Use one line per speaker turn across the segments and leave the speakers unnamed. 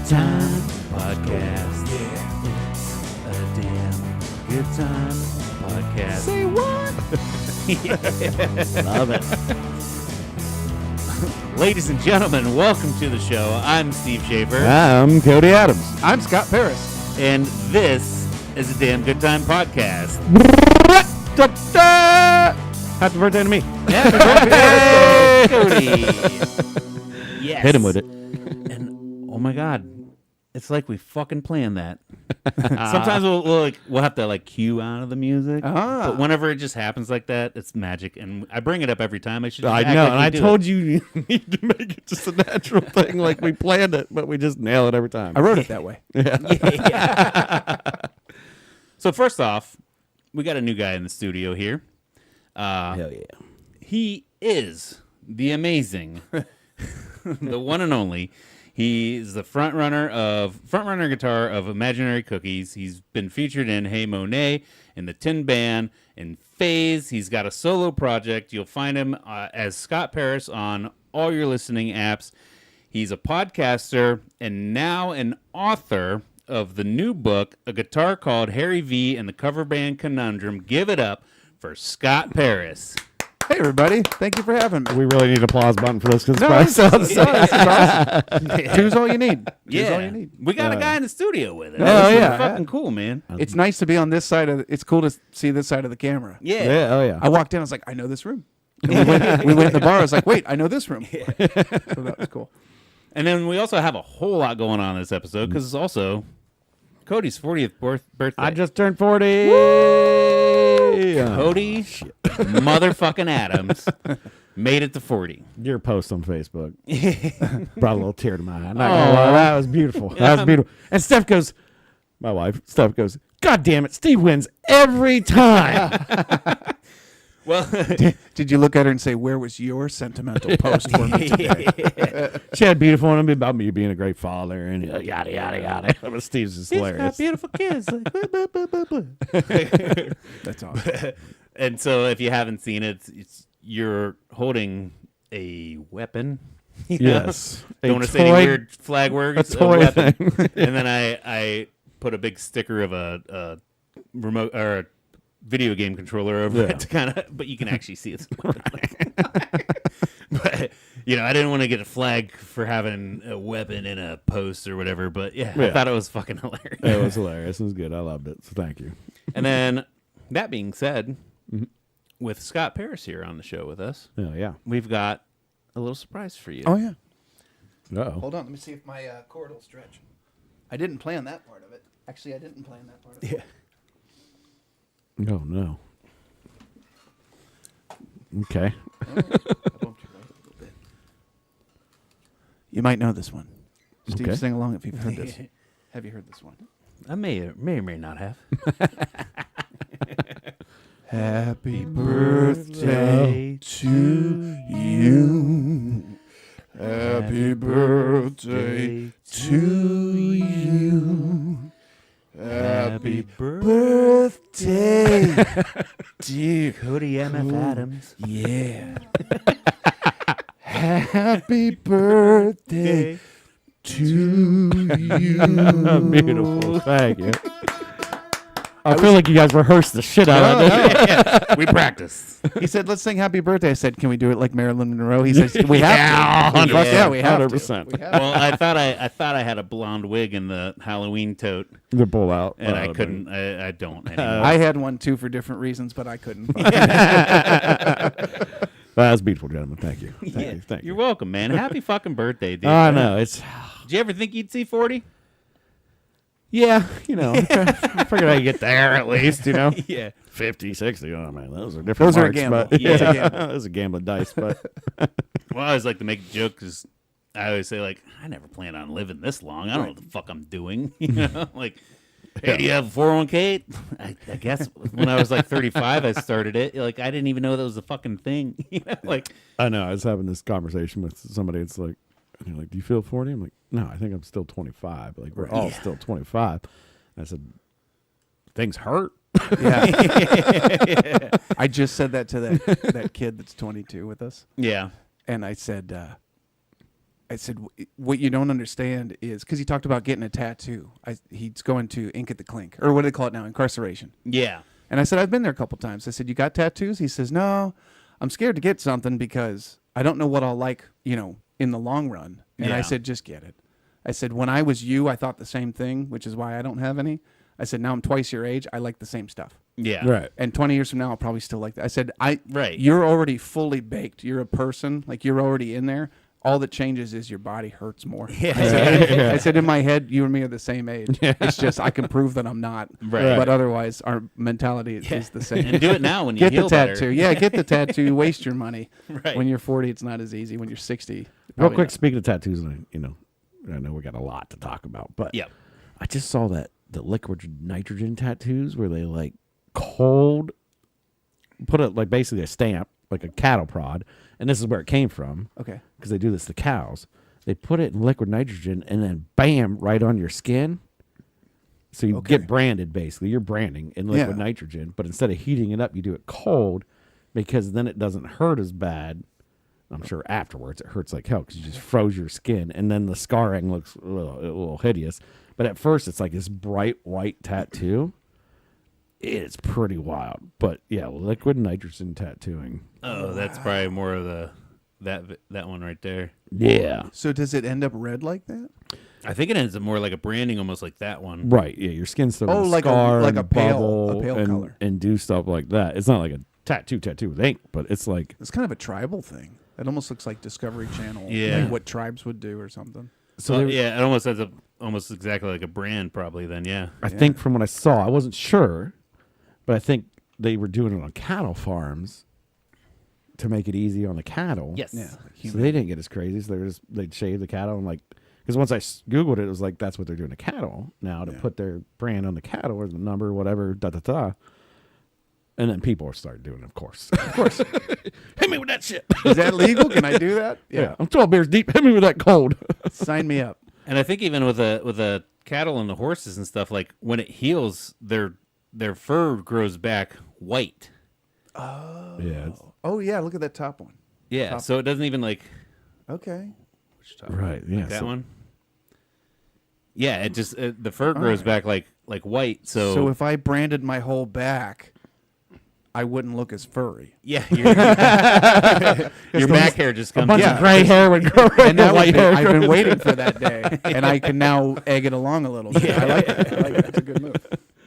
Good Time Podcast. Yeah. It's a damn good time podcast.
Say what?
Love it. Ladies and gentlemen, welcome to the show. I'm Steve Schaefer.
I'm Cody Adams.
I'm Scott Paris.
And this is a damn good time podcast.
Happy birthday to me.
Happy birthday, Cody. Yes.
Hit him with it.
And oh my God, it's like we fucking planned that. Sometimes we'll have to cue out of the music. But whenever it just happens like that, it's magic. And I bring it up every time.
I know, and I told you need to make it just a natural thing, like we planned it, but we just nail it every time.
I wrote it that way.
Yeah. So first off, we got a new guy in the studio here.
Hell yeah.
He is the amazing, the one and only. He's the frontrunner guitar of Imaginary Cookies. He's been featured in Hey Monet, in the Tin Band, in Phase. He's got a solo project. You'll find him as Scott Paris on all your listening apps. He's a podcaster and now an author of the new book, A Guitar Called Harry V and the Cover Band Conundrum. Give it up for Scott Paris.
Hey, everybody. Thank you for having me.
We really need an applause button for this because
Two's all you need.
Yeah,
Two's all you need.
we got a guy in the studio with us.
Oh,
This is
yeah.
fucking cool, man.
It's nice to be on this side of. It's cool to see this side of the camera.
Yeah,
Yeah, oh yeah.
I walked in. I was like, I know this room. And we went in the bar. I was like, wait, I know this room. So that was cool.
And then we also have a whole lot going on in this episode because it's also Cody's 40th birthday.
I just turned 40.
Cody motherfucking Adams made it to 40.
Your post on Facebook brought a little tear to my eye. Not gonna lie, that was beautiful. That was beautiful. And Steph goes, my wife, Steph goes, God damn it, Steve wins every time.
Well,
Did you look at her and say, where was your sentimental post for me today?
She had a beautiful one about me being a great father and yada, yada, yada. But Steve's just
he's
hilarious.
got beautiful kids.
That's awesome.
And so if you haven't seen it, you're holding a weapon. You know?
Yes.
Don't want to say any weird flag words.
A toy
weapon.
thing.
And then I put a big sticker of a remote or a video game controller over it to kind of, but you can actually see it's. But I didn't want to get a flag for having a weapon in a post or whatever. But I thought it was fucking hilarious.
It was hilarious. It was good. I loved it. So thank you.
And then that being said, with Scott Paris here on the show with us,
Oh yeah.
we've got a little surprise for you.
Oh, yeah.
Uh-oh.
Hold on. Let me see if my cord will stretch. I didn't plan that part of it. Actually, I didn't plan that part of it.
Yeah.
Oh no. Okay.
You might know this one. Steve,
Okay.
sing along if you've heard this. Have you heard this one?
I may or may not have.
Happy birthday to you. Happy birthday to you. Happy birthday, dear
Cody M.F. Adams.
Yeah. Happy birthday to you.
Beautiful. Thank you. I feel like you guys rehearsed the shit out of it.
We practiced.
He said, let's sing Happy Birthday. I said, can we do it like Marilyn Monroe? He says, we have to. Fuck yeah, we have
100%.
to. We have
Well, I thought I had a blonde wig in the Halloween tote,
The pull out.
and I couldn't. I don't anymore.
I had one too for different reasons, but I couldn't.
That's beautiful, gentlemen. Thank you. Thank you. Thank
You're
you.
welcome, man. Happy fucking birthday, dude.
I know. It's
Did you ever think you'd see 40?
I figured I'd get there at least,
Yeah.
50, 60. Oh man, those are different.
Those are a
marks,
gamble.
but-
Yeah. It's a gamble.
Those are gambling dice, but
Well, I always like to make a joke because I always say, I never plan on living this long. I don't know what the fuck I'm doing. Hey, do you have a 401k? I guess when I was 35, I started it. I didn't even know that was a fucking thing.
I know. I was having this conversation with somebody. It's like, and you're like, do you feel 40? I'm like, no, I think I'm still 25. We're all still 25. I said, things hurt.
Yeah. I just said that to that kid that's 22 with us.
Yeah.
And I said, I said, what you don't understand is, because he talked about getting a tattoo. He's going to Ink at the Clink, or what do they call it now, incarceration.
Yeah.
And I said, I've been there a couple times. I said, you got tattoos? He says, no, I'm scared to get something because I don't know what I'll like, in the long run. And I
Yeah.
said, just get it. I said, when I was you, I thought the same thing, which is why I don't have any. I said, now I'm twice your age. I like the same stuff.
Yeah.
Right.
And 20 years from now, I'll probably still like that. I said,
Right.
You're already fully baked. You're a person. Like, you're already in there. All that changes is your body hurts more.
Yeah.
I said, in my head, you and me are the same age. It's just I can prove that I'm not.
Right.
But otherwise, our mentality is the same.
And do it now when you
Get the
heal better.
tattoo. Yeah, get the tattoo. Waste your money.
Right.
When you're 40, it's not as easy. When you're 60,
Real
probably
quick,
not.
speaking of tattoos, and I know we got a lot to talk about, but
Yep.
I just saw that the liquid nitrogen tattoos where they like cold put it like basically a stamp, like a cattle prod, and this is where it came from.
Okay.
Because they do this to cows. They put it in liquid nitrogen and then bam, right on your skin. So you
Okay.
get branded basically. You're branding in liquid
Yeah.
nitrogen, but instead of heating it up, you do it cold because then it doesn't hurt as bad. I'm sure afterwards it hurts like hell because you just froze your skin, and then the scarring looks a little hideous. But at first, it's like this bright white tattoo. It's pretty wild. But yeah, liquid nitrogen tattooing.
Oh, that's probably more of that one right there.
Yeah.
So does it end up red like that?
I think it ends up more like a branding, almost like that one.
Right. Yeah, your skin's still
Oh,
gonna
like a-
scar
like a
and
pale-
bubble
a pale
and,
color.
and do stuff like that. It's not like a tattoo with ink, but it's like
It's kind of a tribal thing. It almost looks like Discovery Channel.
Yeah.
Like what tribes would do or something.
so.
So
they-
yeah, it almost ends up almost exactly like a brand, probably. Then yeah.
I think from what I saw, I wasn't sure, but I think they were doing it on cattle farms to make it easy on the cattle.
Yes.
Yeah.
So they didn't get as crazy. So they'd shave the cattle and because once I googled it, it was like that's what they're doing to cattle now to put their brand on the cattle or the number, whatever, da da da. And then people started doing it, of course. Of course. Hit me with that shit.
Is that legal? Can I do that?
Yeah. I'm 12 beers deep. Hit me with that cold.
Sign me up.
And I think even with the cattle and the horses and stuff, like when it heals, their fur grows back white.
Yeah. it's-
Oh, yeah. Look at that top one.
Yeah.
Top.
So it doesn't even like
Okay.
Right. Yeah.
that
so-
one. Yeah, it just the fur grows back like white.
So if I branded my whole back, I wouldn't look as furry.
yeah, your back hair just
A
comes.
bunch
out.
of gray hair would grow.
And that
white hair.
I've been waiting for that day, and I can now egg it along a little bit. I like it. I like it. It's a good move.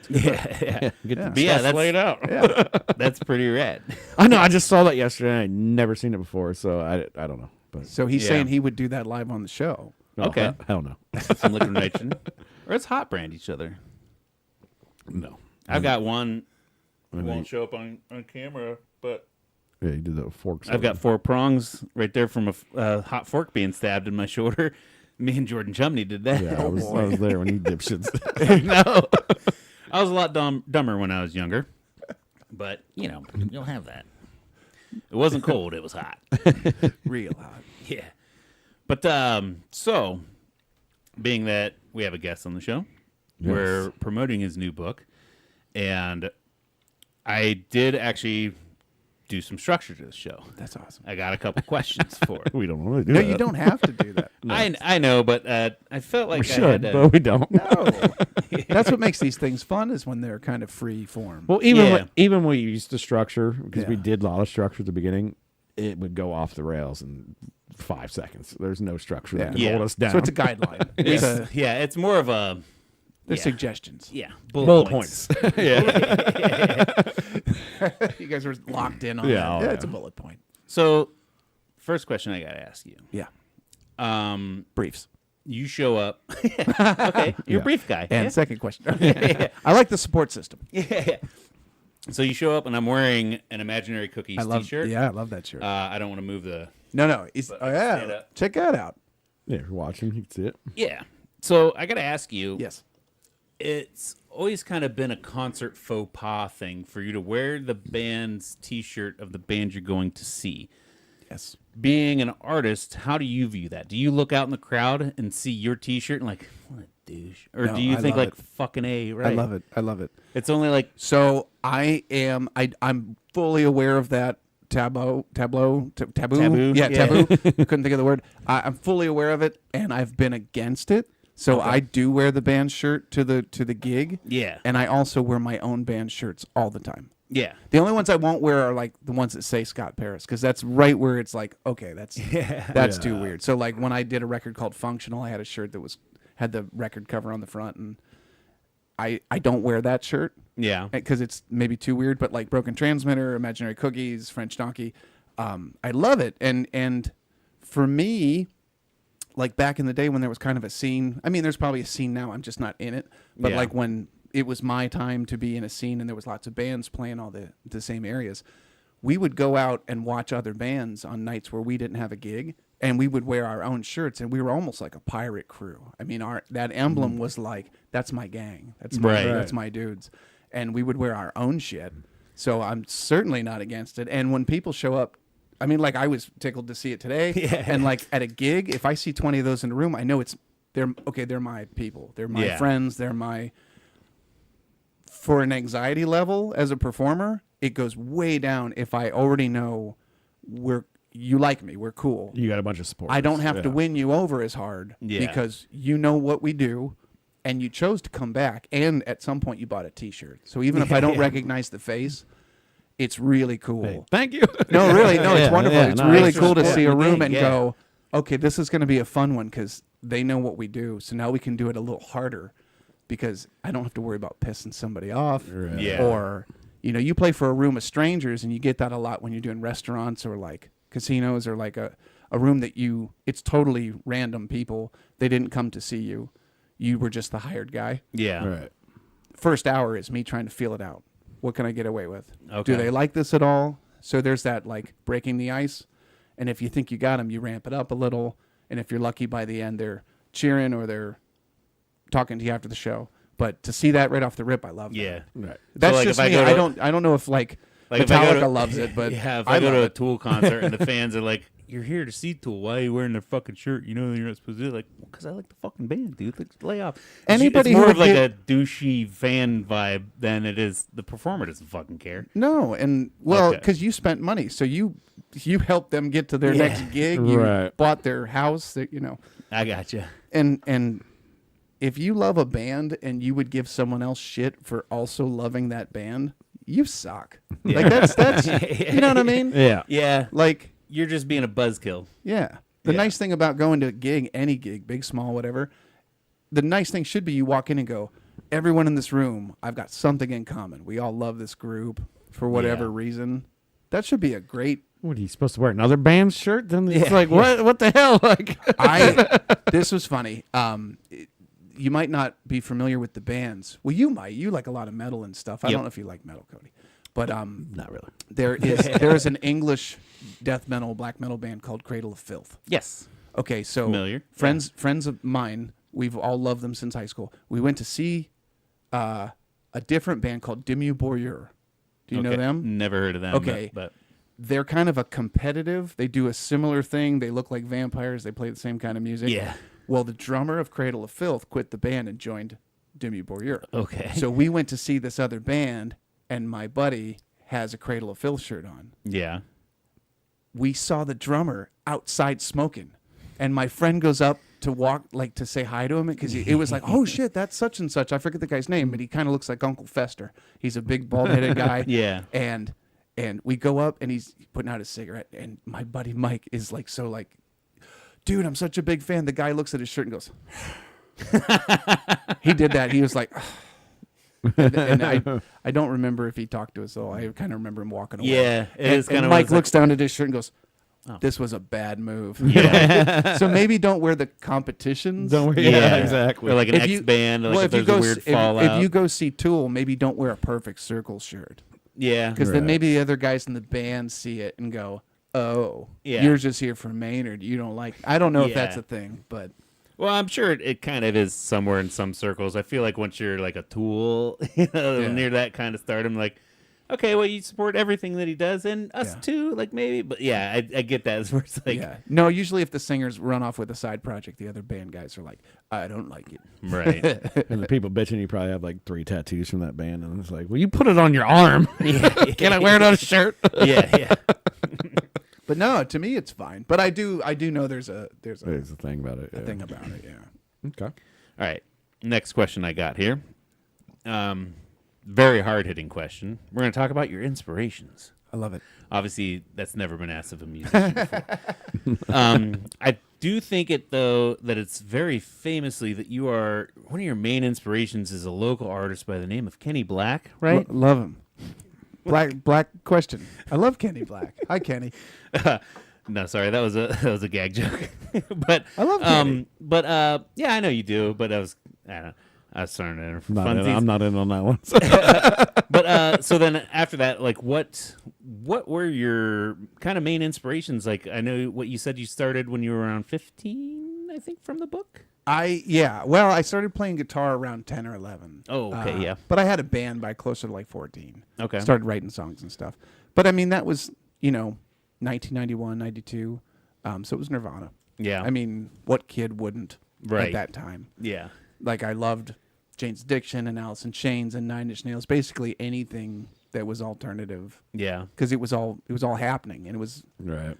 Yeah,
Get
Yeah.
the
But yeah,
stuff
that's-
laid out.
that's pretty rad.
I know. I just saw that yesterday. And I'd never seen it before, so I don't know. But
So he's
Yeah.
saying he would do that live on the show.
no,
Okay.
hell no,
Some liquid nitrogen, or it's hot brand each other.
no.
I've got one.
I mean,
Won't show up on camera, but
yeah, you did the forks.
I've got 4 prongs right there from a hot fork being stabbed in my shoulder. Me and Jordan Chumney did that.
Yeah, I was there when you dipshits.
No, I was a lot dumber when I was younger, but you'll have that. It wasn't cold; it was hot.
Real hot.
Yeah, but so being that we have a guest on the show, we're promoting his new book, and I did actually do some structure to this show.
That's awesome.
I got a couple questions for it.
We don't really do
No,
that.
you don't have to do that.
I know, but I felt like
We
I had
should,
to.
but we don't.
No. That's what makes these things fun is when they're kind of free form.
Well, even
Yeah.
even when we used to structure, because we
Yeah.
did a lot of structure at the beginning, it would go off the rails in 5 seconds. There's no structure that can
Yeah.
hold us down.
So it's a guideline. It's a,
Yeah, it's more of a
they're
yeah.
suggestions.
Yeah,
bullet points.
You guys were locked in on
Yeah,
that.
oh,
Yeah,
yeah.
it's a bullet point.
So, first question I got to ask you.
Yeah.
Briefs. You show up. Okay, you're a
Yeah.
brief guy.
And
yeah.
second question. I like the support system.
Yeah. So you show up, and I'm wearing an Imaginary Cookies
I love
T-shirt.
Yeah, I love that shirt.
I don't want to move the.
No. Oh,
stand
yeah.
up.
Check that out.
Yeah, if you're watching, you can see it.
Yeah. So I got to ask you.
Yes.
It's always kind of been a concert faux pas thing for you to wear the band's T-shirt of the band you're going to see.
Yes.
Being an artist, how do you view that? Do you look out in the crowd and see your T-shirt and like, what a douche? Or
No,
do you
I
think
love
like,
it.
fucking A, right?
I love it. I love it.
It's only like,
So I'm fully aware of that taboo.
Taboo,
Yeah,
yeah.
taboo. Couldn't think of the word. I'm fully aware of it, and I've been against it. So I do wear the band shirt to the gig.
Yeah.
And I also wear my own band shirts all the time.
Yeah.
The only ones I won't wear are like the ones that say Scott Paris, because that's right where it's like, okay, that's too weird. So like when I did a record called Functional, I had a shirt that had the record cover on the front, and I don't wear that shirt.
Yeah.
Because it's maybe too weird, but like Broken Transmitter, Imaginary Cookies, French Donkey, I love it. And for me, like back in the day when there was kind of a scene, I mean, there's probably a scene now, I'm just not in it, but
Yeah.
like when it was my time to be in a scene and there was lots of bands playing all the same areas, we would go out and watch other bands on nights where we didn't have a gig, and we would wear our own shirts, and we were almost like a pirate crew. I mean, that emblem was like, that's my gang, that's my dudes, and we would wear our own shit. So I'm certainly not against it. And when people show up, I mean, like I was tickled to see it today, and like at a gig, if I see 20 of those in a room, I know they're my people, they're my friends, they're my. For an anxiety level as a performer, it goes way down if I already know you like me, we're cool.
You got a bunch of support.
I don't have to win you over as hard because you know what we do, and you chose to come back, and at some point you bought a T-shirt. So even if I don't recognize the face, it's really cool.
Hey, thank you.
No, really, no, it's wonderful. It's really
Thanks for
cool to see a
supporting the
room
gig,
and go, okay, this is going to be a fun one because they know what we do. So now we can do it a little harder because I don't have to worry about pissing somebody off.
Right.
Yeah.
Or, you play for a room of strangers, and you get that a lot when you're doing restaurants or like casinos or like a room that it's totally random people. They didn't come to see you. You were just the hired guy.
Yeah.
Right.
First hour is me trying to feel it out. What can I get away with?
Okay.
Do they like this at all? So there's that like breaking the ice. And if you think you got them, you ramp it up a little. And if you're lucky, by the end, they're cheering or they're talking to you after the show. But to see that right off the rip, I love that.
Yeah.
Right.
That's
So, like,
just
if I
me.
go to-
I don't know if like
Like if I
Metallica
go to-
loves it, but
yeah, if
I
I go
love
to a
it.
Tool concert and the fans are like, "You're here to see Tool. Why are you wearing their fucking shirt? You know you're not supposed to do it." Like, because I like the fucking band, dude. Like, lay off.
Anybody
it's more
who
of like
would
a douchey fan vibe than it is the performer doesn't fucking care.
No, and well,
Okay.
because you spent money, so you helped them get to their next gig. You
Right.
bought their house.
I gotcha.
And if you love a band and you would give someone else shit for also loving that band, you suck. Like that's you know what I mean?
Yeah.
Yeah,
Like,
you're just being a buzzkill.
yeah. The
Yeah.
nice thing about going to a gig, any gig, big, small, whatever, the nice thing should be you walk in and go, everyone in this room, I've got something in common. We all love this group for whatever
Yeah.
reason. That should be a great
What are you supposed to wear? Another band's shirt? Then it's like, what the hell? Like,
This was funny. You might not be familiar with the bands. Well, you might. You like a lot of metal and stuff. I
Yep.
don't know if you like metal, Cody. But
not really.
there is an English death metal, black metal band called Cradle of Filth.
Yes.
Okay, so
Familiar.
friends of mine, we've all loved them since high school. We went to see a different band called Dimmu Borgir. Do you know
Okay.
them?
Never heard of them.
Okay.
but
They're kind of a competitive. They do a similar thing. They look like vampires. They play the same kind of music.
yeah.
Well, the drummer of Cradle of Filth quit the band and joined Dimmu Borgir.
Okay.
So we went to see this other band, and my buddy has a Cradle of Filth shirt on.
Yeah.
We saw the drummer outside smoking, and my friend goes up to say hi to him because it was like, oh shit, that's such and such. I forget the guy's name, but he kind of looks like Uncle Fester. He's a big bald-headed guy.
Yeah.
And we go up, and he's putting out a cigarette, and my buddy Mike is like, dude, I'm such a big fan. The guy looks at his shirt and goes, he did that. He was like, and I don't remember if he talked to us though. I kind of remember him walking away.
Yeah, it is
and
kind of.
Mike looks down at his shirt and goes, "This was a bad move." Yeah. So maybe don't wear the competitions.
Don't worry.
Yeah,
Yeah, exactly.
Or like an
If
X
you-
band. Like
well,
if
if you
there's
go
a weird
if
fallout.
you go see Tool, maybe don't wear a Perfect Circle shirt
yeah.
because then
Right.
maybe the other guys in the band see it and go, "Oh,
Yeah.
you're just here for Maynard. You don't like." I don't know if that's
Yeah.
a thing, but
Well, I'm sure it kind of is somewhere in some circles. I feel like once you're like a Tool,
Yeah.
near that kind of stardom, like, okay, well, you support everything that he does, and us
Yeah.
too, like maybe. But yeah, I get that. It's where it's like,
yeah. No, usually if the singers run off with a side project, the other band guys are like, "I don't like it."
right.
And the people bitching, you probably have like 3 tattoos from that band, and it's like, well, you put it on your arm.
Yeah.
Can I wear it on a shirt?
Yeah, yeah.
But no, to me it's fine. But I do know there's a
There's a thing about it.
thing about it. Yeah.
Okay.
All right. Next question I got here. Very hard hitting question. We're going to talk about your inspirations.
I love it.
Obviously, that's never been asked of a musician before. I do think it though that it's very famously that you are one of your main inspirations is a local artist by the name of Kenny Black, right?
Love him. Black question. I love Kenny Black. Hi, Kenny.
No, sorry, that was a gag joke. But
I love Kenny.
Yeah, I know you do. But I don't know. I was starting to
I'm not in on that one.
But so then after that, like what were your kind of main inspirations? Like I know what you said you started when you were around 15, I think, from the book.
Well, I started playing guitar around 10 or 11.
Oh, okay, yeah.
But I had a band by closer to like 14.
Okay.
Started writing songs and stuff. But I mean, that was, 1991, 92. So it was Nirvana.
Yeah.
I mean, what kid wouldn't
Right.
at that time?
Yeah.
Like I loved Jane's Addiction and Alice in Chains and Nine Inch Nails, basically anything that was alternative,
Yeah.
because it was all happening, and it was
Right.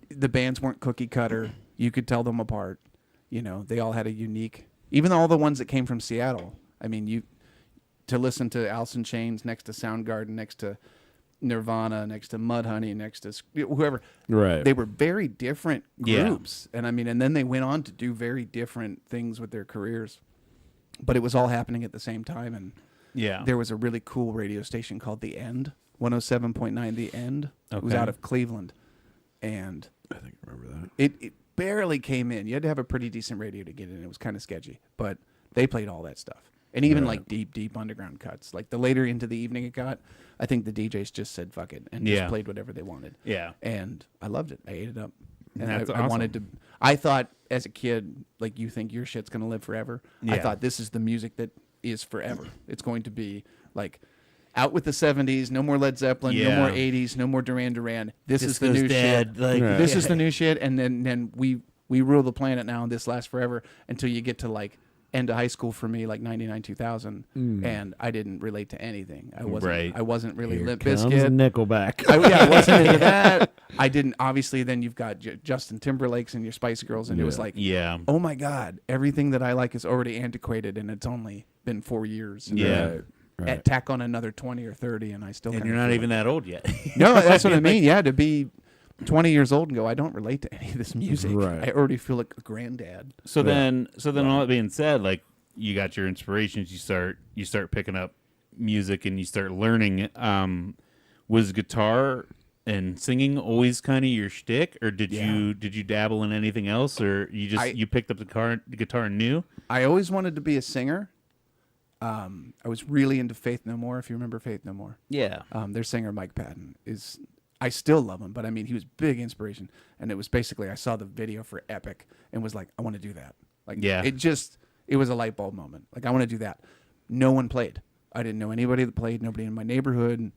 the bands weren't cookie cutter. You could tell them apart. They all had a unique. Even all the ones that came from Seattle. I mean, to listen to Alice in Chains next to Soundgarden, next to Nirvana, next to Mudhoney, next to whoever.
Right.
They were very different
Yeah.
groups, and I mean, and then they went on to do very different things with their careers. But it was all happening at the same time, and
Yeah.
there was a really cool radio station called The End, 107.9 The End. It was
Okay.
out of Cleveland, and
I think I remember that.
it barely came in. You had to have a pretty decent radio to get in. It was kind of sketchy, but they played all that stuff, and even like deep underground cuts. Like the later into the evening it got, I think the DJs just said fuck it and
Yeah.
just played whatever they wanted.
Yeah.
And I loved it. I ate it up. And
That's
I wanted to.
awesome.
I thought as a kid, like you think your shit's gonna live forever. I
Yeah.
thought this is the music that is forever. It's going to be like out with the 70s. No more Led Zeppelin.
Yeah.
No more 80s. No more Duran Duran. This is the
Disco's
new
dead.
shit.
Like,
Right.
This is the new shit. And then we rule the planet now, and this lasts forever until you get to like end of high school for me, like 99, 2000, and I didn't relate to anything. I wasn't.
Right.
I wasn't really
Here
Limp
comes
Bizkit.
Nickelback.
I wasn't into that. I didn't. Obviously, then you've got Justin Timberlake's and your Spice Girls, and it was
Yeah.
like,
Yeah.
oh my God, everything that I like is already antiquated, and it's only been 4 years.
Yeah.
Right.
Tack on another 20 or 30, and I still.
And
kinda
you're not
feel
even
it.
that old yet.
No, that's what I mean. Yeah, to be 20 years old and go, I don't relate to any of this music.
Right.
I already feel like a granddad.
So then all that being said, like you got your inspirations, you start picking up music and you start learning. Was guitar and singing always kind of your shtick, or did you dabble in anything else, or you picked up the guitar and knew?
I always wanted to be a singer. I was really into Faith No More, if you remember Faith No More.
Yeah.
Their singer Mike Patton I still love him, but I mean, he was big inspiration, and it was basically I saw the video for Epic and was like, I want to do that. Like,
Yeah.
it was a light bulb moment. Like, I want to do that. No one played. I didn't know anybody that played. Nobody in my neighborhood.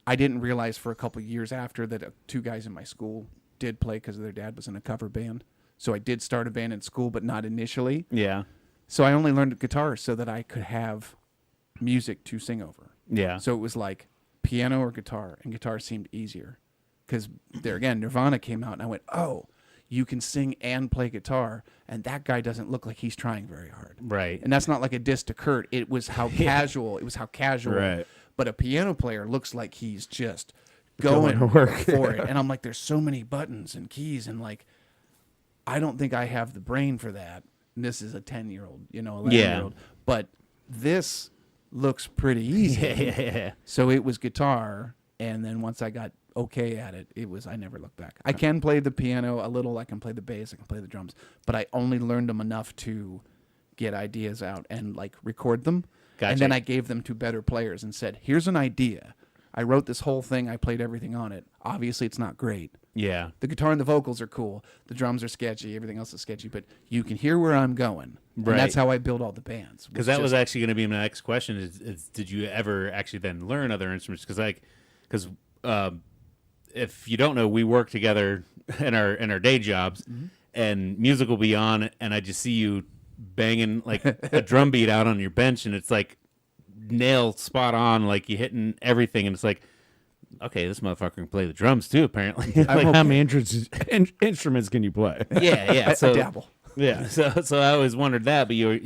I didn't realize for a couple years after that two guys in my school did play because their dad was in a cover band. So I did start a band in school, but not initially.
Yeah.
So I only learned guitar so that I could have music to sing over.
Yeah.
So it was like piano or guitar, and guitar seemed easier. Because there again, Nirvana came out, and I went, oh, you can sing and play guitar, and that guy doesn't look like he's trying very hard.
Right.
And that's not like a diss to Kurt. It was how casual. It was how casual.
Right.
But a piano player looks like he's just
Going
going
to work.
for it. And I'm like, there's so many buttons and keys, and like, I don't think I have the brain for that. And this is a 10-year-old, 11-year-old. But this looks pretty easy.
Yeah.
So it was guitar, and then once I got okay at it, I never looked back. I can play the piano a little, I can play the bass, I can play the drums, but I only learned them enough to get ideas out and like record them.
Gotcha.
And then I gave them to better players and said, here's an idea. I wrote this whole thing, I played everything on it. Obviously it's not great.
Yeah.
The guitar and the vocals are cool. The drums are sketchy. Everything else is sketchy. But you can hear where I'm going.
Right.
And that's how I build all the bands.
Because that was actually going to be my next question: is did you ever actually then learn other instruments? Because if you don't know, we work together in our day jobs, and music will be on, and I just see you banging like a drum beat out on your bench, and it's like nail spot on, like you hitting everything, and it's like, okay, this motherfucker can play the drums too. Apparently,
Like,
like,
how many instruments can you play?
yeah.
I
So
dabble.
yeah, so I always wondered that. But you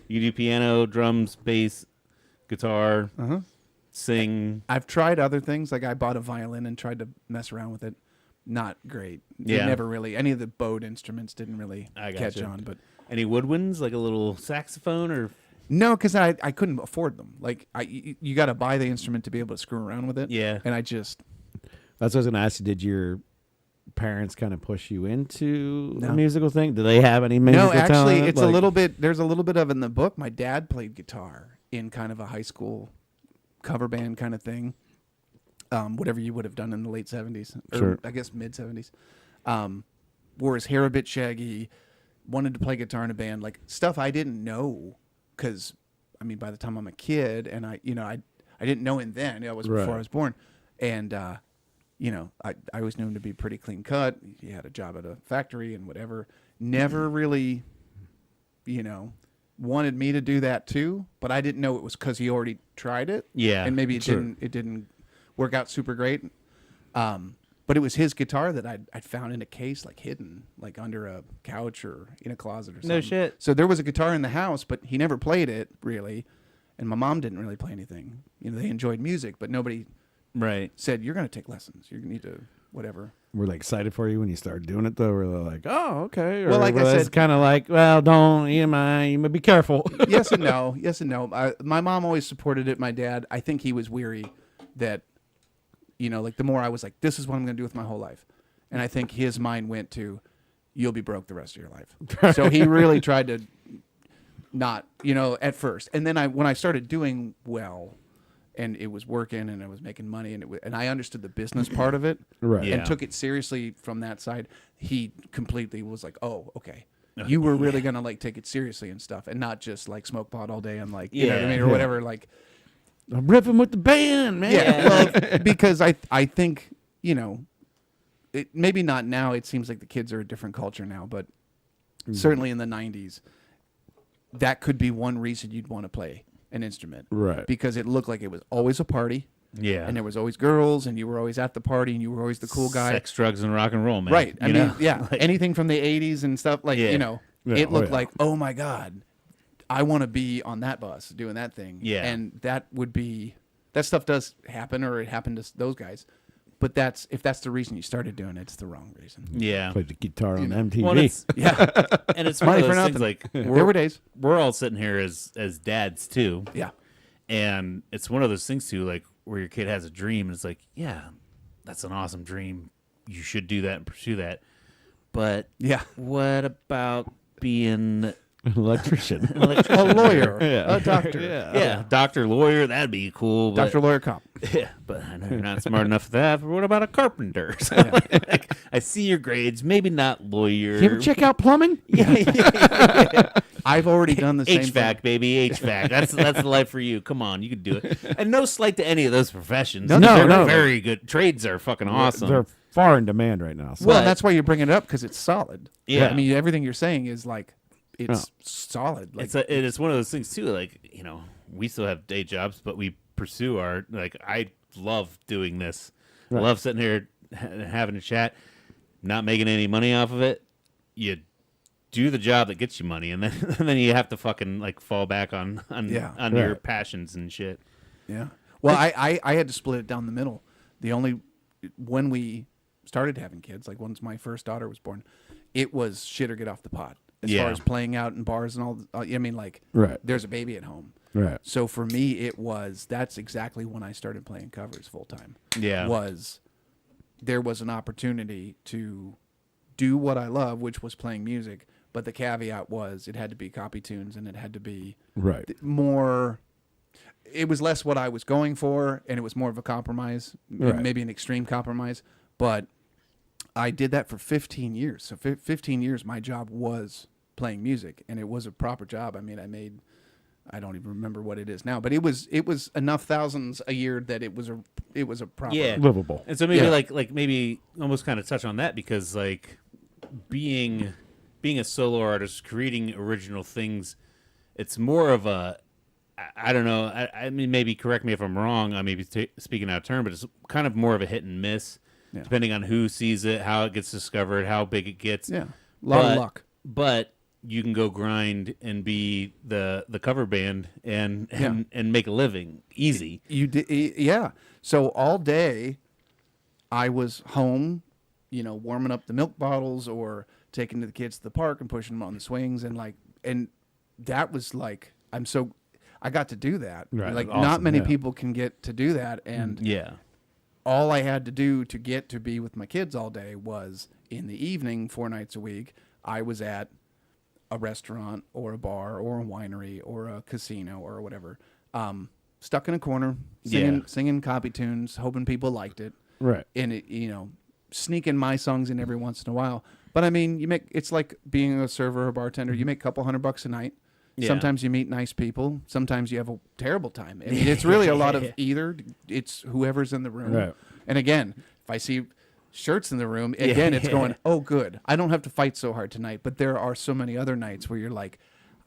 do piano, drums, bass, guitar, sing.
I've tried other things. Like I bought a violin and tried to mess around with it. Not great. It
Yeah.
never really. Any of the bowed instruments didn't really
I
catch
gotcha.
on. But
Any woodwinds, like a little saxophone or
no, because I couldn't afford them. Like you got to buy the instrument to be able to screw around with it.
Yeah.
And I just
That's what I was going to ask you. Did your parents kind of push you into the
No.
musical thing? Do they have any musical
no. Actually,
talent?
it's a little bit. There's a little bit of it in the book. My dad played guitar in kind of a high school cover band kind of thing. Whatever you would have done in the late 70s, or
Sure.
I guess mid 70s. Wore his hair a bit shaggy, wanted to play guitar in a band, like stuff I didn't know, because I mean, by the time I'm a kid, and I didn't know him then. It was before
Right.
I was born, and I always knew him to be pretty clean cut. He had a job at a factory and whatever. Never really, wanted me to do that too, but I didn't know it was because he already tried it.
Yeah,
and maybe
sure.
it didn't work out super great. But it was his guitar that I'd found in a case, like hidden, like under a couch or in a closet or something.
No shit.
So there was a guitar in the house, but he never played it really, and my mom didn't really play anything. They enjoyed music, but nobody
right.
said you're going to take lessons. You need to whatever.
Were they excited for you when you started doing it, though? Were they like, oh, okay? Or
Well, like I
was
said-
kind of like, well, don't, you might be careful.
Yes and no. Yes and no. My mom always supported it. My dad, I think he was weary that, like the more I was like, this is what I'm going to do with my whole life. And I think his mind went to, you'll be broke the rest of your life. So he really tried to not, at first. And then when I started doing well and it was working and I was making money and I understood the business part of it
Right.
Yeah.
and took it seriously from that side, he completely was like, oh, okay. You were really going to like take it seriously and stuff and not just like smoke pot all day and like, you know what I
Yeah.
mean? Or whatever. Like,
I'm riffing with the band, man.
yeah, well, because I think, maybe not now. It seems like the kids are a different culture now, but certainly in the 90s, that could be one reason you'd want to play an instrument.
Right.
Because it looked like it was always a party
Yeah.
and there was always girls and you were always at the party and you were always the cool guy.
Sex, drugs, and rock and roll, man.
Right. I
You
mean,
know?
yeah,
Like,
anything from the 80s and stuff like,
Yeah.
Yeah,
it looked
oh, yeah.
like, oh my God, I want to be on that bus doing that thing.
Yeah.
And that stuff does happen, or it happened to those guys. But if that's the reason you started doing it, it's the wrong reason.
yeah.
Played the guitar on MTV.
Well, it's,
Yeah.
and it's one
Money
of
for
those things
nothing.
like
There were days.
we're all sitting here as dads too.
Yeah.
And it's one of those things too, like where your kid has a dream and it's like, yeah, that's an awesome dream. You should do that and pursue that. But
Yeah.
what about being
Electrician.
A lawyer.
Yeah.
A doctor.
yeah, doctor, lawyer, that'd be cool. But,
Doctor, lawyer, cop.
yeah, but I know you're not smart enough for that. But what about a carpenter? So, like, I see your grades, maybe not lawyer.
You ever check out plumbing?
I've already done the same
HVAC,
thing.
baby, HVAC. That's the life for you. Come on, you can do it. And no slight to any of those professions.
No,
They're
no.
very good. Trades are fucking awesome.
They're far in demand right now. So.
Well,
But-
that's why you're bringing it up, because it's solid.
Yeah.
I mean, everything you're saying is like, it's solid. Like,
It's one of those things too. Like, we still have day jobs, but we pursue our I love doing this. I
Right.
love sitting here having a chat, not making any money off of it. You do the job that gets you money, and then and then you have to fucking like fall back on
Yeah.
your
Right.
passions and shit.
Yeah. Well, I had to split it down the middle. When we started having kids, like once my first daughter was born, it was shit or get off the pot. As
Yeah.
far as playing out in bars and all, I mean, like,
Right.
there's a baby at home.
Right.
So for me, that's exactly when I started playing covers full time.
Yeah.
There was an opportunity to do what I love, which was playing music. But the caveat was it had to be copy tunes and it had to be
Right.
more. It was less what I was going for, and it was more of a compromise,
Right.
maybe an extreme compromise. But I did that for 15 years. So 15 years, my job was playing music, and it was a proper job. I mean, I don't even remember what it is now, but it was enough thousands a year that it was a proper.
Yeah.
Livable.
And so maybe
Yeah.
like maybe almost kind of touch on that, because like being a solo artist, creating original things, it's more of a I don't know. I mean, maybe correct me if I'm wrong. I may be speaking out of turn, but it's kind of more of a hit and miss,
Yeah.
depending on who sees it, how it gets discovered, how big it gets.
Yeah, a lot of luck.
But you can go grind and be the cover band and make a living easy.
You did, yeah. So all day, I was home, warming up the milk bottles or taking the kids to the park and pushing them on the swings and that was like I got to do that.
Right.
Like
Awesome,
not many
yeah.
people can get to do that, and
Yeah.
all I had to do to get to be with my kids all day was in the evening, 4 nights a week, I was at a restaurant or a bar or a winery or a casino or whatever, stuck in a corner, singing copy tunes, hoping people liked it.
Right.
And it, sneaking my songs in every once in a while. But I mean, it's like being a server or bartender. You make a couple $100 a night.
Yeah.
Sometimes you meet nice people. Sometimes you have a terrible time. I mean, it's really a lot of either. It's whoever's in the room.
Right.
And again, if I see shirts in the room, again, it's going, oh, good. I don't have to fight so hard tonight. But there are so many other nights where you're like,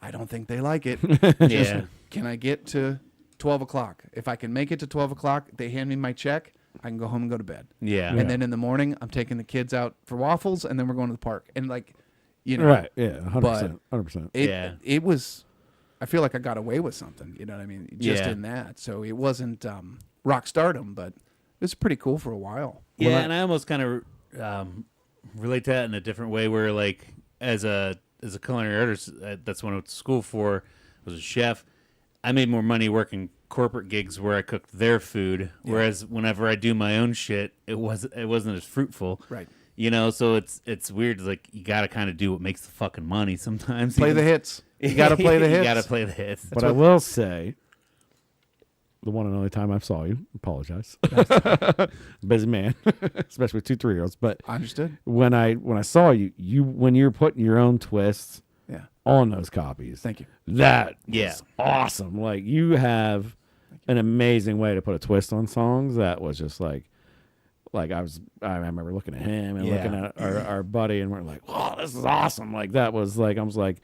I don't think they like it.
Yeah.
Can I get to 12 o'clock? If I can make it to 12 o'clock, they hand me my check, I can go home and go to bed.
Yeah.
And then in the morning, I'm taking the kids out for waffles, and then we're going to the park. And
Right. Yeah. 100%.
But
100%.
it was, I feel like I got away with something, you know what I mean? Just
Yeah.
in that. So it wasn't rock stardom, but it was pretty cool for a while.
Yeah, and I almost kind of relate to that in a different way, where like as a culinary artist, that's what I went to school for. I was a chef. I made more money working corporate gigs where I cooked their food, whereas whenever I do my own shit, it wasn't as fruitful.
Right.
So it's weird. Like you got to kind of do what makes the fucking money sometimes.
Play the hits. You got to play the hits.
You got to play the hits.
But I will say, the one and only time I saw you, apologize. Busy man, especially with 2 3-year-olds. But
I understood.
when I saw you, when you're putting your own twists
Yeah.
on those copies,
Thank you.
that
Yeah.
was awesome. Like you have an amazing way to put a twist on songs. That was just like I remember looking at him and looking at our buddy, and we're like, "Oh, this is awesome!" Like that was like I was like,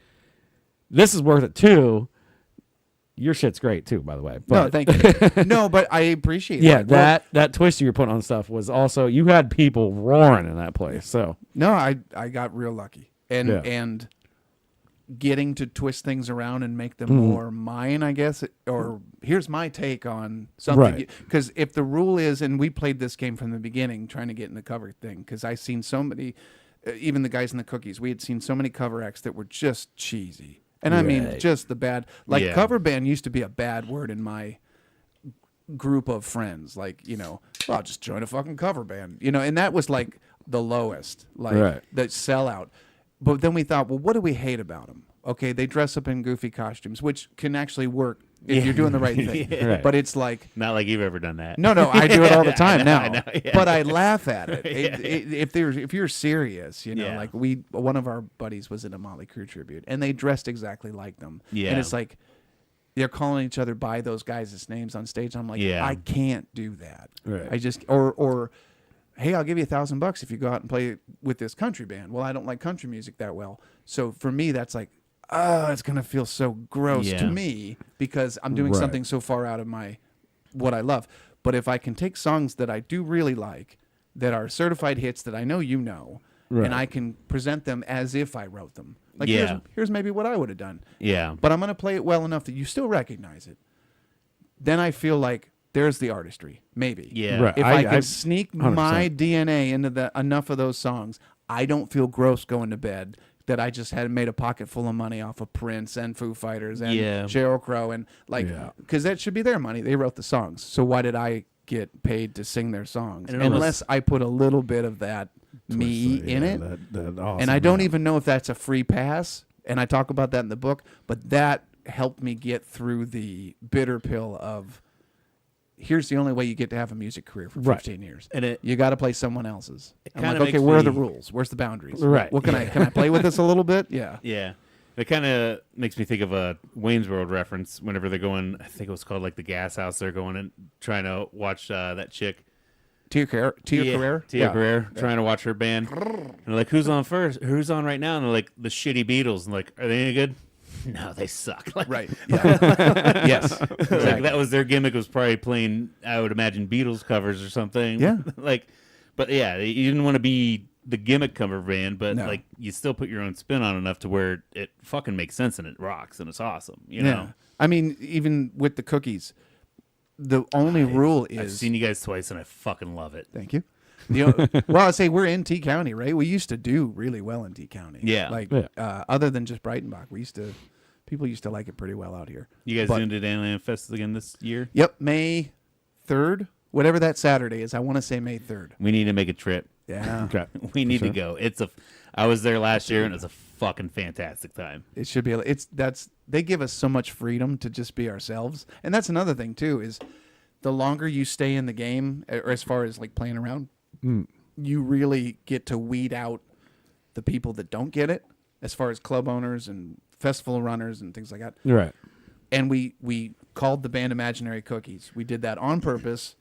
"This is worth it too." Your shit's great too, by the way.
No,
But,
thank you. No, but I appreciate
yeah,
that.
that twist you were putting on stuff was also you had people roaring in that place. So
No, I got real lucky. And
Yeah.
and getting to twist things around and make them
Mm-hmm.
more mine, I guess, or here's my take on something.
Right.
Because if the rule is, and we played this game from the beginning, trying to get in the cover thing, because I seen so many, even the guys in the cookies, we had seen so many cover acts that were just cheesy. And I mean,
Right.
just the bad, like
Yeah.
cover band used to be a bad word in my group of friends. Like, well, I'll just join a fucking cover band, and that was like the lowest, like
Right.
the sellout. But then we thought, well, what do we hate about them? Okay, they dress up in goofy costumes, which can actually work if you're doing the right thing.
Yeah.
Right.
But it's like,
Not like you've ever done that.
no, I do it all the time
I
now.
know, yeah.
But I laugh at it.
Yeah.
If you're serious,
Yeah.
like one of our buddies was in a Motley Crue tribute, and they dressed exactly like them.
Yeah.
And it's like they're calling each other by those guys' names on stage. I'm like,
Yeah.
I can't do that.
Right.
I just or hey, I'll give you $1,000 if you go out and play with this country band. Well, I don't like country music that well, so for me, that's like, it's gonna feel so gross
Yeah.
to me because I'm doing
Right.
something so far out of what I love. But if I can take songs that I do really like, that are certified hits that I know
Right.
and I can present them as if I wrote them. Like
Yeah.
here's maybe what I would have done.
Yeah.
But I'm going to play it well enough that you still recognize it. Then I feel like there's the artistry, maybe.
Yeah.
Right.
If
I-
I can
I-
sneak
100%.
my DNA into enough of those songs, I don't feel gross going to bed that I just had made a pocket full of money off of Prince and Foo Fighters and
Yeah.
Sheryl Crow and
Yeah.
because that should be their money. They wrote the songs. So why did I get paid to sing their songs?
And it almost-
Unless I put a little bit of that me
So,
in
yeah,
it.
that awesome,
And I don't
yeah.
even know if that's a free pass. And I talk about that in the book, but that helped me get through the bitter pill of here's the only way you get to have a music career for
Right.
15 years.
And it
You got to play someone else's. I'm
kinda
like, okay,
makes
where are the
me-
rules? Where's the boundaries?
Right.
What can I play with this a little bit? Yeah.
Yeah. It kind of makes me think of a Wayne's World reference whenever they're going, I think it was called like the gas house. They're going and trying to watch that chick.
Tia Carrere?
Tia
Yeah.
Carrere, trying to watch her band. And they're like, who's on first? Who's on right now? And they're like, the shitty Beatles. And like, are they any good? no, they suck. Like,
Right. Yeah. Yes.
like
Exactly.
that was their gimmick, was probably playing, I would imagine, Beatles covers or something.
Yeah.
Like, but yeah, you didn't want to be the gimmick cover band, but
No.
like you still put your own spin on enough to where it fucking makes sense and it rocks and it's awesome. You know,
I mean, even with the cookies, the only rule
I've
is.
seen you guys twice and I fucking love it.
Thank you. Well, I say we're in T County, right? We used to do really well in T County.
Yeah.
Like
Yeah.
other than just Breitenbach, people used to like it pretty well out here.
You guys
But-
doing the Danland Fest again this year?
Yep, May 3rd, whatever that Saturday is. I want to say May 3rd.
We need to make a trip.
Yeah.
Okay.
We need
sure.
to go. I was there last year and it was a fucking fantastic time.
It should be. They give us so much freedom to just be ourselves, and that's another thing too. Is the longer you stay in the game, or as far as like playing around, you really get to weed out the people that don't get it, as far as club owners and festival runners and things like that.
Right.
And we called the band Imaginary Cookies. We did that on purpose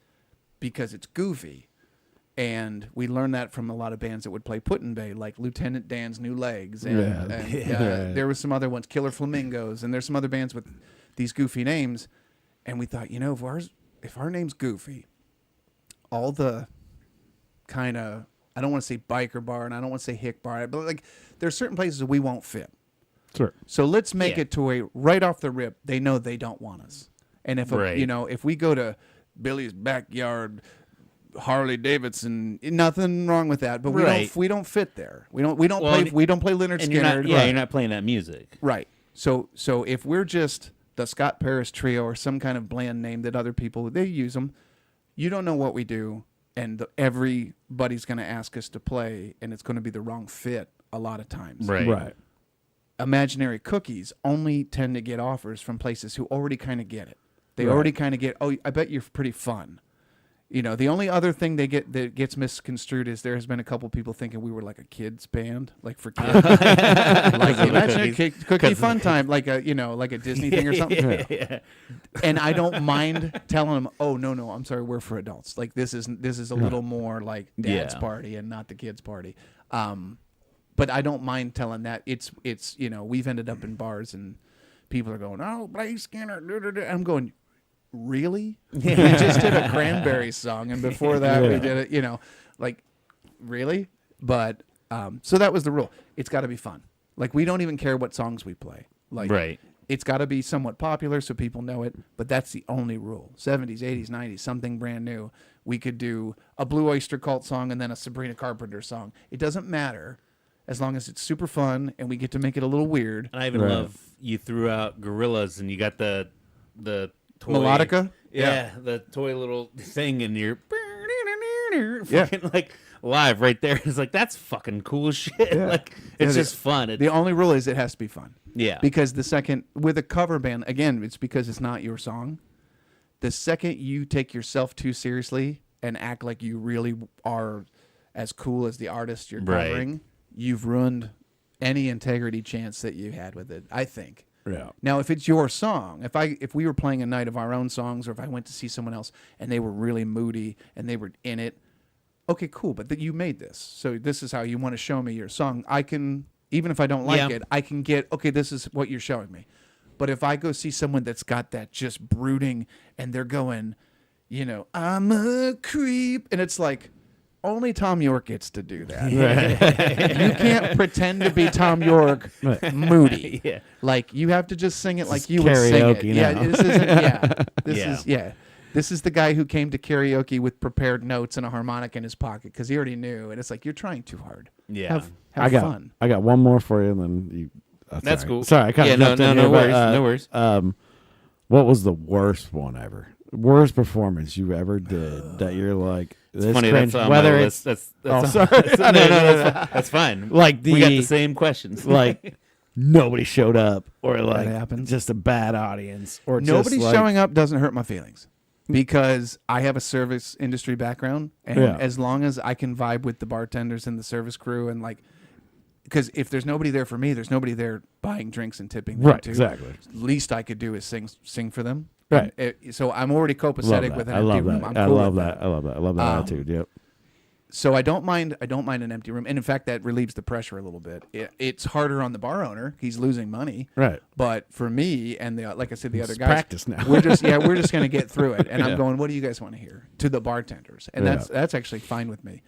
because it's goofy. And we learned that from a lot of bands that would play Put-in-Bay, like Lieutenant Dan's New Legs. And,
Yeah.
there was some other ones, Killer Flamingos. And there's some other bands with these goofy names. And we thought, if our name's goofy, all the kind of, I don't want to say biker bar and I don't want to say hick bar, but like there's certain places that we won't fit.
Sure.
So let's make
Yeah.
it to a right off the rip, they know they don't want us. And if
Right.
if we go to Billy's Backyard, Harley Davidson, nothing wrong with that, but
Right.
we don't fit there. We don't
Well,
play Leonard
And
Skinner.
you're not playing that music.
Right. So if we're just the Scott Paris Trio or some kind of bland name that other people they use them, you don't know what we do, and everybody's going to ask us to play, and it's going to be the wrong fit a lot of times.
Right.
Right.
Imaginary Cookies only tend to get offers from places who already kind of get it. They
Right.
already kind of get, oh, I bet you're pretty fun. The only other thing that gets misconstrued is there has been a couple people thinking we were like a kids band, like for kids, like Imaginary Cookie Fun Time, like a like a Disney thing or something.
Yeah.
And I don't mind telling them, oh no, I'm sorry, we're for adults. Like this is a little more like dad's
Yeah.
party and not the kids party. But I don't mind telling that. It's we've ended up in bars and people are going, oh, Blaze Skinner. I'm going, really? We just did a Cranberries song, and before that we did it. Like really? But so that was the rule. It's got to be fun. Like we don't even care what songs we play. Like
Right.
it's got to be somewhat popular so people know it, but that's the only rule. 70s, 80s, 90s, something brand new. We could do a Blue Oyster Cult song and then a Sabrina Carpenter song. It doesn't matter as long as it's super fun and we get to make it a little weird.
And I even
Right.
love you threw out Gorillas and you got the toy.
Melodica?
Yeah, the toy little thing and you're
Yeah.
fucking like live right there. It's like that's fucking cool as shit. Like it's
Yeah,
just fun. It's,
The only rule is it has to be fun.
yeah.
Because the second, with a cover band, again, it's because it's not your song. The second you take yourself too seriously and act like you really are as cool as the artist you're
Right.
covering, you've ruined any integrity chance that you had with it, I think.
Yeah.
Now, if it's your song, if we were playing a night of our own songs, or if I went to see someone else and they were really moody and they were in it, okay, cool. But you made this, so this is how you want to show me your song. I can, even if I don't like
Yeah.
it, I can get, okay, this is what you're showing me. But if I go see someone that's got that just brooding and they're going, I'm a creep, and it's like, only Tom York gets to do that. You can't pretend to be Tom York moody.
Yeah.
Like you have to just sing it like
It's
you would sing it.
karaoke
Yeah,
now.
this isn't. Yeah, this
Yeah.
is. Yeah, this is the guy who came to karaoke with prepared notes and a harmonic in his pocket because he already knew. And it's like you're trying too hard.
Yeah.
Have
I got
fun.
I got one more for you, and then you.
That's
sorry.
cool.
Sorry, I kind
Yeah,
of
no,
jumped
no,
in
no
here, but,
worries, no worries.
What was the worst one ever? Worst performance you ever did that you're like this
Funny,
cringe,
that's on
whether
my
it's
list. That's
sorry.
no, that's fine.
like
We got
the
the same questions.
like nobody showed up, or like
happens.
just a bad audience, or
Nobody
just like,
showing up doesn't hurt my feelings because I have a service industry background, and
Yeah.
as long as I can vibe with the bartenders and the service crew, and like, because if there's nobody there for me, there's nobody there buying drinks and tipping them
Right,
too.
exactly.
Least I could do is sing for them.
Right.
And so I'm already
Love
copacetic
that.
with an
I
empty
love
room.
that.
I'm
I
cool
love
with
that. I love that. I love that attitude. Yep.
So I don't mind an empty room, and in fact, that relieves the pressure a little bit. It's harder on the bar owner; he's losing money.
Right.
But for me and like I said, the other
It's
guys,
practice now.
we're just gonna get through it. And I'm going, what do you guys want to hear? To the bartenders, and
Yeah.
that's actually fine with me.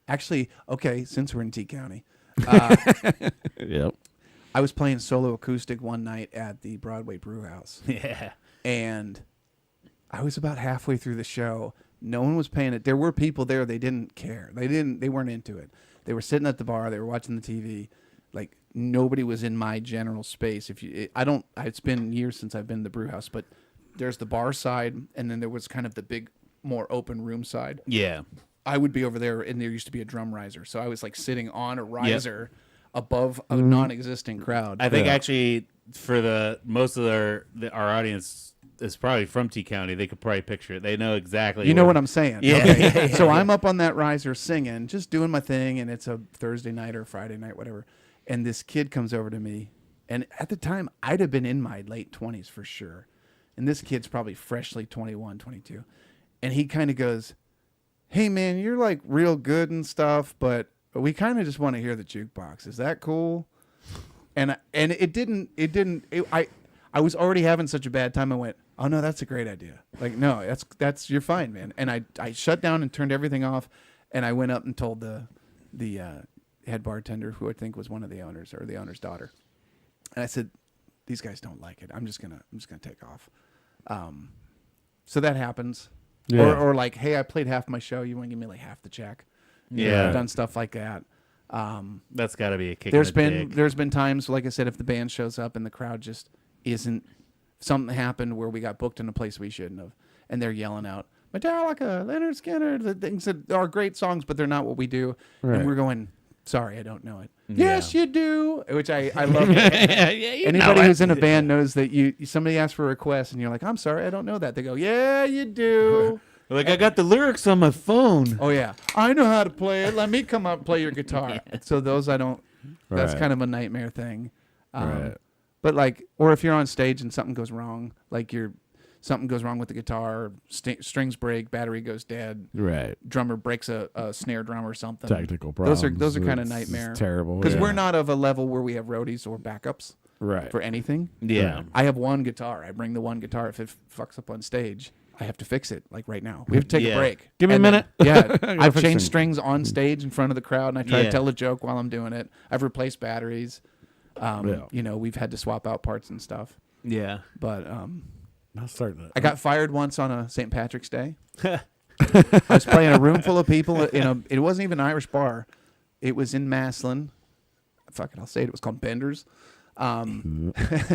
Actually, okay, since we're in T County,
Yep.
I was playing solo acoustic one night at the Broadway Brew House.
Yeah.
And I was about halfway through the show. No one was paying it. There were people there. They didn't care. They weren't into it. They were sitting at the bar. They were watching the TV. Like nobody was in my general space. It's been years since I've been to the brew house, but there's the bar side. And then there was kind of the big, more open room side.
Yeah.
I would be over there and there used to be a drum riser. So I was like sitting on a riser above a non-existent crowd.
I think
Yeah.
actually for most of our audience is probably from T County. They could probably picture it. They know exactly.
You know what I'm saying?
Yeah.
Okay. So I'm up on that riser singing, just doing my thing, and it's a Thursday night or Friday night, whatever. And this kid comes over to me, and at the time, I'd have been in my late 20s for sure. And this kid's probably freshly 21, 22. And he kind of goes, "Hey, man, you're like real good and stuff, but we kind of just want to hear the jukebox. Is that cool?" And I was already having such a bad time. I went, "Oh no, that's a great idea. Like, no, that's you're fine, man." And I shut down and turned everything off, and I went up and told the head bartender, who I think was one of the owners or the owner's daughter, and I said, "These guys don't like it. I'm just gonna take off." So that happens,
Yeah.
or like, "Hey, I played half my show. You want to give me like half the check?"
Yeah.
I've done stuff like that.
That's got to be a kick.
There's
in the
been
dick.
there's been times, like I said, if the band shows up and the crowd just isn't, something happened where we got booked in a place we shouldn't have, and they're yelling out Metallica, Leonard Skinner, the things that are great songs, but they're not what we do,
Right.
and we're going, "Sorry, I don't know it."
Yeah.
Yes, you do, which I love.
yeah, you
Anybody
know
who's
it.
in a band knows that somebody asks for a request and you're like, "I'm sorry, I don't know that." They go, "Yeah, you do."
Like I got the lyrics on my phone.
Oh yeah, I know how to play it. Let me come up and play your guitar. So those I don't. That's
Right.
kind of a nightmare thing.
Right.
But like, or if you're on stage and something goes wrong, like something goes wrong with the guitar, strings break, battery goes dead,
Right.
drummer breaks a snare drum or something.
Technical problems.
Those are kind of
It's
nightmare.
terrible.
Because
yeah.
we're not of a level where we have roadies or backups
right.
for anything.
Yeah.
Right.
I have one guitar. I bring the one guitar. If it fucks up on stage, I have to fix it. Like right now, we have to take
Yeah.
a break.
Give me a
And then-
minute.
yeah,
Gotta
I've
fix
changed
things.
strings on stage in front of the crowd, and I try
Yeah.
to tell a joke while I'm doing it. I've replaced batteries.
Yeah.
You know, we've had to swap out parts and stuff.
Yeah.
But
I'll start that.
I got fired once on a St. Patrick's Day. I was playing a room full of people it wasn't even an Irish bar. It was in Maslin. Fuck it, I'll say it. It was called Bender's.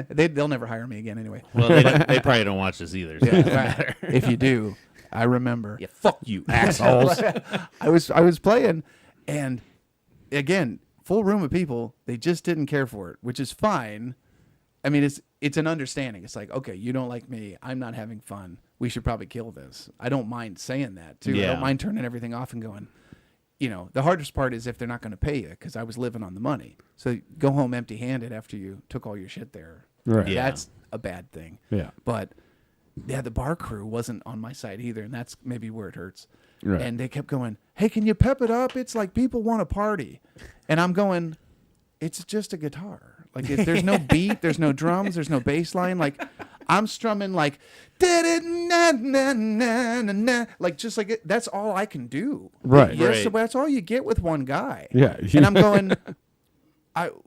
They'll never hire me again anyway.
Well, they probably don't watch this either. So it doesn't matter.
If you do, I remember.
Yeah, fuck you, assholes.
I was playing, and again, full room of people. They just didn't care for it, which is fine. I mean, it's an understanding. It's like, okay, you don't like me. I'm not having fun. We should probably kill this. I don't mind saying that too. I
Yeah.
don't mind turning everything off and going. You know, the hardest part is if they're not going to pay you, because I was living on the money. So go home empty-handed after you took all your shit there.
Right.
Yeah.
That's a bad thing.
Yeah.
But yeah, the bar crew wasn't on my side either, and that's maybe where it hurts.
Right.
And they kept going, "Hey, can you pep it up? It's like people want to party," and I'm going, "It's just a guitar. Like there's no beat, there's no drums, there's no bass line. Like I'm strumming like like just like it, that's all I can do.
Right.
Yes,
Right.
so that's all you get with one guy.
Yeah.
And I'm going.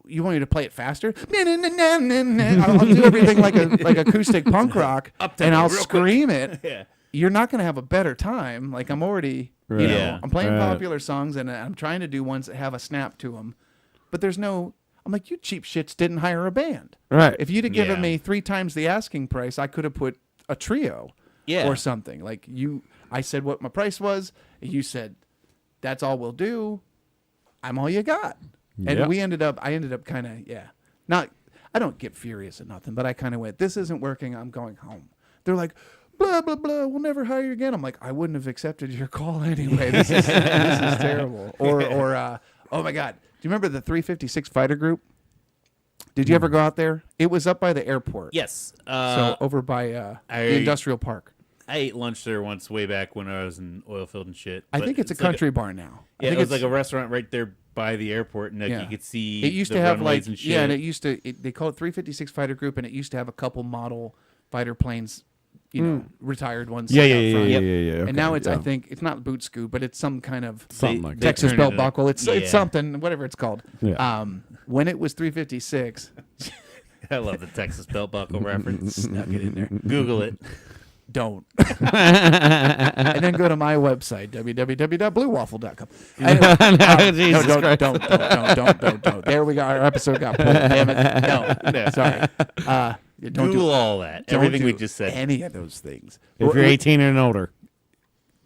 You want me to play it faster? I'll do everything like acoustic punk rock, and I'll scream it.
Yeah.
You're not going to have a better time. Like I'm already,
Right.
you know,
Yeah.
I'm playing
Right.
popular songs, and I'm trying to do ones that have a snap to them, but there's no. I'm like, you cheap shits didn't hire a band.
Right.
If you'd have given
Yeah.
me 3 times the asking price, I could have put a trio,
Yeah.
or something. Like I said what my price was. You said that's all we'll do. I'm all you got. And
Yep.
I ended up kind of, not, I don't get furious at nothing, but I kind of went, this isn't working. I'm going home. They're like, blah, blah, blah. We'll never hire you again. I'm like, I wouldn't have accepted your call anyway. This is terrible. Or, oh my God. Do you remember the 356 Fighter Group? Did you ever go out there? It was up by the airport.
Yes.
So over by the industrial park.
I ate lunch there once way back when I was in Oilfield and shit.
I
but
think it's a
like
country bar now. I
Yeah,
think
it was
it's-
like a restaurant right there by the airport, and like
Yeah.
you could see
It used
the
to have
runways
like
and shit.
and it used to they call it 356 Fighter Group, and it used to have a couple model fighter planes, retired ones.
Yeah,
sitting
yeah,
out
yeah,
front.
yeah, yeah, yeah.
And now
okay,
it's I
yeah.
think it's not boot scoop, but it's some kind of
Something like
they
that.
Texas
turned
belt
it-
buckle. It's
yeah.
something, whatever it's called.
Yeah.
When it was 356,
I love the Texas belt buckle reference.
snuck it in there.
Google it.
Don't. And then go to my website, www.bluewaffle.com. Anyway,
Jesus
no,
Christ.
don't. There we go. Our episode got pulled. Damn it. No, sorry. Don't
Google
do
all that.
don't
Everything we
do
just said.
any of those things.
If you're 18 and older.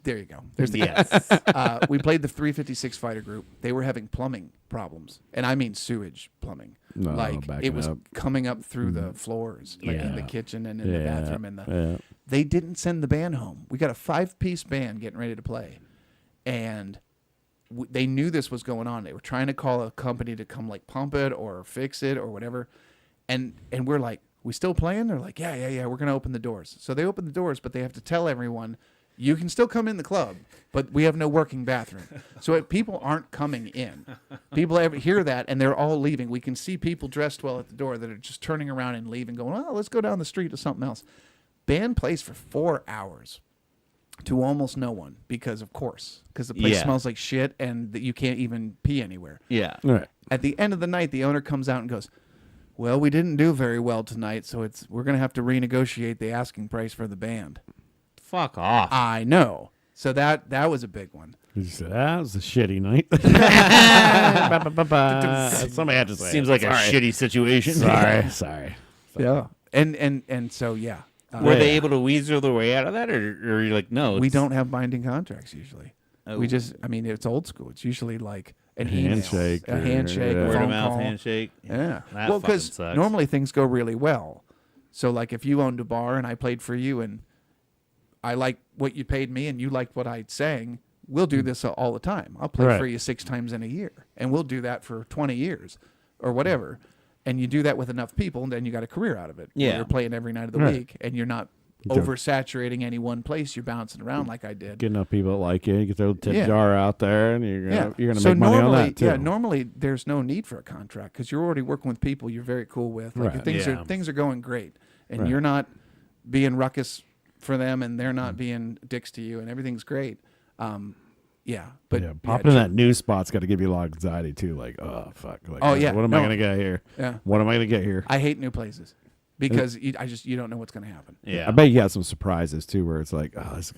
There you go. There's the
Yes.
we played the 356 Fighter Group. They were having plumbing problems, and I mean sewage plumbing.
No,
like
backing
it was
up.
coming up through the floors, like in the
Yeah.
kitchen and in the bathroom. And
yeah.
they didn't send the band home. We got a 5-piece band getting ready to play, and they knew this was going on. They were trying to call a company to come like pump it or fix it or whatever, and we're like, we still playing? They're like, yeah. We're gonna open the doors. So they open the doors, but they have to tell everyone, you can still come in the club, but we have no working bathroom. So people aren't coming in. People hear that, and they're all leaving. We can see people dressed well at the door that are just turning around and leaving, going, oh, let's go down the street to something else. Band plays for 4 hours to almost no one because the place
Yeah.
smells like shit and that you can't even pee anywhere.
Yeah.
All right.
At the end of the night, the owner comes out and goes, well, we didn't do very well tonight, so we're going to have to renegotiate the asking price for the band.
Fuck off.
I know. So that was a big one.
You said, that was a shitty night. Somebody had to say
Seems
it.
like a shitty situation.
Sorry.
Yeah. And so, yeah.
Were they
Yeah.
able to weasel their way out of that, or you're like, no?
We
it's-
don't have binding contracts usually.
Oh.
We just, I mean, it's old school. It's usually like an
Handshake
email, a
or-
handshake,
yeah.
a
word of
phone
mouth
call.
handshake.
Yeah.
That
Well,
fucking
because
sucks.
normally things go really well. So, like, if you owned a bar and I played for you and I liked what you paid me and you liked what I sang, we'll do this all the time. I'll play
Right.
for you 6 times in a year, and we'll do that for 20 years or whatever. And you do that with enough people, and then you got a career out of it.
Yeah.
You're playing every night of the
Right.
week, and you're not
don't-
oversaturating any one place. You're bouncing around like I did.
Get enough people that like you. You can throw the tip
Yeah.
jar out there, and you're gonna
so
make money on
normally,
that too.
yeah, normally there's no need for a contract because you're already working with people you're very cool with. Like
Right.
things
Yeah.
are going great, and
Right.
you're not being ruckus for them, and they're not being dicks to you, and everything's great. But
yeah, popping in that new spot's got to give you a lot of anxiety too. Like, oh fuck. Like,
Oh, yeah.
What am
No.
I gonna get here?
Yeah.
What am I gonna get here?
I hate new places because you don't know what's going to happen.
Yeah.
I bet you got some surprises too, where it's like, oh, it's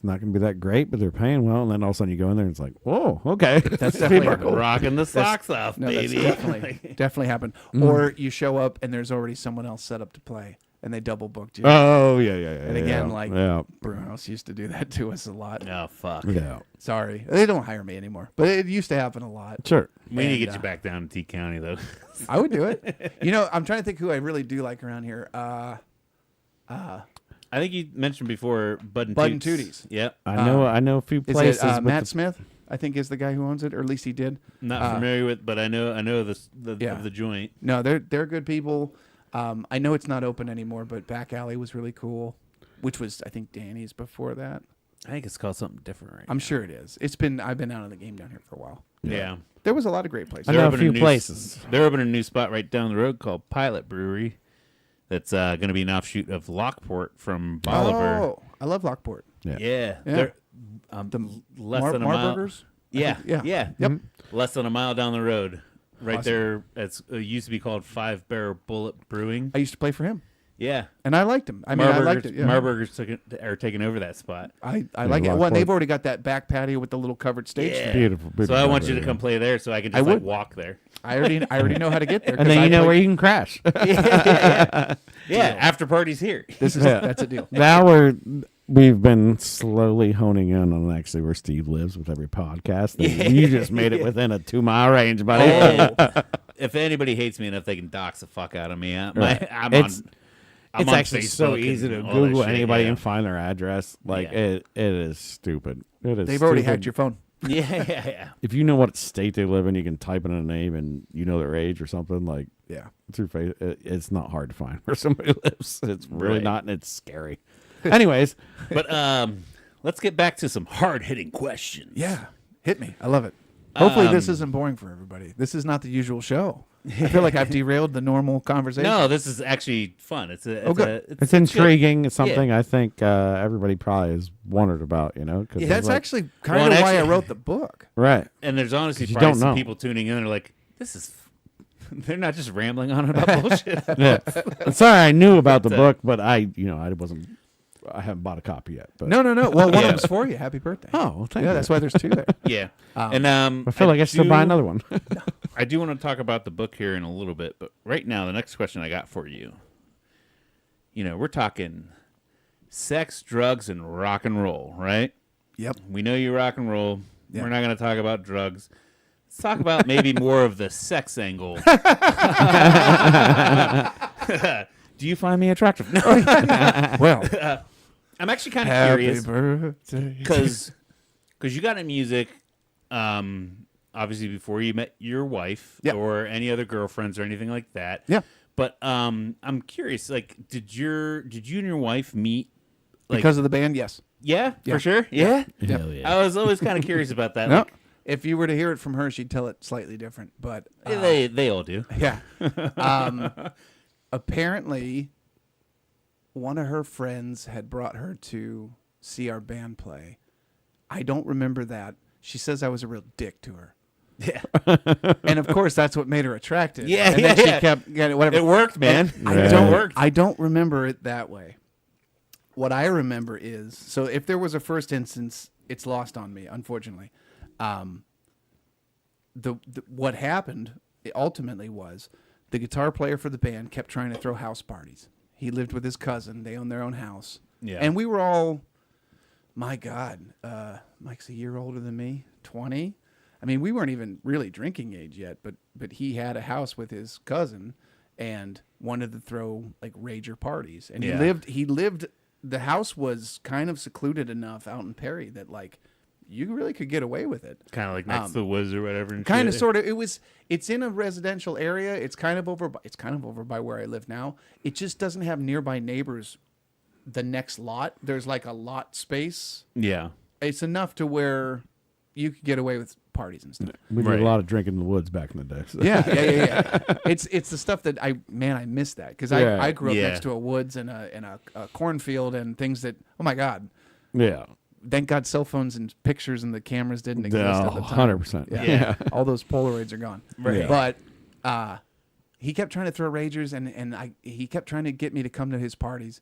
not gonna be that great, but they're paying well, and then all of a sudden you go in there and it's like, whoa, okay,
That's definitely happened.
Rocking the socks off,
No,
baby.
that's definitely happened. Or you show up and there's already someone else set up to play, and they double booked you.
Oh yeah.
And again, like
yeah,
Brewhouse used to do that to us a lot.
Oh fuck.
yeah,
Sorry, they don't hire me anymore, but it used to happen a lot.
sure.
We need to
And,
get you back down to T County though.
I would do it. I'm trying to think who I really do like around here.
I think you mentioned before Bud and
Bud and
Toots.
Tooties.
Yep.
I know a few
Is
places.
it
with
Matt
the-
Smith? I think is the guy who owns it, or at least he did.
Not familiar with, but I know the
Yeah.
of the joint.
No, they're good people. I know it's not open anymore, but Back Alley was really cool, which was I think Danny's before that.
I think it's called something different right
I'm
now.
sure it is. I've been out of the game down here for a while.
Yeah.
There was a lot of great places.
I know a
opening
few
new-
places.
They're opening a new spot right down the road called Pilot Brewery. That's going to be an offshoot of Lockport from Bolivar.
Oh, I love Lockport.
Yeah.
Yeah.
Yeah.
They're
The
less than a mile.
Marburgers?
Yeah.
Yeah.
Yeah.
Yep.
Less than a mile down the road. Right
Awesome.
there. It used to be called 5 Barrel Bullet Brewing.
I used to play for him,
Yeah.
and I liked him. I mean, I liked it. Yeah.
Marburgers are taking over that spot.
I like it.
Lockport.
Well, they've already got that back patio with the little covered stage.
Yeah.
there.
Beautiful.
So I want you to
yeah.
come play there so I can
I
just like
would.
walk there.
I already know how to get there.
And then you know where you can crash.
Yeah. After party's here.
That's a deal.
Now we've been slowly honing in on actually where Steve lives with every podcast. You just made it within a 2-mile range, buddy.
Oh, if anybody hates me enough, they can dox the fuck out of me. I'm
It's
on
actually so
Facebook
easy
and
to
all that
Google
shit,
anybody
yeah.
and find their address. Like
Yeah.
it is stupid. It is.
They've already
stupid.
hacked your phone.
Yeah.
If you know what state they live in, you can type in a name and you know their age or something. Like
Yeah.
through face, it's not hard to find where somebody lives. It's really
Right.
not, and it's scary. Anyways,
But let's get back to some hard-hitting questions.
Yeah, hit me. I love it. Hopefully, this
Um,
isn't boring for everybody. This is not the usual show. I feel like I've derailed the normal conversation.
No, this is actually fun. It's
good.
it's intriguing. It's something I think everybody probably has wondered about, you know? 'Cause it's
That's
like-
actually kind
Well,
of
and
why I
actually-
wrote the book.
right.
And there's honestly
'Cause you
probably
don't
some
know.
people tuning in. They're like, "This is." They're not just rambling on about bullshit.
Yeah. Sorry, I knew about the
But,
book, but I haven't bought a copy yet. But
No. Well, one
Yeah.
of them's for you. Happy birthday.
oh, well, thank
yeah,
you.
that's why there's two there.
Yeah, and
I feel like I should buy another one.
I do want to talk about the book here in a little bit, but right now, the next question I got for you. You know, we're talking sex, drugs, and rock and roll, right?
Yep.
We know you rock and roll.
Yeah.
We're not going to talk about drugs. Let's talk about maybe more of the sex angle. Do you find me attractive? No.
Well,
I'm actually kind of
happy
curious
birthday.
because you got in music, obviously before you met your wife
Yeah.
or any other girlfriends or anything like that.
Yeah.
But I'm curious, like, did you and your wife meet? Like,
Because of the band, yes.
yeah,
Yeah.
for sure. Yeah.
Hell yeah.
I was always kind of curious about that.
No.
Like,
If you were to hear it from her, she'd tell it slightly different. But
they all do.
yeah. Apparently, one of her friends had brought her to see our band play. I don't remember that. She says I was a real dick to her.
Yeah.
And of course, that's what made her attractive.
Yeah,
and then
yeah,
she
yeah.
kept getting whatever.
It worked, man.
Yeah.
I don't remember it that way. What I remember is, so if there was a first instance, it's lost on me, unfortunately. What happened ultimately was the guitar player for the band kept trying to throw house parties. He lived with his cousin. They owned their own house.
Yeah.
And we were all, my God, Mike's a year older than me, 20. I mean, we weren't even really drinking age yet, but he had a house with his cousin and wanted to throw like rager parties. And
Yeah.
he lived, the house was kind of secluded enough out in Perry that like you really could get away with it.
Kind of like next to the woods or whatever. and
Kind of,
shit.
sort of. It's in a residential area. It's kind of over by where I live now. It just doesn't have nearby neighbors. The next lot, there's like a lot space.
Yeah.
It's enough to where you could get away with parties and stuff.
We did
Right.
a lot of drinking in the woods back in the day. So.
Yeah. It's the stuff that I miss that because
Yeah.
I grew up
Yeah.
next to a woods and a cornfield and things that, oh my God,
Yeah.
thank God cell phones and pictures and the cameras didn't exist at the
No,
time.
100%.
Yeah.
All those Polaroids are gone.
Right.
But he kept trying to throw ragers, and he kept trying to get me to come to his parties.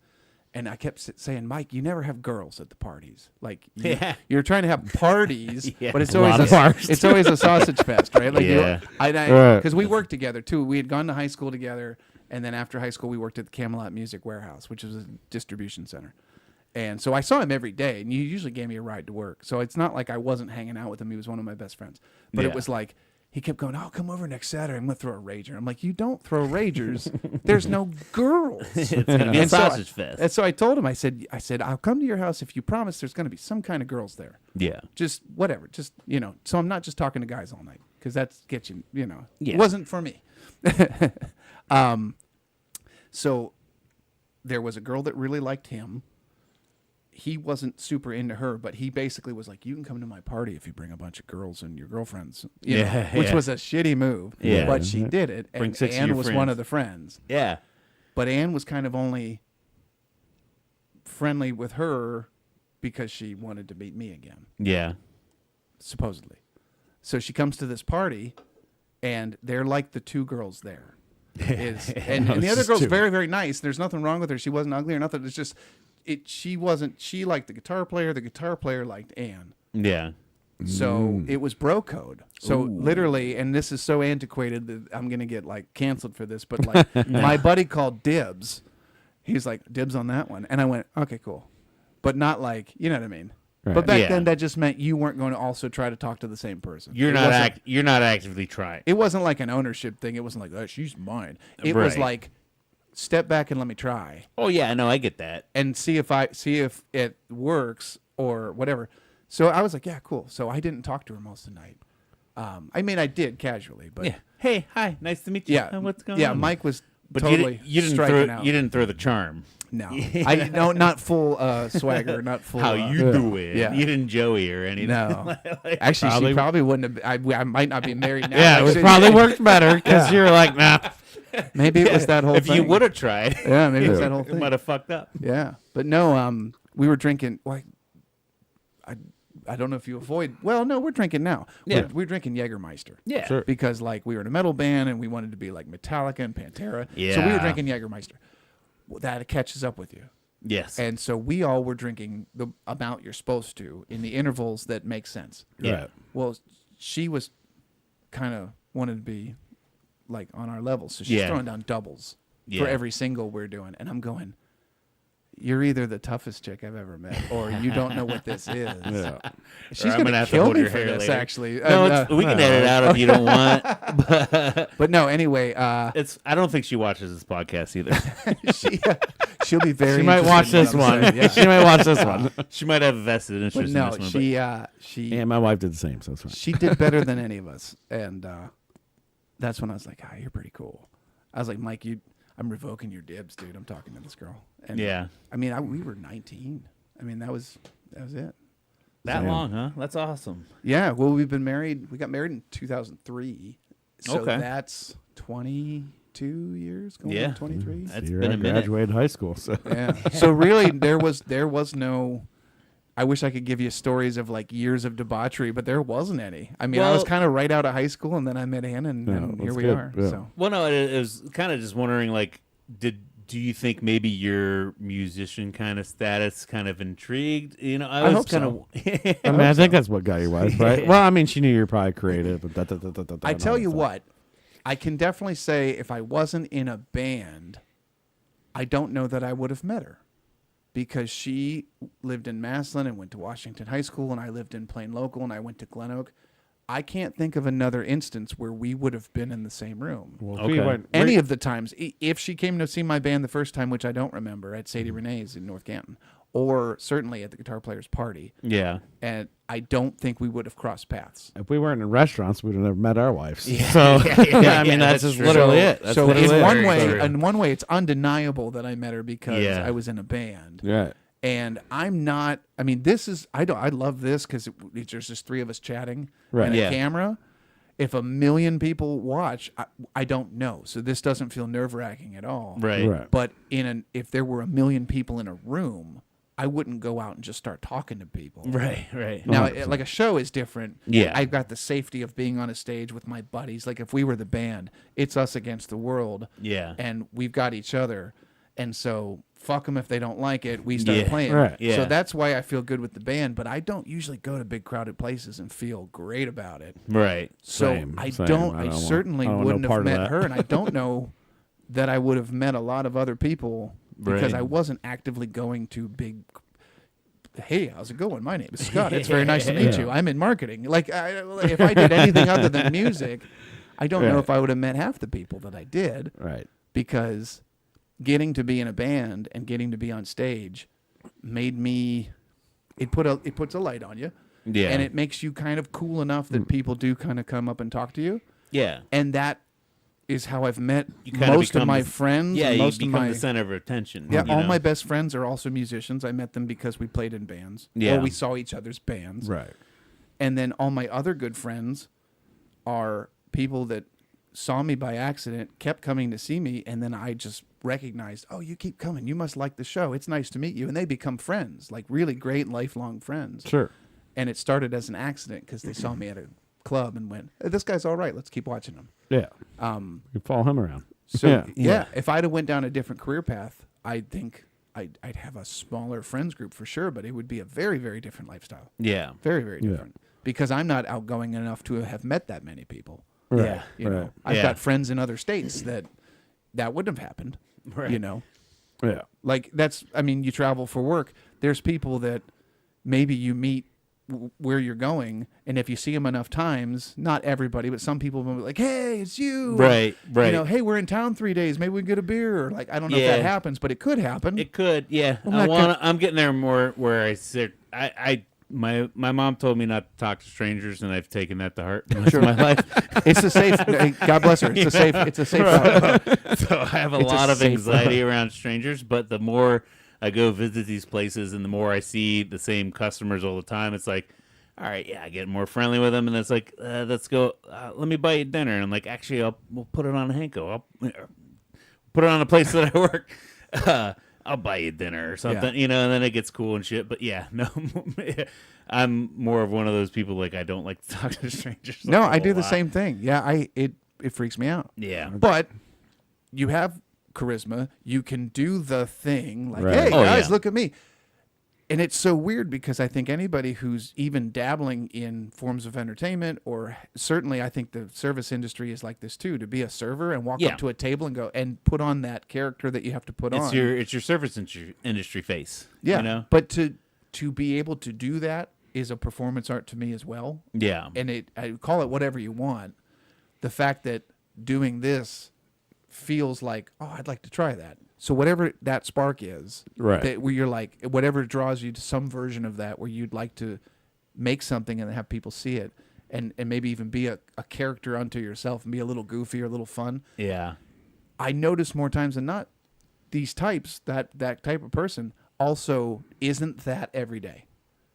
And I kept saying, Mike, you never have girls at the parties. Like
Yeah.
you're trying to have parties,
Yeah.
but it's
A
always
lot of bars.
it's always a sausage fest, right? Like
Yeah.
Right.
because we worked together too. We had gone to high school together, and then after high school, we worked at the Camelot Music Warehouse, which is a distribution center. And so I saw him every day, and he usually gave me a ride to work. So it's not like I wasn't hanging out with him. He was one of my best friends. But
Yeah.
it was like, he kept going, "Oh, come over next Saturday. I'm going to throw a rager." I'm like, "You don't throw ragers. There's no girls."
It's gonna be a
And so
sausage fest.
And so I told him, I said, I'll come to your house if you promise there's going to be some kind of girls there.
Yeah.
Just whatever. Just, so I'm not just talking to guys all night because that's gets you,
Yeah.
It wasn't for me. So there was a girl that really liked him. He wasn't super into her, but he basically was like, "You can come to my party if you bring a bunch of girls and your girlfriends," which
Yeah.
was a shitty move.
Yeah.
But she did it,
Bring
and
6 of
Anne
your
was one
friends.
of the friends.
Yeah.
But Anne was kind of only friendly with her because she wanted to meet me again,
Yeah.
supposedly. So she comes to this party, and they're like the two girls there. And the
it's
other
just
girl's
two.
very, very nice. There's nothing wrong with her. She wasn't ugly or nothing. It's just, she liked the guitar player liked Anne.
Yeah.
So it was bro code. So literally, and this is so antiquated that I'm gonna get like canceled for this, but like my buddy called dibs. He's like, "Dibs on that one," and I went, "Okay, cool," but not like, you know what I mean.
Right.
But back
Yeah.
then, that just meant you weren't going to also try to talk to the same person.
You're
It
not
wasn't-
you're not actively trying.
It wasn't like an ownership thing. It wasn't like, "Oh, she's mine." It was
Right.
like, step back and let me try
Oh yeah, no, I get that.
and see if it works or whatever. So I was like, yeah, cool. So I didn't talk to her most of the night. I mean, I did casually, but
Yeah. Hey, hi, nice to meet you.
yeah,
What's going
yeah.
on?
Mike was
But
totally
you didn't
striking
throw
out.
you didn't throw the charm.
No, I no, not full swagger, not full.
How you do it?
yeah.
You didn't Joey or anything.
No, actually,
Probably-
she probably wouldn't have. I might not be married now.
Yeah, it would
actually.
probably worked better because you're like, nah.
Maybe it was that whole
if
thing.
you would have tried,
Yeah, maybe it's
Yeah.
that whole
it
thing.
might have fucked up.
Yeah, but no, we were drinking. Like, I don't know if you avoid. Well, no, we're drinking now.
Yeah.
We're drinking Jägermeister.
Yeah.
Sure.
Because like we were in a metal band and we wanted to be like Metallica and Pantera. So we
Yeah.
were drinking Jägermeister. Well, that catches up with you.
Yes.
And so we all were drinking the amount you're supposed to in the intervals that make sense.
Yeah.
Right.
Well, she was kind of wanted to be like on our level, so she's
Yeah.
throwing down doubles
Yeah.
for every single we're doing, and I'm going, "You're either the toughest chick I've ever met, or you don't know what this is."
Yeah.
She's
I'm gonna
gonna
have to
kill
hold
me
your
for
hair
this,
later.
actually.
No, we can edit out if you don't want.
But no, anyway,
It's. I don't think she watches this podcast either.
she'll be very.
She might watch
interested
this
in what I'm
one.
saying, yeah.
She might watch this one.
She might have a vested interest
But
in
no,
this one.
she
Yeah, my wife did the same, so it's fine.
she did better than any of us, and that's when I was like, "You're pretty cool." I was like, "Mike, I'm revoking your dibs, dude. I'm talking to this girl." And
Yeah.
I mean, we were 19. I mean, that was it.
that
Damn.
long, huh? That's awesome.
Yeah. Well, we've been married. We got married in 2003. So
Okay.
that's 22 years. Going
Yeah.
on 23.
That's
Here
been
I
a minute.
graduated high school, so
Yeah. So really, there was no. I wish I could give you stories of like years of debauchery, but there wasn't any. I mean, I was
Well-
kind of right out of high school, and then I met Ann, and,
Yeah,
and here
that's
we
good.
are.
Yeah.
So
Well, no, it was kind of just wondering, like, do you think maybe your musician kind of status kind of intrigued? You know, I was
hope
kind
so.
of.
I mean, I think that's what got your wife, right? Well, I mean, she knew you were probably creative. But
I tell you what, I can definitely say if I wasn't in a band, I don't know that I would have met her, because she lived in Massillon and went to Washington High School, and I lived in Plain Local, and I went to Glen Oak. I can't think of another instance where we would have been in the same room.
Well, if
Okay.
we went,
Any of the times, if she came to see my band the first time, which I don't remember, at Sadie Renee's in North Canton, or certainly at the Guitar Players Party,
Yeah.
and I don't think we would have crossed paths.
if we weren't in restaurants, we'd have never met our wives. So I mean, that's just
true.
literally
so,
it. That's
so
literally
in
it.
one
Very
way,
true.
in one way, it's undeniable that I met her because
Yeah.
I was in a band.
Right.
And I'm not. I mean, this is. I don't. I love this because there's just three of us chatting
Right.
and a
Yeah.
camera. If 1 million people watch, I don't know. So this doesn't feel nerve wracking at all.
Right.
Right.
But if there were 1 million people in a room, I wouldn't go out and just start talking to people.
Right. Right.
Now,
100%.
like a show is different.
Yeah.
I've got the safety of being on a stage with my buddies. Like if we were the band, it's us against the world.
Yeah.
And we've got each other. And so fuck them if they don't like it. We start
Yeah.
playing.
Right.
Yeah.
So that's why I feel good with the band. But I don't usually go to big crowded places and feel great about it.
Right.
So
Same,
I
same.
don't.
I
I
don't want-
certainly
I don't want no
wouldn't
part
have
of
met
that.
her, and I don't know that I would have met a lot of other people because
Right.
I wasn't actively going to big. Hey, how's it going? My name is Scott. It's very nice to meet
Yeah.
you. I'm in marketing. Like, if I did anything other than music, I don't know
Yeah.
if I would have met half the people that I did,
Right.
because getting to be in a band and getting to be on stage made me. It puts a light on you.
Yeah.
And it makes you kind of cool enough that people do kind of come up and talk to you.
Yeah.
And that is how I've met
You kinda
most of
become
my
the-
friends.
Yeah.
and
You
most of
become
my
the center of attention.
yeah.
you
All
know?
my best friends are also musicians. I met them because we played in bands,
Yeah.
or we saw each other's bands.
Right.
And then all my other good friends are people that saw me by accident, kept coming to see me, and then I just recognized, oh, you keep coming. You must like the show. It's nice to meet you. And they become friends, like really great lifelong friends.
Sure.
And it started as an accident because they saw me at a club and went, hey, this guy's all right. Let's keep watching him.
Yeah. You follow him around.
So
Yeah.
yeah, if I'd have went down a different career path, I think I'd have a smaller friends group for sure, but it would be a very, very different lifestyle.
Yeah.
Very, very
Yeah.
different. Because I'm not outgoing enough to have met that many people.
Right.
Yeah.
You
right.
know, I've
Yeah.
got friends in other states that wouldn't have happened.
Right.
You know,
Yeah.
like I mean, you travel for work. There's people that maybe you meet where you're going, and if you see them enough times, not everybody, but some people will be like, hey, it's you.
Right. Right.
You know, hey, we're in town 3 days. Maybe we can get a beer. Or like, I don't know if that
Yeah.
happens, but it could happen.
It could, yeah.
Well, that
I'm getting there more where I sit. I my mom told me not to talk to strangers, and I've taken that to heart most of my life.
It's a safe. God bless her. It's a safe. It's a safe.
So I have a
It's a
lot of
safe
anxiety around strangers, but the more I go visit these places and the more I see the same customers all the time, it's like, all right, yeah, I get more friendly with them, and it's like, let's go, let me buy you dinner. And I'm like, actually, we'll put it on Hanko. I'll put it on a place that I work. I'll buy you dinner or something, and then it gets cool and shit. But yeah, no, I'm more of one of those people, like, I don't like to talk to strangers.
No,
a
I do
whole
the
lot.
same thing. Yeah, it freaks me out.
Yeah.
But you have charisma. You can do the thing. Like,
Right.
hey,
Oh,
guys,
yeah.
look at me. And it's so weird because I think anybody who's even dabbling in forms of entertainment, or certainly I think the service industry is like this too, to be a server and walk
Yeah.
up to a table and go and put on that character that you have to put
It's
on.
your service industry face.
Yeah.
You know?
But to be able to do that is a performance art to me as well.
Yeah.
And I call it whatever you want. The fact that doing this feels like, oh, I'd like to try that. So whatever that spark is,
Right.
that where you're like, whatever draws you to some version of that, where you'd like to make something and have people see it, and maybe even be a character unto yourself and be a little goofy or a little fun.
Yeah.
I notice more times than not, these types, that type of person also isn't that every day.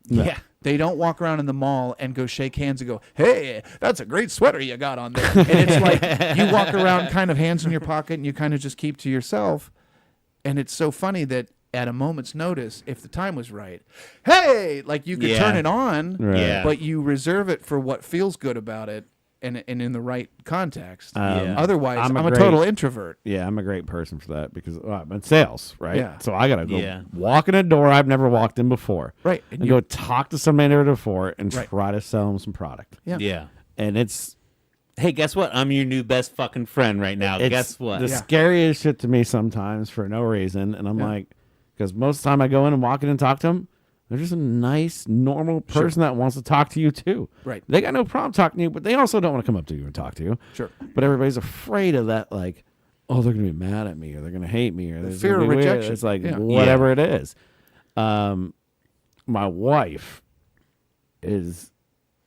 No.
Yeah.
They don't walk around in the mall and go shake hands and go, hey, that's a great sweater you got on there. And it's like you walk around kind of hands in your pocket and you kind of just keep to yourself. And it's so funny that at a moment's notice, if the time was right, hey, like you could
Yeah.
turn it on,
Right.
Yeah.
but you reserve it for what feels good about it and in the right context.
Yeah.
Otherwise,
I'm
I'm
a
a
great-
total introvert.
Yeah, I'm a great person for that because I'm in sales, right?
Yeah.
So I gotta go
Yeah.
walk in a door I've never walked in before,
Right.
And,
And
go talk to somebody never before and
Right.
try to sell them some product.
Yeah.
Yeah.
And it's
Hey, guess what? I'm your new best fucking friend right now.
it's
Guess what?
the
Yeah.
scariest shit to me sometimes for no reason, and I'm
Yeah.
like, because most of the time I go in and walk in and talk to them, they're just a nice, normal person that wants to talk to you too.
Right.
They got no problem talking to you, but they also don't want to come up to you and talk to you.
Sure.
But everybody's afraid of that, like, oh, they're gonna be mad at me, or they're gonna hate me, or there's
fear
gonna
of
be weird.
rejection.
It's like
Yeah.
whatever it is. My wife is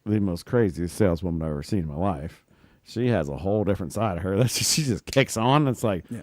the most craziest saleswoman I've ever seen in my life. She has a whole different side of her that she just kicks on. It's like,
Yeah.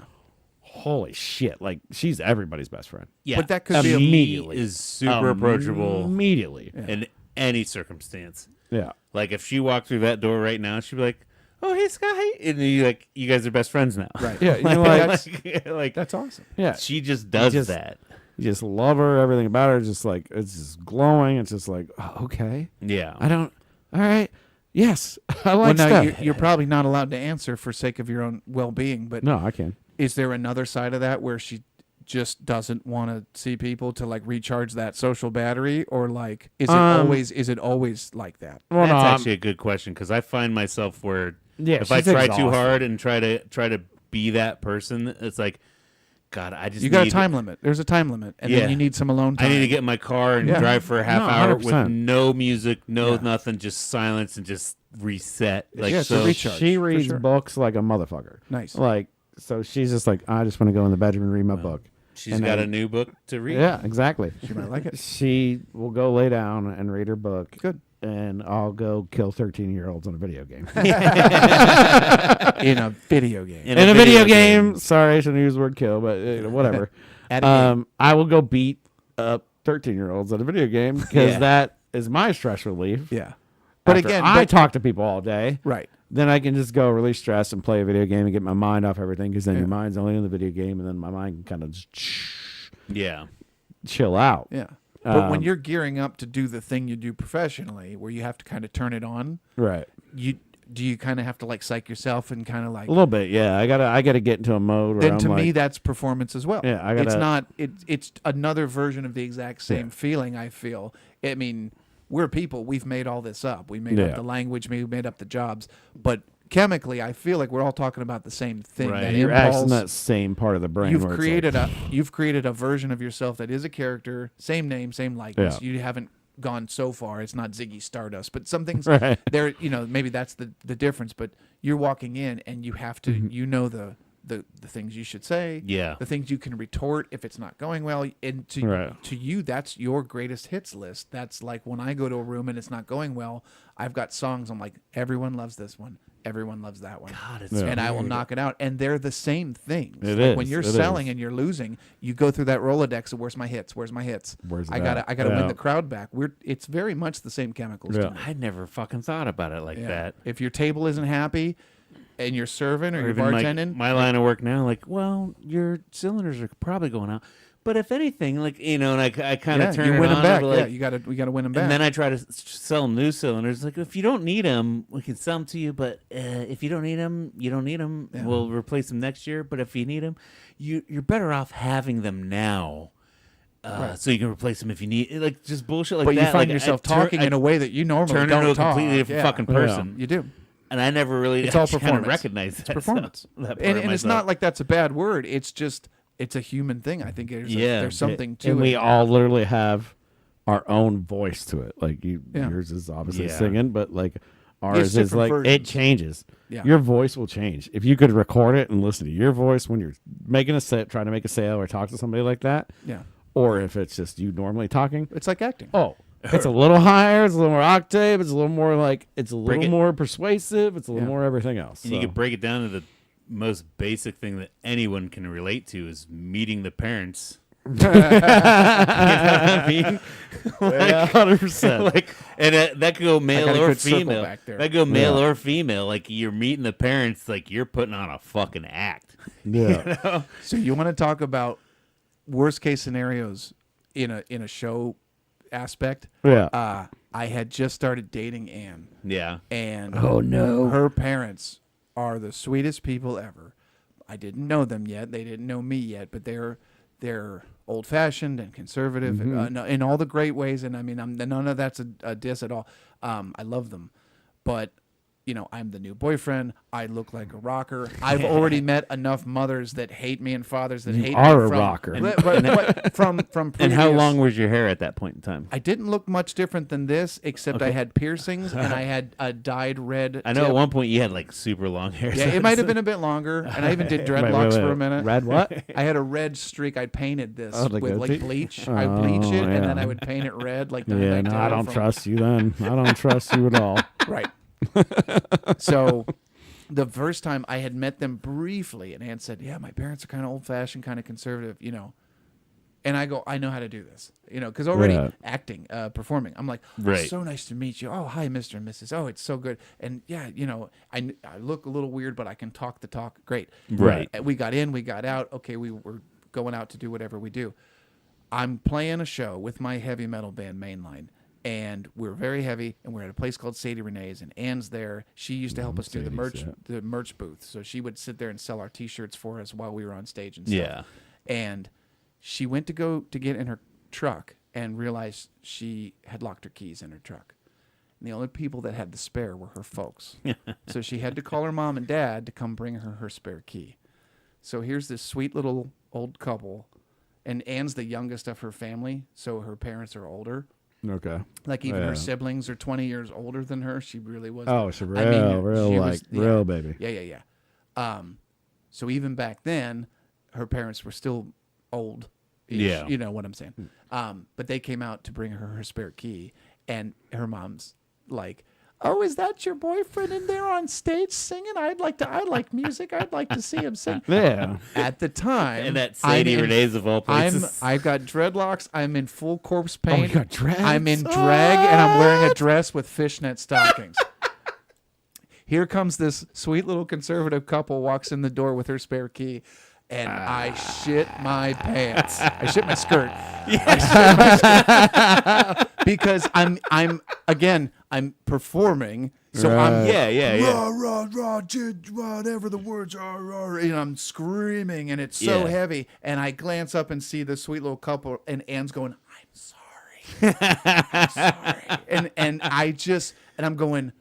holy shit! Like she's everybody's best friend.
Yeah.
But that could be
Immediately.
is super approachable
Immediately.
in any circumstance.
Yeah.
Like if she walked through that door right now, she'd be like, "Oh, hey, Sky," and you guys are best friends now.
Right.
Yeah. You're like,
like
That's awesome.
yeah.
she just does
just-
that.
You just love her. Everything about her is just like it's just glowing. It's just like oh, okay.
Yeah.
I don't. All right. Yes. I
Well,
like
now
stuff.
you're probably not allowed to answer for sake of your own well-being, but
No, I can.
is there another side of that where she just doesn't want to see people to like recharge that social battery, or like is it always like that?
Well,
That's
no, I'm-
actually a good question because I find myself where
Yeah,
if I
she's
try too
exhausted.
hard and try to be that person, it's like, God, I just
You got a
need-
time limit. There's a time limit, and
Yeah.
then you need some alone time.
I need to get in my car and
Yeah.
drive for a half
No,
hour with
100%.
no music, no
Yeah.
nothing, just silence and just reset. Like
Yeah, it's a
so,
recharge.
She
for
reads
sure.
books like a motherfucker.
Nice.
Like so, she's just like I just want to go in the bedroom and read my book.
she's
And
got
then-
a new book to read.
Yeah, exactly.
She might like it.
She will go lay down and read her book.
Good.
And I'll go kill 13-year-olds on a video game.
In a video game.
In
In a video game. Sorry, I shouldn't use the word kill, but whatever.
At a game.
I will go beat up 13-year-olds at a video game because
Yeah.
that is my stress relief.
Yeah. But
After
again,
I talk to people all day.
right.
Then I can just go release stress and play a video game and get my mind off everything because then
Yeah.
your mind's only in the video game and then my mind can kind of just
Yeah.
chill out.
Yeah. But when
Um,
you're gearing up to do the thing you do professionally, where you have to kind of turn it on,
Right.
do you kind of have to like psych yourself and kind of like
A little bit, yeah. I gotta get into a mode where
then
I'm
to
like,
me that's performance as well.
Yeah, I
it's
gotta-
not it's another version of the exact same
Yeah.
feeling I feel. I mean, we're people, we've made all this up. We made up
Yeah.
the language, we made up the jobs, but chemically I feel like we're all talking about the same thing.
Right.
That
you're
impulse,
accessing that same part of the brain.
you've
where it's
created a version of yourself that is a character, same name, same likeness.
Yeah.
You haven't gone so far. It's not Ziggy Stardust, but some things
Right.
there. Maybe that's the difference. But you're walking in and you have to,
Mm-hmm.
the things you should say,
Yeah.
the things you can retort if it's not going well, and to
Right.
to you, that's your greatest hits list. That's like when I go to a room and it's not going well, I've got songs. I'm like, everyone loves this one, everyone loves that one,
God, it's
and I will knock it out. And they're the same things.
It
Like
is,
when you're
it
selling
is.
and you're losing, you go through that Rolodex of where's my hits, where's my hits.
Where's
I
that?
gotta
Yeah.
win the crowd back. It's very much the same chemicals.
Yeah.
To me.
I never fucking thought about it like
Yeah.
that.
If your table isn't happy, and you're serving or,
Or
you're
even like
bartending,
my line of work now, like, well, your cylinders are probably going out, but if anything, like, and I kind
yeah,
of turn
you
it
win
on,
them back.
but, like,
We gotta win them back.
and then I try to sell them new cylinders. Like, if you don't need them, we can sell them to you. But if you don't need them, you don't need them.
Yeah.
We'll replace them next year. But if you need them, you're better off having them now, so you can replace them if you need. Like, just bullshit like
but
that.
you find
Like,
yourself
I
talking in a way that you normally
turn
don't
into a
talk.
completely different
Yeah.
fucking person.
You do.
And I never really
It's all
kind of
performance.
recognized that.
It's performance.
that part
and
of
and it's
myself.
not like that's a bad word. It's just it's a human thing. I think there's something to
and
it.
we all literally have our own voice to it. Like
Yeah.
yours is obviously
Yeah.
singing, but like ours is
different
like it
versions.
changes.
Yeah.
Your voice will change. If you could record it and listen to your voice when you're making a set, trying to make a sale or talk to somebody like that,
Yeah.
or if it's just you normally talking,
It's like acting.
oh, it's a little higher, it's a little more octave, it's a little more like it's a
Break
little
it.
more persuasive, it's a little
Yeah.
more everything else.
And you
So.
can break it down to the most basic thing that anyone can relate to is meeting the parents. You know what I mean?
Yeah, 100%.
Like, and that could go male
got a
or
good circle
female.
back there.
That could go male
Yeah.
or female. Like, you're meeting the parents, like you're putting on a fucking act.
Yeah.
So you want to talk about worst case scenarios in a show aspect?
Yeah.
I had just started dating Anne,
Yeah.
and
Oh, no.
her parents are the sweetest people ever. I didn't know them yet; they didn't know me yet, but they're old fashioned and conservative in all the great ways. And I mean, none of that's a diss at all. I love them, but I'm the new boyfriend. I look like a rocker. I've already met enough mothers that hate me and fathers that hate
are
me
a
from,
rocker.
but from
And
previous,
how long was your hair at that point in time?
I didn't look much different than this, except I had piercings and I had a dyed red.
I know
tip.
at one point you had like super long hair.
Yeah, it might have been a bit longer, and I even did dreadlocks for a minute.
Red what?
I had a red streak. I painted this
Oh, the
with like
goatee?
bleach. I bleach it, and then
yeah.
I would paint it red, like
Yeah,
Dimebag
no, I
Darrell
don't
from-
trust you then. I don't trust you at all.
Right. So, the first time I had met them briefly, and Ann said, "Yeah, my parents are kind of old-fashioned, kind of conservative, And I go, I know how to do this, because already
Right.
acting, performing. I'm like,
Right.
so nice to meet you. Oh, hi, Mr. and Mrs. Oh, it's so good. And yeah, I look a little weird, but I can talk the talk. Great.
Right.
We got in, we got out. Okay, we were going out to do whatever we do. I'm playing a show with my heavy metal band Mainline, and we're very heavy, and we're at a place called Sadie Renee's, and Anne's there. She used to help us do
Sadie's,
the merch booth, so she would sit there and sell our T-shirts for us while we were on stage and stuff.
Yeah.
And she went to go to get in her truck and realized she had locked her keys in her truck. And the only people that had the spare were her folks. So she had to call her mom and dad to come bring her spare key. So here's this sweet little old couple, and Anne's the youngest of her family, so her parents are older.
Okay.
Like even
Yeah.
her siblings are 20 years older than her. She really was.
Oh, she's real,
I mean,
real,
she
like,
was- yeah.
real baby.
Yeah. So even back then, her parents were still old.
Yeah.
You know what I'm saying. But they came out to bring her spare key, and her mom's like, "Oh, is that your boyfriend in there on stage singing? I like music. I'd like to see him sing."
Yeah.
At the time,
And that
I'm
Sadie
in-
Renee's of all places.
I've got dreadlocks. I'm in full corpse paint.
got dreads?
I'm in drag, and I'm wearing a dress with fishnet stockings. Here comes this sweet little conservative couple, walks in the door with her spare key, and I shit my pants. I shit my skirt. Because I'm performing, so I'm
Right.
Yeah.
rah, whatever the words are, and I'm screaming, and it's so
Yeah.
heavy. And I glance up and see this sweet little couple, and Anne's going, "I'm sorry, I'm sorry," and I'm going,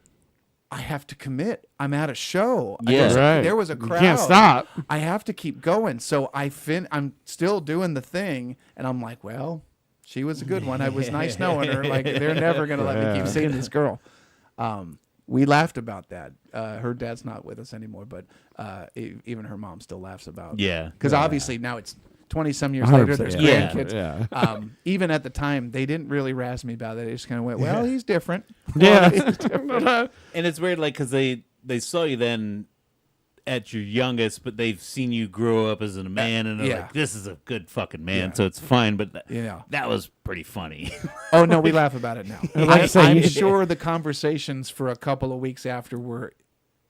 I have to commit. I'm at a show.
Yeah.
Right.
There was a
You
crowd.
can't stop.
I have to keep going. So I'm still doing the thing, and I'm like, well, she was a good one. I was nice knowing her. Like, they're never gonna let me keep seeing this girl. we laughed about that. Her dad's not with us anymore, but even her mom still laughs about.
Yeah.
because obviously now it's 20-some years later.
100%,
There's
yeah.
grandkids.
Yeah.
Even at the time, they didn't really razz me about it. They just kind of went, "Well, he's different."
Yeah.
And it's weird, like, because they saw you then at your youngest, but they've seen you grow up as a man, and they're
Yeah.
like, this is a good fucking man,
Yeah.
so it's fine. But
Yeah.
that was pretty funny.
Oh no, we laugh about it now.
Like I say,
I'm
you-
sure the conversations for a couple of weeks after were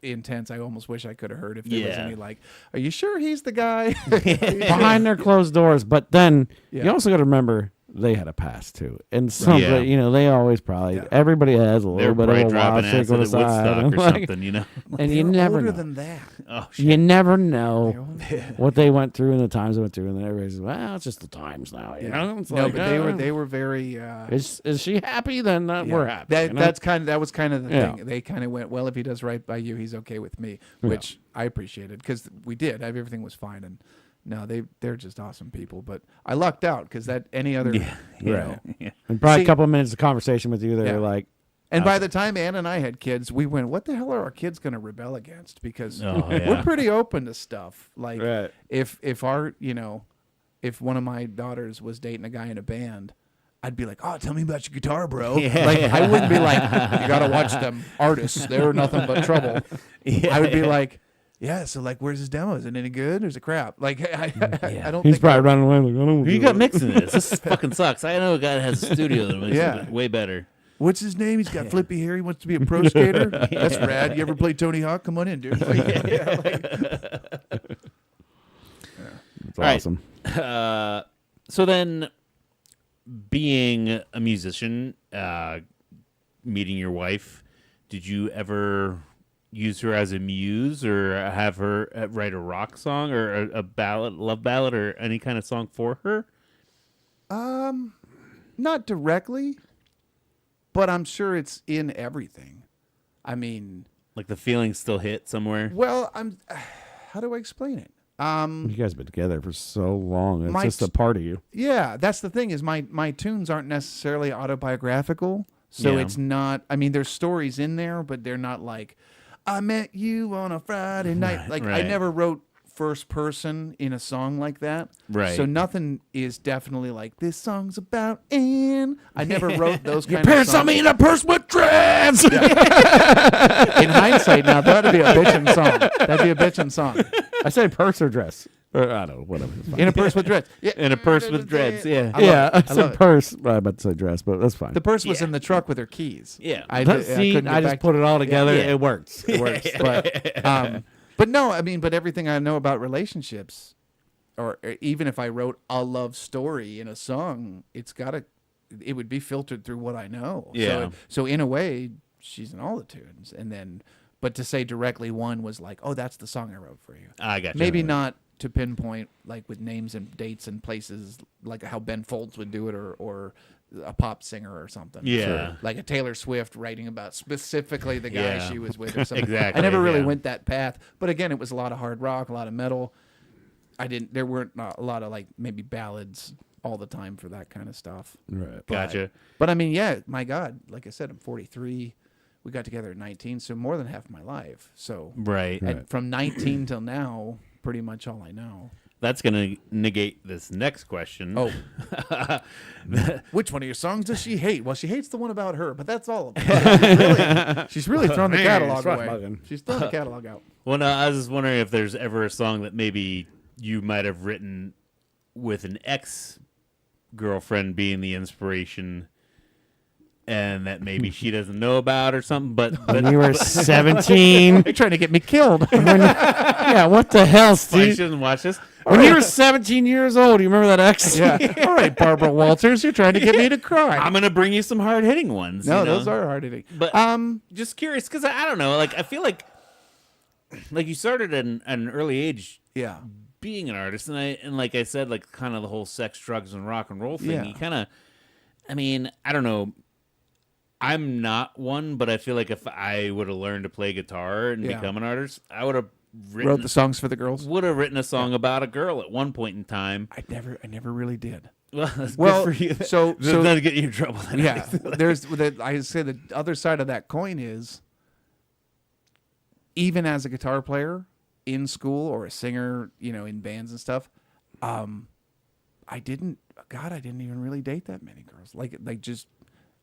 intense. I almost wish I could have heard if there was
Yeah.
any like, "Are you sure he's the guy?"
Behind their closed doors. But then you
Yeah.
also got to remember they had a past too, and some,
Yeah.
you know, they always probably
Yeah.
everybody has a
They're
little bit
probably
of a wild
dropping
chick
acid
on the
at
side,
Woodstock or
like,
something, you know?
and you
They're
never
older
know.
than that.
Oh, shit.
You never know
They're older.
what they went through and the times they went through, and then everybody says, "Well, it's just the times now." You know, it's
No,
like,
but they were very.
Is she happy? Then
Yeah.
we're happy.
That
you know?
that was kind of the
Yeah.
thing. They kind of went, "Well, if he does right by you, he's okay with me," which I appreciated because we did. Everything was fine, and no, they're just awesome people. But I lucked out because that any other, you know.
Yeah.
and probably
See-
a couple of minutes of conversation with you, they
Yeah.
were like,
And by the time Ann and I had kids, we went, "What the hell are our kids going to rebel against?" Because
Oh, yeah.
we're pretty open to stuff. Like
Right.
if our if one of my daughters was dating a guy in a band, I'd be like, "Oh, tell me about your guitar, bro."
Yeah.
Like I wouldn't be like, "You got to watch them artists. They're nothing but trouble." I would be like, "Yeah, so like, where's his demo? Is it any good or is it crap?" Like I don't
he's
think
probably running away. Like, I don't.
Who you
do
got
it.
mixing this? This fucking sucks. I know a guy that has a studio that makes
Yeah.
it way better.
What's his name? He's got flippy hair. He wants to be a pro skater. That's rad. You ever play Tony Hawk? Come on in, dude.
It's
All right.
awesome.
So then, being a musician, meeting your wife, did you ever use her as a muse or have her write a rock song or a ballad, love ballad, or any kind of song for her?
Not directly, but I'm sure it's in everything. I mean,
Like the feelings still hit somewhere?
well, how do I explain it?
You guys have been together for so long. It's
My
just a
s-
part of you.
Yeah, that's the thing is my tunes aren't necessarily autobiographical. So
Yeah.
it's not, I mean, there's stories in there, but they're not like, "I met you on a Friday night." Like I
right.
never wrote first person in a song like that.
Right.
So nothing is definitely like, "This song's about Ann." I never wrote those kind of songs.
in a purse with dreads.
In hindsight, now that'd be a bitchin' song. That'd be a bitchin' song.
I say purse or dress. Or, I don't know, whatever. It's fine.
In a purse with dreads. Yeah.
In a purse with dreads, yeah.
I love
Yeah,
it.
I
I love
said
it.
purse. Well, I about to say dress, but that's fine.
The purse was
Yeah.
in the truck with her keys.
Yeah.
I
See,
couldn't
I
get
just
back
put it all together.
Yeah.
It works.
It works. But no, I mean, but everything I know about relationships, or even if I wrote a love story in a song, it would be filtered through what I know.
Yeah.
So in a way, she's in all the tunes, and then, but to say directly one was like, "Oh, that's the song I wrote for you."
I got you.
Maybe not to pinpoint like with names and dates and places like how Ben Folds would do it, or a pop singer or something.
Yeah. Sure.
Like a Taylor Swift writing about specifically the guy
Yeah.
she was with or something.
Exactly,
I never really
yeah.
went that path. But again, it was a lot of hard rock, a lot of metal. There weren't a lot of like maybe ballads all the time for that kind of stuff.
Right.
Gotcha.
But I mean, yeah, my God, like I said, I'm 43. We got together at 19, so more than half my life. So
Right.
and from 19 till now, pretty much all I know.
That's going to negate this next question.
Oh. Which one of your songs does she hate? Well, she hates the one about her, but that's all of it. She's really thrown the catalog away.
swashbuckling.
She's thrown the catalog out.
Well, no, I was just wondering if there's ever a song that maybe you might have written with an ex-girlfriend being the inspiration and that maybe she doesn't know about or something, but
When you were 17.
They're trying to get me killed.
Yeah, what the hell,
I
Steve?
shouldn't watch this.
When you were 17 years old, you remember that ex?
Yeah. All right, Barbara Walters, you're trying to get me to cry.
I'm going to bring you some hard-hitting ones.
No,
you know?
those are hard hitting.
But just curious, because I don't know, like I feel like you started at an early age
Yeah.
being an artist, and like I said, like kind of the whole sex, drugs, and rock and roll thing.
Yeah.
You kind of, I mean, I don't know. I'm not one, but I feel like if I would have learned to play guitar and
Yeah.
become an artist, I would have
Wrote the songs for the girls.
written a song about a girl at one point in time.
I never really did.
Well, that's
Well,
good for you.
so-
Doesn't get you in trouble. then.
Yeah, there's I say the other side of that coin is even as a guitar player in school or a singer, in bands and stuff, I didn't even really date that many girls.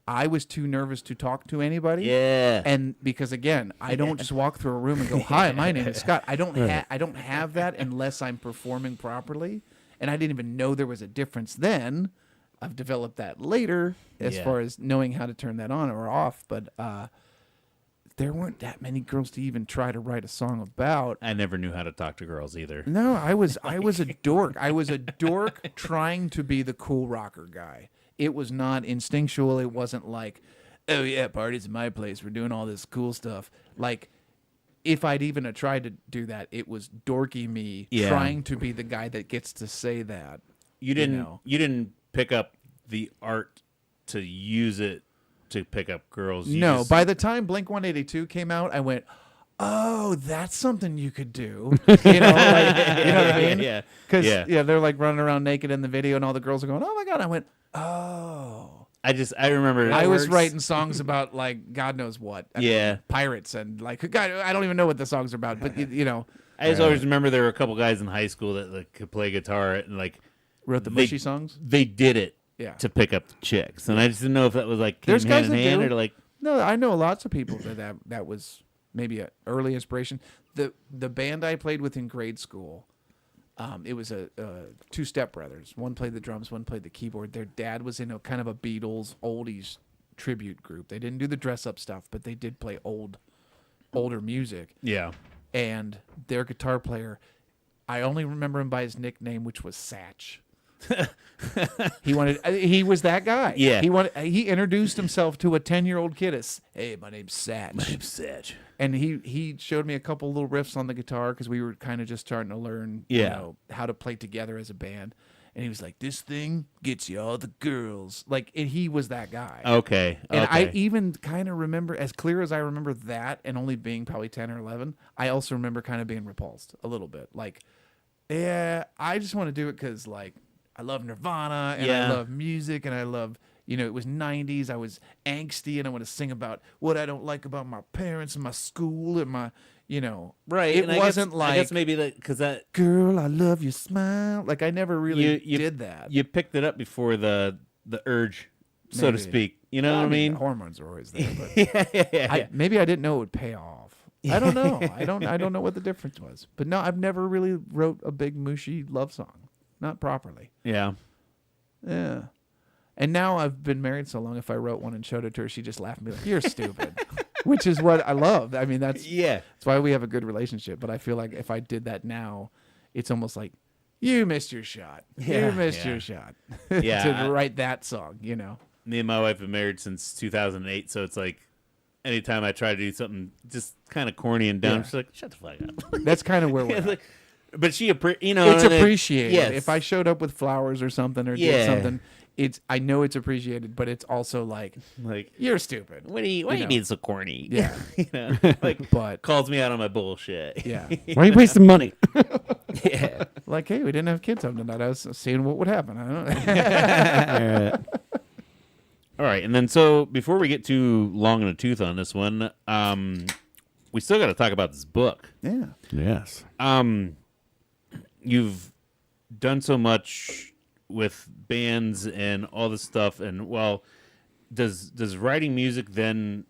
I was too nervous to talk to anybody.
Yeah.
And because again, I don't just walk through a room and go, "Hi, my name is Scott." I don't have that unless I'm performing properly. And I didn't even know there was a difference then. I've developed that later as far as knowing how to turn that on or off, but there weren't that many girls to even try to write a song about.
I never knew how to talk to girls either.
No, I was a dork. I was a dork trying to be the cool rocker guy. It was not instinctual. It wasn't like, "Oh yeah, parties at my place. We're doing all this cool stuff." Like, if I'd even tried to do that, it was dorky me trying to be the guy that gets to say that.
You didn't pick up the art to use it to pick up girls.
No, by the time Blink-182 came out, I went, "Oh, that's something you could do." You know what I mean?
Yeah.
Because they're like running around naked in the video, and all the girls are going, "Oh my god!" I went, "Oh."
I remember.
I was writing songs about like God knows what. I
Yeah.
pirates and like God, I don't even know what the songs are about, but
I just always remember there were a couple guys in high school that like could play guitar and like
wrote the mushy songs.
They did it
to
pick up the chicks, and I just didn't know if that was like
There's
hand
guys
in
that
hand
do.
or like.
No, I know lots of people that was maybe an early inspiration. The band I played with in grade school, it was a two stepbrothers. One played the drums, one played the keyboard. Their dad was in a kind of a Beatles oldies tribute group. They didn't do the dress up stuff, but they did play older music.
Yeah.
And their guitar player, I only remember him by his nickname, which was Satch. He was that guy.
Yeah.
He introduced himself to a 10-year-old kid as, "Hey, my name's Satch."
Sedge.
And he showed me a couple little riffs on the guitar because we were kind of just starting to learn how to play together as a band. And he was like, "This thing gets you all the girls." Like, and he was that guy.
Okay.
And I even kind of remember, as clear as I remember that, and only being probably 10 or 11, I also remember kind of being repulsed a little bit. Like, yeah, I just want to do it because, like, I love Nirvana, and I love music, and I love, it was 90s. I was angsty, and I want to sing about what I don't like about my parents and my school and my,
right.
It
and
wasn't
I guess
like,
maybe because that
"Girl, I love your smile." Like, I never really did that.
you picked it up before the urge, so to
Maybe.
speak. You know what I mean?
The hormones are always there, but maybe I didn't know it would pay off. I don't know. I don't know what the difference was. But no, I've never really wrote a big mushy love song, not properly.
Yeah.
Yeah. And now I've been married so long, if I wrote one and showed it to her, she'd just laugh and be like, "You're stupid," which is what I love. I mean, that's why we have a good relationship. But I feel like if I did that now, it's almost like, "You missed your shot. You missed your shot."
Yeah.
To write that song,
Me and my wife have been married since 2008, so it's like anytime I try to do something just kind of corny and dumb, she's like, "Shut the fuck up."
That's kind of where we're
It's
at.
like, but she,
It's
and
appreciated.
Yes.
If I showed up with flowers or something or did something, I know it's appreciated, but it's also like, "You're stupid."
What do you mean so corny?
Yeah.
Like,
But
calls me out on my bullshit.
yeah,
Why are you wasting money?
Yeah.
like, "Hey, we didn't have kids home tonight. I was seeing what would happen." I don't know.
All right, and then so before we get too long in the tooth on this one, we still got to talk about this book.
Yeah.
Yes.
You've done so much with bands and all this stuff, and does writing music then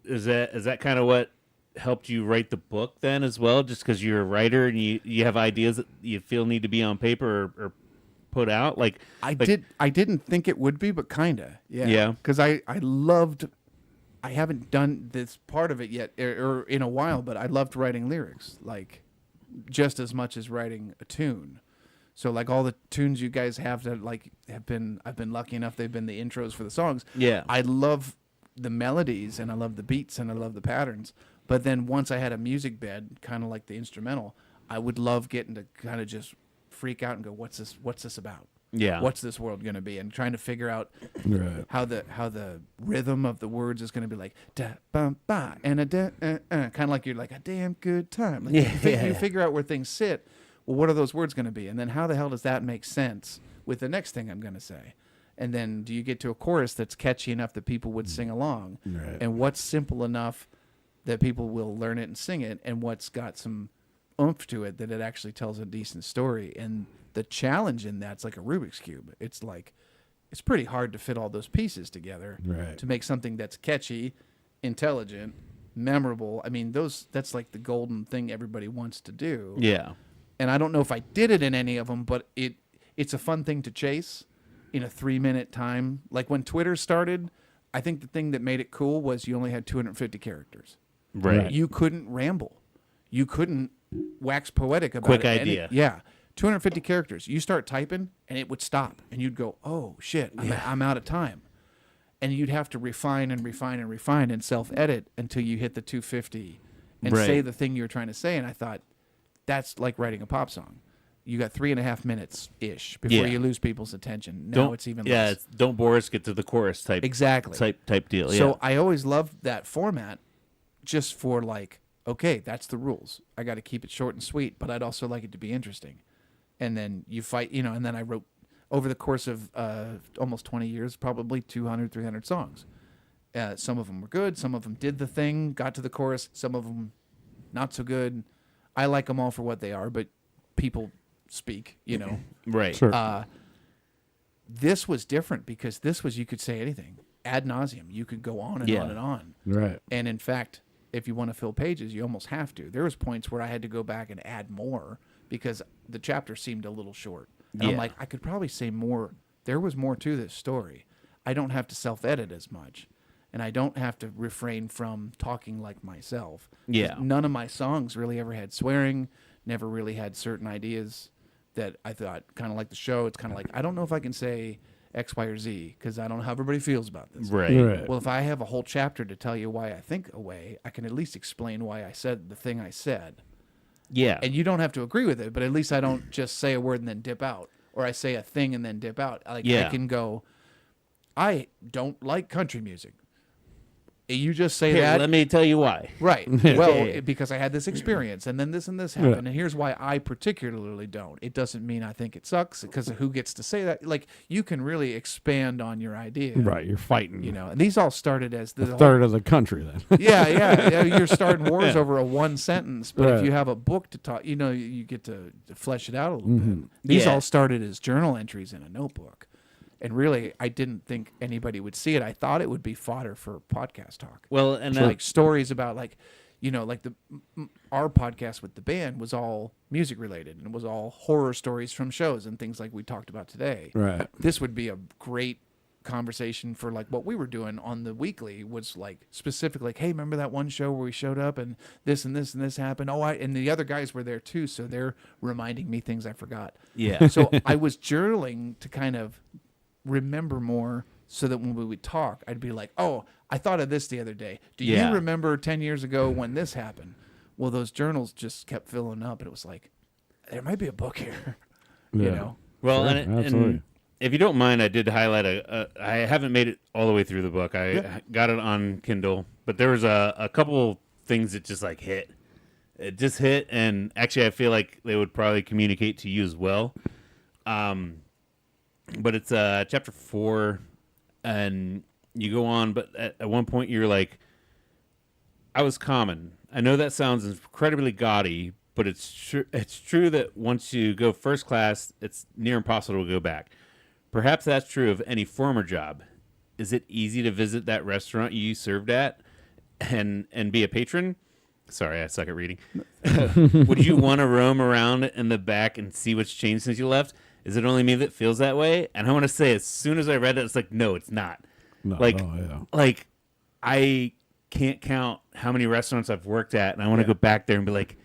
is that kind of what helped you write the book then as well? Just because you're a writer and you have ideas that you feel need to be on paper or put out,
I didn't think it would be, but kinda. Yeah.
Yeah.
Because I haven't done this part of it yet or in a while, but I loved writing lyrics, like just as much as writing a tune. So like all the tunes you guys have that like I've been lucky enough they've been the intros for the songs.
Yeah.
I love the melodies and I love the beats and I love the patterns. But then once I had a music bed, kind of like the instrumental, I would love getting to kind of just freak out and go, what's this about?
Yeah.
What's this world going to be? And trying to figure out
Right.
how the rhythm of the words is going to be like da bum ba and a da kind of like you're like a damn good time. Like you figure out where things sit. Well, what are those words going to be? And then how the hell does that make sense with the next thing I'm going to say? And then do you get to a chorus that's catchy enough that people would sing along?
Right.
And what's simple enough that people will learn it and sing it, and what's got some oomph to it that it actually tells a decent story. And the challenge in that's like a Rubik's Cube. It's like, it's pretty hard to fit all those pieces together
Right.
to make something that's catchy, intelligent, memorable. I mean, that's like the golden thing everybody wants to do.
Yeah.
And I don't know if I did it in any of them, but it's a fun thing to chase in a 3-minute time. Like when Twitter started, I think the thing that made it cool was you only had 250 characters.
Right.
You couldn't ramble. You couldn't wax poetic about
Quick
it.
idea.
Yeah. 250 characters. You start typing and it would stop and you'd go, oh shit, I'm out of time. And you'd have to refine and refine and refine and self-edit until you hit the 250 and
Right.
say the thing you were trying to say. And I thought, that's like writing a pop song. You got 3.5 minutes ish before
Yeah.
you lose people's attention. Now it's even less.
It's don't bore us, get to the chorus type.
Exactly.
Type deal. Yeah.
So I always loved that format just for like, okay, that's the rules. I got to keep it short and sweet, but I'd also like it to be interesting. And then you fight, and then I wrote over the course of almost 20 years, probably 200, 300 songs. Some of them were good. Some of them did the thing, got to the chorus. Some of them not so good. I like them all for what they are, but people speak,
right.
Sure.
This was different because this was, you could say anything ad nauseum. You could go on and
Yeah.
on and on.
right.
And in fact, if you want to fill pages, you almost have to. There was points where I had to go back and add more because the chapter seemed a little short. And I'm
Yeah.
like, I could probably say more. There was more to this story. I don't have to self-edit as much. And I don't have to refrain from talking like myself. 'Cause
Yeah.
none of my songs really ever had swearing, never really had certain ideas that I thought, kind of like the show, it's kind of like, I don't know if I can say X, Y, or Z because I don't know how everybody feels about this.
Right.
Right.
Well, if I have a whole chapter to tell you why I think a way, I can at least explain why I said the thing I said.
Yeah.
And you don't have to agree with it, but at least I don't just say a word and then dip out, or I say a thing and then dip out. Like
Yeah.
I can go, I don't like country music. You just say
Here,
that.
let me tell you why.
Right. Well, because I had this experience, and then this and this happened, and here's why I particularly don't. It doesn't mean I think it sucks, because who gets to say that? Like, you can really expand on your idea.
Right. You're fighting.
And these all started as the
a
whole-
third of the country then.
yeah. You're starting wars over a one sentence, but if
Right.
you have a book to talk, you get to flesh it out a little bit. These
Yeah.
all started as journal entries in a notebook. And really, I didn't think anybody would see it. I thought it would be fodder for podcast talk.
Well, and
Like stories about like our podcast with the band was all music related and it was all horror stories from shows and things like we talked about today.
Right.
This would be a great conversation for like what we were doing on the weekly was like specific, like, hey, remember that one show where we showed up and this and this and this happened? And the other guys were there too, so they're reminding me things I forgot.
yeah.
So I was journaling to kind of remember more so that when we would talk, I'd be like, oh, I thought of this the other day. Do
Yeah.
you remember 10 years ago when this happened? Well, those journals just kept filling up, and it was like, there might be a book here,
Yeah.
Well,
Sure,
and
absolutely.
if you don't mind, I did highlight I haven't made it all the way through the book. I got it on Kindle, but there was a couple things that just like hit. It just hit, and actually, I feel like they would probably communicate to you as well. But it's chapter 4, and you go on. But at one point, you're like, "I was common. I know that sounds incredibly gaudy, but it's true that once you go first class, it's near impossible to go back. Perhaps that's true of any former job. Is it easy to visit that restaurant you served at and be a patron? Sorry, I suck at reading. Would you want to roam around in the back and see what's changed since you left? Is it only me that feels that way?" And I want to say, as soon as I read it, it's like, no, it's not.
No,
Like,
oh, yeah.
like I can't count how many restaurants I've worked at, and I want to go back there and be like,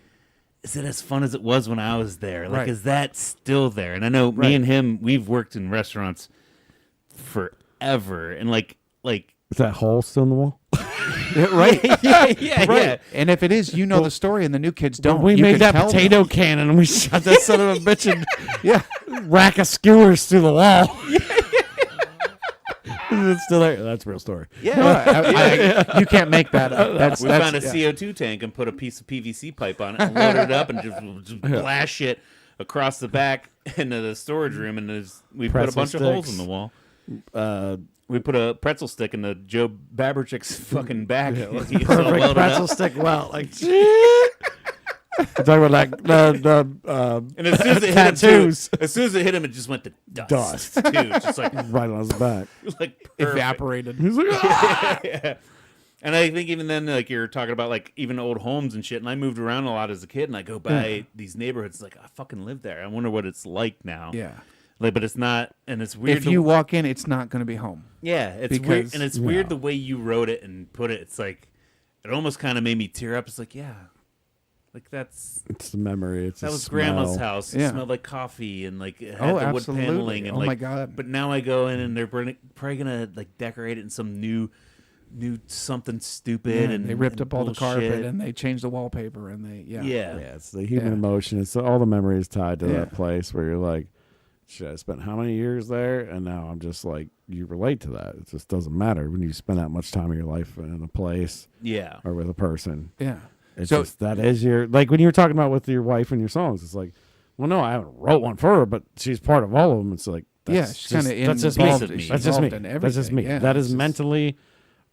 is it as fun as it was when I was there? Like,
Right.
is that still there? And I know me and him, we've worked in restaurants forever, and like,
Is that hole still in the wall?
right?
yeah,
Right. And if it is, the story, and the new kids don't.
We
you
made
can
that
tell them.
potato cannon and we shot that son of a bitch and
Yeah.
rack of skewers through the wall. It's still there. That's a real story.
Yeah. You can't make that up.
We found a CO2 tank and put a piece of PVC pipe on it and loaded it up and just blast shit across the back into the storage room, and we put a
Pretzel
bunch of holes in
sticks.
the wall. We put a pretzel stick in the Joe Baberchick's fucking back. He's all
Perfect
welded
pretzel
up.
stick welt. Like, talking about like the
And as soon as it
tattoos.
hit him, as soon as it hit him, it just went to dust.
Dust.
Too. Just like
right on his back.
perfect.
Evaporated.
He's like, "Ah!"
Yeah. And I think even then, like you're talking about like even old homes and shit. And I moved around a lot as a kid, and I go by these neighborhoods. Like I fucking lived there. I wonder what it's like now.
Yeah.
Like, but it's not, and it's weird.
If you walk in, it's not going to be home.
yeah, it's weird,
because-
and it's weird the way you wrote it and put it. It's like it almost kind of made me tear up. It's like, yeah, like that's
It's the memory. It's
that
the
was
smell.
grandma's house. It
Yeah.
smelled like coffee and like it had
Oh,
the wood
absolutely.
paneling and
Oh,
like.
my God.
But now I go in and they're probably gonna like decorate it in some new something stupid,
Yeah,
and
they ripped
and
up all the carpet
bullshit.
and they changed the wallpaper and they
yeah.
Yeah, it's the human
Yeah.
emotion. It's all the memories tied to
Yeah.
that place where you're like, shit, I spent how many years there? And now I'm just like, you relate to that. It just doesn't matter when you spend that much time of your life in a place
Yeah.
or with a person.
yeah.
It's
So-
just, that is your, like when you were talking about with your wife and your songs, it's like, well, no, I haven't wrote one for her, but she's part of all of them. It's like,
Yeah,
that's
she's
just,
kinda
that's just me.
involved- she's
That's just me.
involved in
That's just me.
everything. Yeah,
that
it's
is
just-
mentally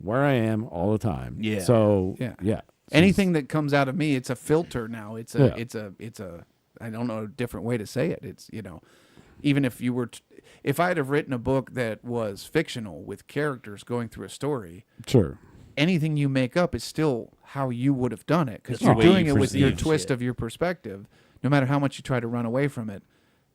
where I am all the time.
Yeah.
So,
Yeah.
yeah.
Anything that comes out of me, it's a filter now. It's a,
Yeah.
it's a, I don't know a different way to say it. It's, even if you were, if I'd have written a book that was fictional with characters going through a story,
Sure.
anything you make up is still how you would have done it because
It's
you're
the way
doing
you
it with your
perceive
twist
shit.
of your perspective. No matter how much you try to run away from it,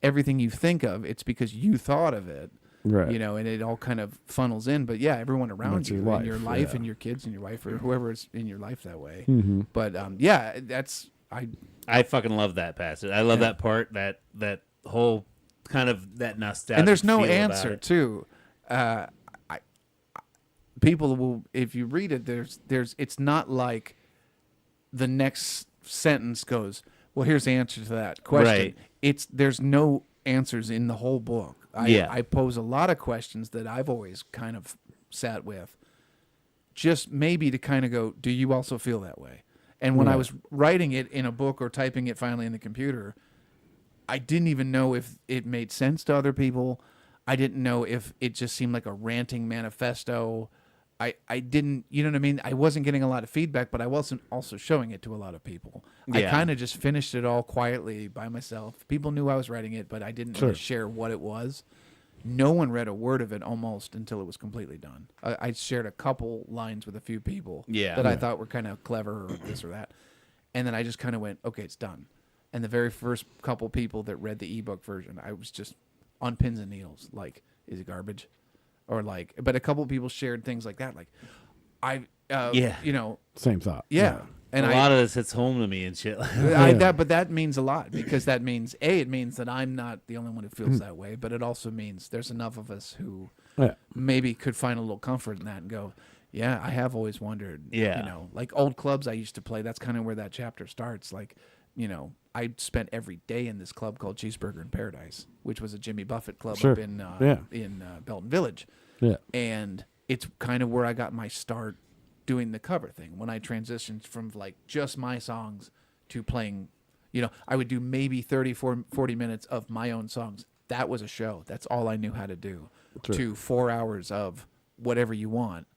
everything you think of, it's because you thought of it.
Right.
And it all kind of funnels in. But yeah, everyone around
That's
you,
your
and your
life,
life,
yeah.
and your kids, and your wife, or whoever is in your life that way.
Mm-hmm.
But yeah, that's
I fucking love that passage. I love
Yeah.
that part. That whole kind of that nostalgia.
and there's no
feel about
answer
it.
too. People will, if you read it, there's it's not like the next sentence goes, well, here's the answer to that question.
Right.
There's no answers in the whole book.
Yeah.
I pose a lot of questions that I've always kind of sat with, just maybe to kind of go, do you also feel that way? And when I
Right.
was writing it in a book or typing it finally in the computer, I didn't even know if it made sense to other people. I didn't know if it just seemed like a ranting manifesto. I didn't, you know what I mean? I wasn't getting a lot of feedback, but I wasn't also showing it to a lot of people. I
Yeah.
kind of just finished it all quietly by myself. People knew I was writing it, but I didn't really
Sure.
share what it was. No one read a word of it almost until it was completely done. I shared a couple lines with a few people
Yeah.
that I
Yeah.
thought were kind of clever or this or that. And then I just kind of went, okay, it's done. And the very first couple people that read the ebook version, I was just on pins and needles. Like, is it garbage? Or like, but a couple people shared things like that. Like,
Yeah.
Same thought.
yeah. And
a lot of this hits home to me and shit.
but that means a lot because that means it means that I'm not the only one who feels that way, but it also means there's enough of us who
Yeah.
maybe could find a little comfort in that and go, yeah, I have always wondered.
Yeah.
Like old clubs I used to play. That's kind of where that chapter starts. Like, I spent every day in this club called Cheeseburger in Paradise, which was a Jimmy Buffett club
Sure.
up in
Yeah.
Belton Village.
Yeah.
And it's kind of where I got my start doing the cover thing when I transitioned from like just my songs to playing, I would do maybe 40 minutes of my own songs. That was a show. That's all I knew how to do.
Sure.
To 4 hours of whatever you want.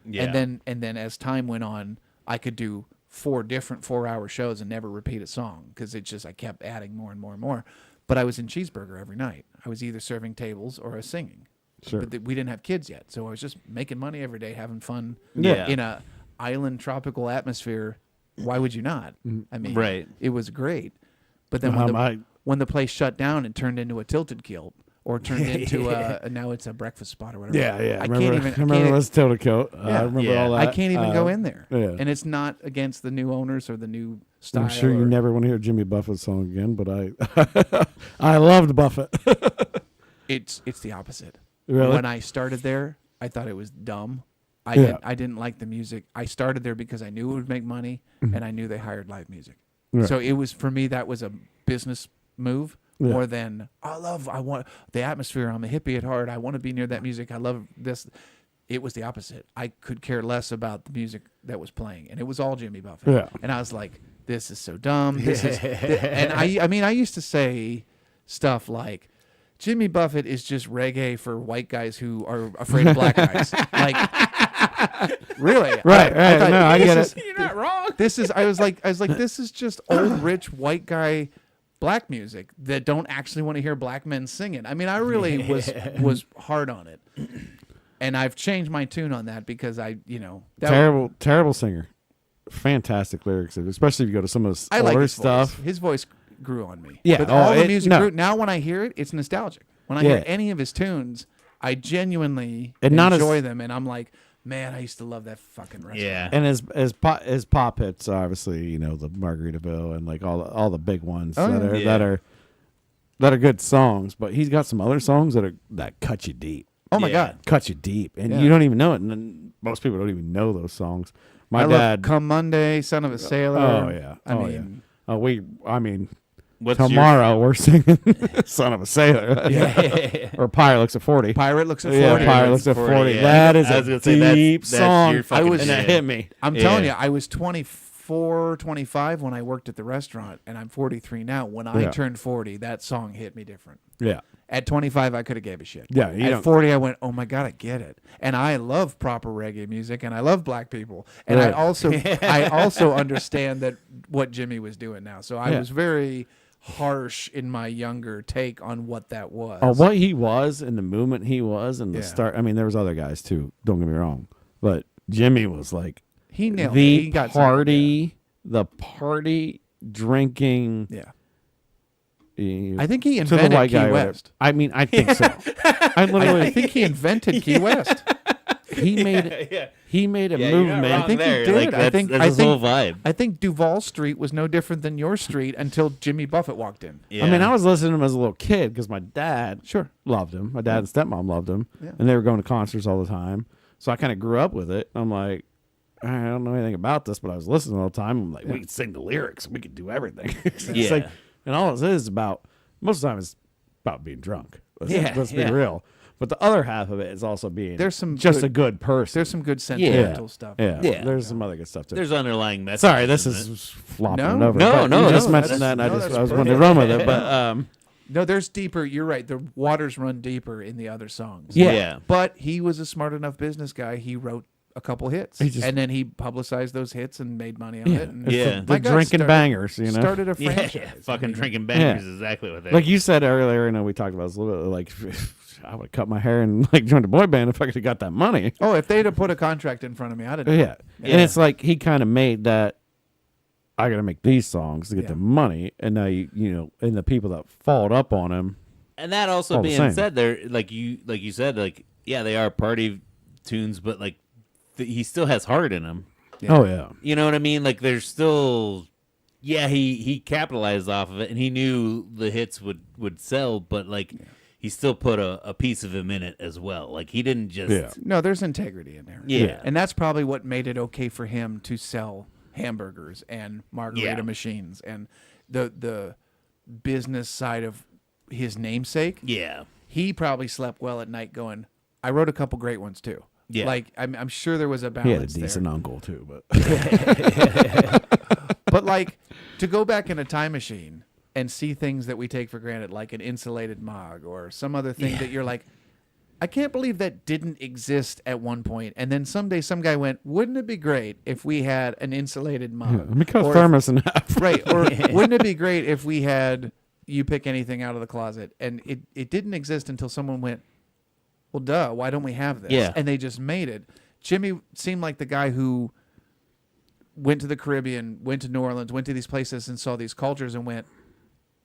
Yeah.
And then as time went on, I could do 4 different 4-hour shows and never repeat a song because I kept adding more and more and more. But I was in Cheeseburger every night. I was either serving tables or I was singing.
Sure.
But we didn't have kids yet, so I was just making money every day, having fun.
Yeah.
In a island tropical atmosphere. Why would you not? I mean,
Right.
It was great. But then
I-
when the place shut down and turned into a tilted kilt or turned into now it's a breakfast spot or whatever.
Yeah, yeah.
I
remember,
can't even.
I remember it was Tilted Coat.
Yeah.
I remember
Yeah.
all that.
I can't even go in there.
yeah.
And it's not against the new owners or the new style.
I'm sure you
or-
never want to hear a Jimmy Buffett song again, but I loved Buffett.
It's the opposite.
Really?
When I started there, I thought it was dumb.
Yeah.
I didn't like the music. I started there because I knew it would make money, and I knew they hired live music.
Right.
So it was, for me, that was a business move
Yeah.
more than I want the atmosphere. I'm a hippie at heart. I want to be near that music. I love this. It was the opposite. I could care less about the music that was playing, and it was all Jimmy Buffett.
Yeah.
And I was like, this is so dumb. This is, and I mean, I used to say stuff like, Jimmy Buffett is just reggae for white guys who are afraid of black guys. Like, really?
Right, right.
thought,
No, I get
this
it.
You're not wrong.
This is. I was like, this is just old rich white guy black music that don't actually want to hear black men singing. I mean, I really was hard on it, and I've changed my tune on that because that
Terrible singer. Fantastic lyrics, especially if you go to some of the
I like
older
his
stuff.
voice. His voice grew on me.
Yeah,
but
oh,
all the
it-
music
no.
grew. Now when I hear it, it's nostalgic. When I
Yeah.
hear any of his tunes, I genuinely
And not as-
enjoy them, and I'm like, man, I used to love that fucking restaurant.
Yeah.
And his pop hits, obviously, the Margaritaville and like all the big ones
Oh,
that
yeah.
are
Yeah.
that are good songs. But he's got some other songs that cut you deep,
Oh my
Yeah.
god.
cut you deep, and
Yeah.
you don't even know it. And then most people don't even know those songs. My
I
dad.
love Come Monday, Son of a Sailor.
Oh yeah.
I
Oh
mean,
yeah.
What's
Tomorrow we're singing "Son of a Sailor"
Your...
or "Pirate Looks at 40."
Pirate looks at 40.
Yeah, Pirate Looks at 40.
yeah.
That is
I was
a
gonna say,
deep
that's
song.
your fucking
was-
and that
shit.
hit me.
I'm telling you,
Yeah.
I was 24, 25 when I worked at the restaurant, and I'm 43 now. When I
Yeah.
turned 40, that song hit me different.
Yeah.
At 25, I could have gave a shit.
Yeah, you
At
don't-
40, I went, oh my god, I get it. And I love proper reggae music, and I love black people, and
Right.
I also understand that what Jimmy was doing now. So I
Yeah.
was very harsh in my younger take on what that was.
Oh, what he was and the movement he was and the
Yeah.
start. I mean, there was other guys too. Don't get me wrong, but Jimmy was like
He nailed it.
the
He got some-
party drinking.
Yeah.
Yeah.
I think he
to the
invented
white
Key
guy. or whatever.
West.
I mean, I think so. I literally
I think he invented Key West.
he made
Yeah.
he made a
Yeah, you're not
movement.
wrong
I think he
there.
did.
Like,
I think-
that's
I
his
think-
whole vibe.
I think Duval Street was no different than your street until Jimmy Buffett walked in.
Yeah.
I mean, I was listening to him as a little kid because my dad
Sure.
loved him. My dad and stepmom loved him,
Yeah.
and they were going to concerts all the time. So I kind of grew up with it. I'm like, I don't know anything about this, but I was listening all the time. I'm like, we can sing the lyrics, we can do everything. It's
Yeah.
like, and all it is about most of the time is about being drunk. Let's be
yeah.
real. But the other half of it is also being
There's some
just
good-
a good person.
There's some good sentimental stuff.
Yeah,
Yeah.
There's some other good stuff too.
There's underlying messages.
Sorry, this
in
is
it.
flopping
No.
it over.
No,
but
no,
you just
no,
mentioned
that's-
that, and I
no,
just
that's
I was wanting to
perfect.
run with it. But
No, there's deeper. You're right. The waters run deeper in the other songs.
Yeah.
Yeah.
But he was a smart enough business guy. He wrote a couple hits,
He just-
and then he publicized those hits and made money on
yeah,
it. And
it's
Yeah.
the
My God,
drinking
started-
bangers,
started a
Yeah,
franchise.
fucking
I mean,
drinking bangers
Yeah.
is exactly what they
like you said earlier. I know we talked about this a little bit. Like, I would have cut my hair and like joined a boy band if I could have got that money.
Oh, if they'd have put a contract in front of me, I'd have.
Yeah.
Yeah.
And it's like he kind of made that. I got to make these songs to get
Yeah.
the money, and now you know, and the people that followed up on him.
And that also
All the
being
same.
said, they're like you said, like yeah, they are party tunes, but like he still has heart in him.
Yeah.
Oh yeah,
You know what I mean? Like there's still, yeah, he capitalized off of it, and he knew the hits would sell, but like he still put a piece of him in it as well. Like he didn't just
Yeah.
No, there's integrity in there.
Yeah.
And that's probably what made it okay for him to sell hamburgers and margarita
Yeah.
machines and the business side of his namesake.
yeah.
He probably slept well at night going, I wrote a couple great ones too.
Yeah.
Like I'm sure there was a
he had a
balance
decent
there.
uncle too, but
But like to go back in a time machine and see things that we take for granted, like an insulated mug or some other thing that you're like, I can't believe that didn't exist at one point. And then someday some guy went, wouldn't it be great if we had an insulated mug?
let me cut a
Or if-
thermos in half.
right. Or wouldn't it be great if we had you pick anything out of the closet? And it didn't exist until someone went, well, duh, why don't we have this?
Yeah.
And they just made it. Jimmy seemed like the guy who went to the Caribbean, went to New Orleans, went to these places and saw these cultures and went,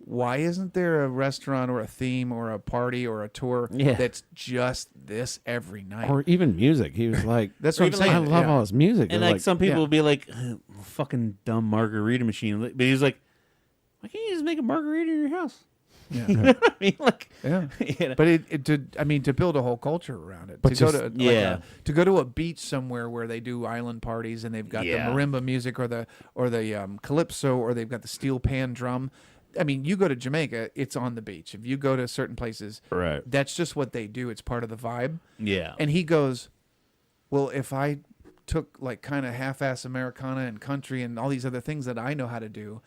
why isn't there a restaurant or a theme or a party or a tour
Yeah.
that's just this every night?
Or even music. He was like,
That's what I'm
even
saying.
I love
yeah.
all his music.
And
It was
like some people
yeah.
will be like, fucking dumb margarita machine. But he's like, why can't you just make a margarita in your house?
Yeah.
I mean, like,
Yeah.
you know.
But to build a whole culture around it,
But
to go
just-
to
yeah.
to go to a beach somewhere where they do island parties and they've got
Yeah.
the marimba music or the calypso or they've got the steel pan drum. I mean, you go to Jamaica, it's on the beach. If you go to certain places,
Right.
that's just what they do. It's part of the vibe.
Yeah.
And he goes, well, if I took like kind of half-ass Americana and country and all these other things that I know how to do,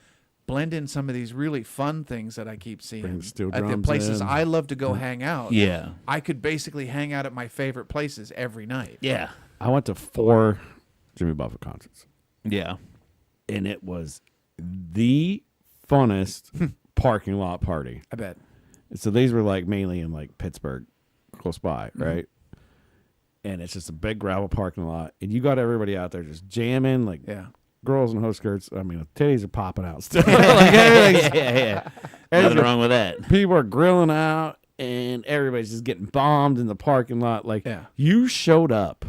blend in some of these really fun things that I keep seeing
Bring the steel
at the
drums
places
in.
I love to go hang out.
Yeah.
I could basically hang out at my favorite places every night.
Yeah.
I went to 4 Jimmy Buffett concerts,
Yeah.
and it was the funnest parking lot party.
I bet.
So these were like mainly in like Pittsburgh, close by, right? And it's just a big gravel parking lot, and you got everybody out there just jamming, like
Yeah.
girls in hose skirts. I mean, the titties are popping out still.
Yeah. Nothing wrong with that.
People are grilling out, and everybody's just getting bombed in the parking lot. Like,
Yeah.
you showed up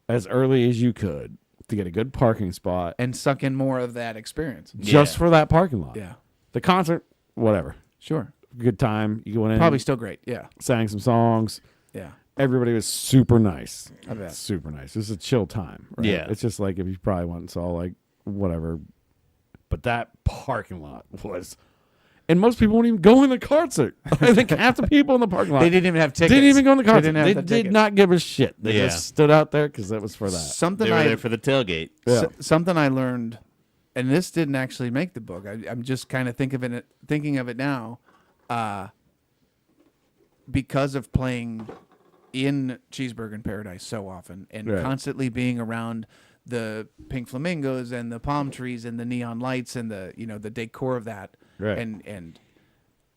as early as you could to get a good parking spot
And suck in more of that experience.
just
Yeah.
for that parking lot.
Yeah.
The concert, whatever.
Sure.
Good time. You went in,
Probably still great. Yeah.
sang some songs.
Yeah.
Everybody was super nice.
I bet.
Super nice. It was a chill time. Right?
Yeah.
It's just like if you probably went and saw like whatever. But that parking lot was. And most people won't even go in the concert. I think half the people in the parking lot
They didn't even have tickets.
didn't even go in the concert.
They, didn't have
They
the
did
ticket.
not give a shit. They
Yeah.
just stood out there because that was for that.
Something
They were
I
there for the tailgate.
Yeah.
something I learned, and this didn't actually make the book. I'm just kind of thinking of it now, because of playing in Cheeseburger in Paradise so often and
Right.
constantly being around the pink flamingos and the palm trees and the neon lights and the the decor of that.
Right.
And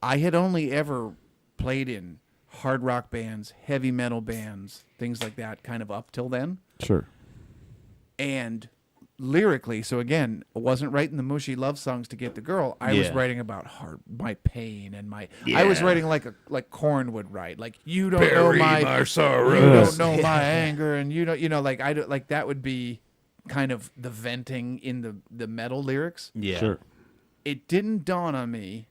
I had only ever played in hard rock bands, heavy metal bands, things like that, kind of up till then.
Sure.
And lyrically, so again, I wasn't writing the mushy love songs to get the girl. I was
Yeah.
writing about my pain and I was
Yeah.
writing like Korn would write, like you don't know my
sorrow.
you don't know my anger, and you don't like I don't like that would be kind of the venting in the metal lyrics.
Yeah.
Sure.
It didn't dawn on me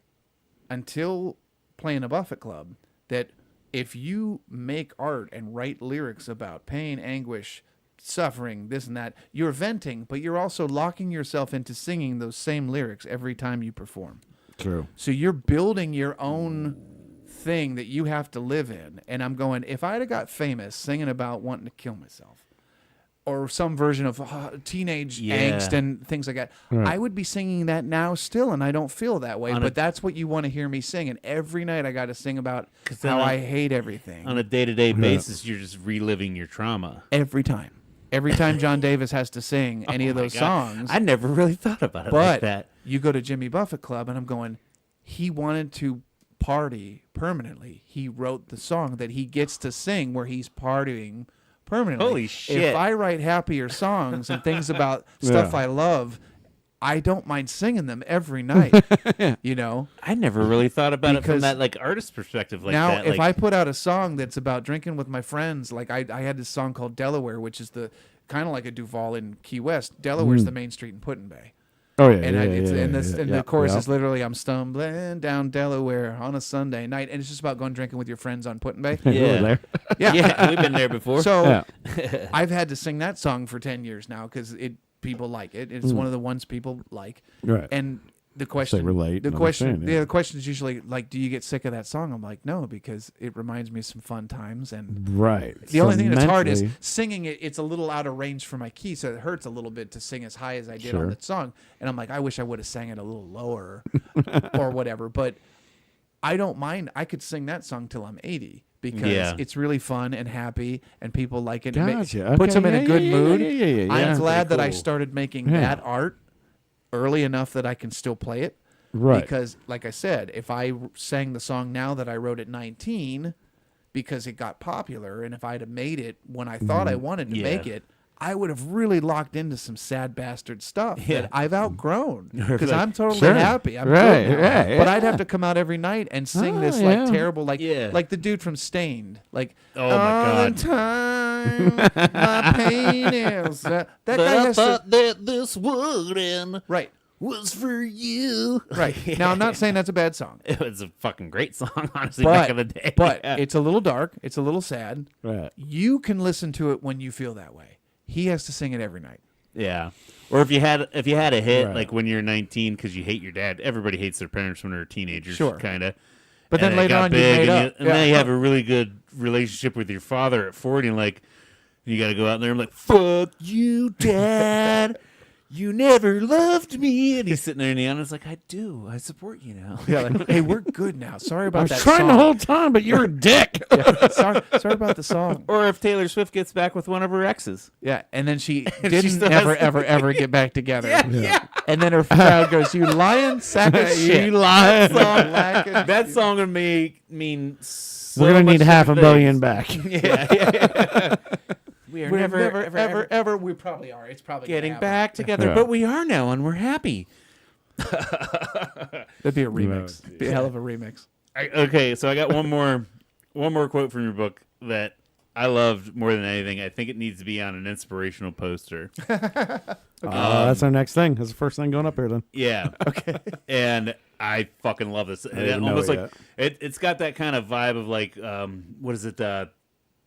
until playing a Buffett Club that if you make art and write lyrics about pain, anguish, suffering, this and that, you're venting, but you're also locking yourself into singing those same lyrics every time you perform.
True.
So you're building your own thing that you have to live in. And I'm going, if I'd have got famous singing about wanting to kill myself or some version of teenage
Yeah.
angst and things like that,
Right.
I would be singing that now still, and I don't feel that way.
On
But
a-
that's what you want to hear me sing. And every night I got to sing about
'Cause then
how
on-
I hate everything.
On a day-to-day basis, you're just reliving your trauma.
Every time. Every time John Davis has to sing any of
Oh my
those
God.
songs.
I never really thought about it
But
like that.
you go to Jimmy Buffett Club, and I'm going, he wanted to party permanently. He wrote the song that he gets to sing where he's partying permanently.
Holy shit.
If I write happier songs and things about stuff
Yeah.
I love, I don't mind singing them every night. You know?
I never really thought about it from
Because
that like artist perspective like
now,
that.
if
like,
I put out a song that's about drinking with my friends, like I had this song called Delaware, which is the kind of like a Duval in Key West. Delaware's the main street in Put-in Bay.
Oh yeah.
And,
yeah,
it's,
yeah,
and, this,
yeah,
and
yeah,
the chorus
yeah.
is literally, I'm stumbling down Delaware on a Sunday night. And it's just about going drinking with your friends on Put-in Bay.
Really
Yeah.
there?
Yeah.
yeah, we've been there before.
So
Yeah.
I've had to sing that song for 10 years now because people like it. It's one of the ones people like.
Right.
And the question,
relate
the
and
question,
understand, yeah.
the question is usually like, do you get sick of that song? I'm like, no, because it reminds me of some fun times. And
Right.
the only thing that's hard is
mentally-
singing it. It's a little out of range for my key, so it hurts a little bit to sing as high as I did on
Sure.
that song. And I'm like, I wish I would have sang it a little lower or whatever. But I don't mind. I could sing that song till I'm 80 because
Yeah.
it's really fun and happy, and people like it. It
Gotcha.
puts
Okay,
them in
yeah,
a good
yeah,
mood.
yeah.
I'm glad that I
cool.
started making
Yeah.
that art early enough that I can still play it.
Right.
Because, like I said, if I sang the song now that I wrote at 19 because it got popular, and if I'd have made it when I thought I wanted to
Yeah.
make it, I would have really locked into some sad bastard stuff
Yeah.
that I've outgrown because I'm totally
Sure.
happy. I'm
Right,
good now.
right,
But I'd have to come out every night and sing
Oh,
this
yeah.
like terrible, like
Yeah.
like the dude from Stained, like
Oh, my
all
God.
the time my pain is that
but
guy
I
has to,
thought that this wooden
right.
was for you.
Right. Now I'm not saying that's a bad song.
It was a fucking great song, honestly, back in the day.
But
Yeah.
it's a little dark. It's a little sad.
Right.
You can listen to it when you feel that way. He has to sing it every night.
Yeah. Or if you had a hit
Right.
like when you're 19 because you hate your dad. Everybody hates their parents when they're teenagers,
Sure.
kind of.
But then later on, you made up.
and
Yeah.
then you have a really good relationship with your father at 40, and like you got to go out there and like, fuck you, dad. you never loved me. And he's sitting there in the audience like, I do. I support you now.
Yeah, like, hey, we're good now. Sorry
I
about
was
that
trying
song.
the whole time, but you're a dick.
Yeah, sorry about the song.
Or if Taylor Swift gets back with one of her exes.
Yeah, and then she
she
didn't
still
ever,
has-
ever, ever get back together.
Yeah.
And then her crowd goes, "You lying sack of shit."
You lie.
Lacking-
That song would mean so
We're gonna
much
need half a
different
billion
things.
back.
Yeah. We are
We're
never,
we probably are. It's probably
getting
gonna happen.
back together,
Yeah.
but we are now, and we're happy.
That'd be a remix.
No,
Be a hell of a remix.
Okay, so I got one more quote from your book that I loved more than anything. I think it needs to be on an inspirational poster.
That's our next thing. That's the first thing going up here then.
Yeah. Okay. And I fucking love this. And
I
it
didn't know
almost
it
like it's got that kind of vibe of like what is it?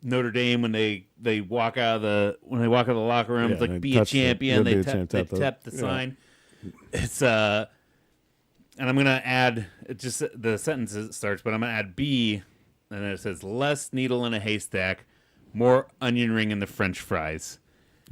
Notre Dame when they walk out of the locker room,
Yeah,
it's like
they
be a
touch the-
champion.
yeah,
They
be a champ,
tap
tap
the
the-
sign. It's and I'm gonna add just the sentence as it starts, but I'm gonna add B, and then it says less needle in a haystack, more onion ring in the French fries.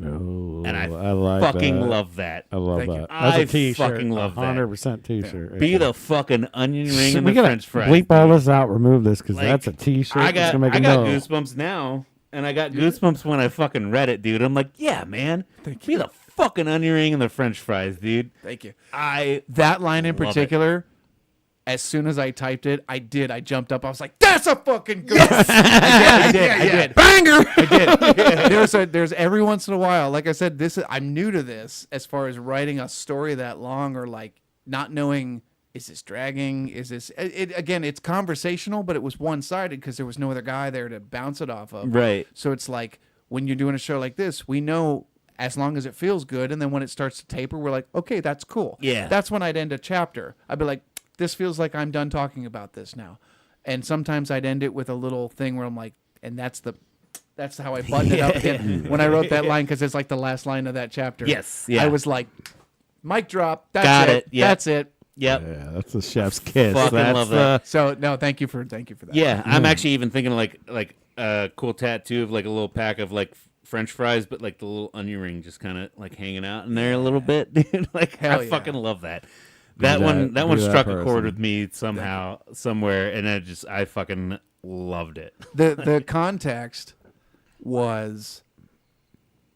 Oh,
And I
like
fucking
that.
love that.
I love
Thank you.
that. That's
I
a t-shirt.
fucking love that.
100% t-shirt. right
Be
there.
the fucking onion ring in
we
the
gotta
French fries.
bleep all
dude.
this out. Remove this because
Like,
that's a t-shirt.
I
that's
got
gonna make a
got
no.
goosebumps now, and I got goosebumps when I fucking read it, dude. I'm like, yeah, man, be the fucking onion ring in the French fries, dude.
Thank you.
That
line in
Love it.
particular, as soon as I typed it, I jumped up. I was like, "That's a fucking good." I did.
Banger.
I did. There's every once in a while, like I said, I'm new to this as far as writing a story that long or like not knowing, is this dragging? Is this again? It's conversational, but it was one sided because there was no other guy there to bounce it off of.
Right.
So it's like when you're doing a show like this, we know as long as it feels good, and then when it starts to taper, we're like, okay, that's cool.
Yeah.
That's when I'd end a chapter. I'd be like, this feels like I'm done talking about this now. And sometimes I'd end it with a little thing where I'm like, and that's how I buttoned it up again when I wrote that line, because it's like the last line of that chapter.
Yes, yeah.
I was like, mic drop. That's
Got
it.
it, yeah.
That's it.
Yep.
Yeah, that's the chef's kiss.
Fucking
That's
love that.
So no, thank you for that.
Yeah, I'm actually even thinking like a cool tattoo of like a little pack of like French fries, but like the little onion ring just kind of like hanging out in there a little bit, dude. Like
Hell
I
yeah.
fucking love that. That
that-
one
be that
struck a
person.
chord with me somehow, somewhere, and I fucking loved it.
The context was,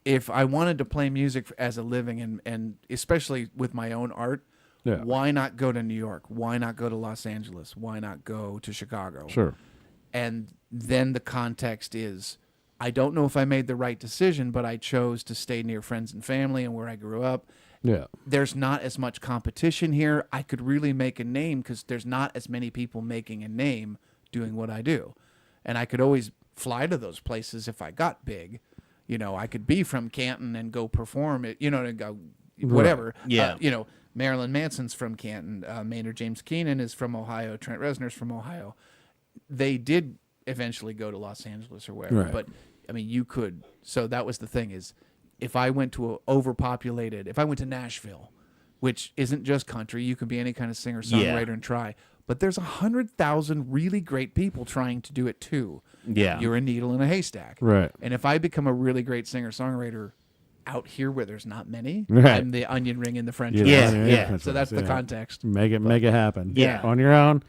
if I wanted to play music as a living and especially with my own art,
Yeah.
why not go to New York? Why not go to Los Angeles? Why not go to Chicago?
Sure.
And then the context is, I don't know if I made the right decision, but I chose to stay near friends and family and where I grew up.
Yeah.
There's not as much competition here. I could really make a name because there's not as many people making a name doing what I do. And I could always fly to those places if I got big. You know, I could be from Canton and go perform it, and go whatever.
Yeah.
Marilyn Manson's from Canton. Maynard James Keenan is from Ohio. Trent Reznor's from Ohio. They did eventually go to Los Angeles or wherever.
Right.
But, I mean, you could. So that was the thing is, if I went to if I went to Nashville, which isn't just country, you can be any kind of singer-songwriter and try. But there's 100,000 really great people trying to do it too.
Yeah.
You're a needle in a haystack.
Right.
And if I become a really great singer-songwriter out here where there's not many,
Right.
I'm the onion ring in the French
Yeah,
fries.
yeah.
So that's the context.
Make it happen.
Yeah.
On your own,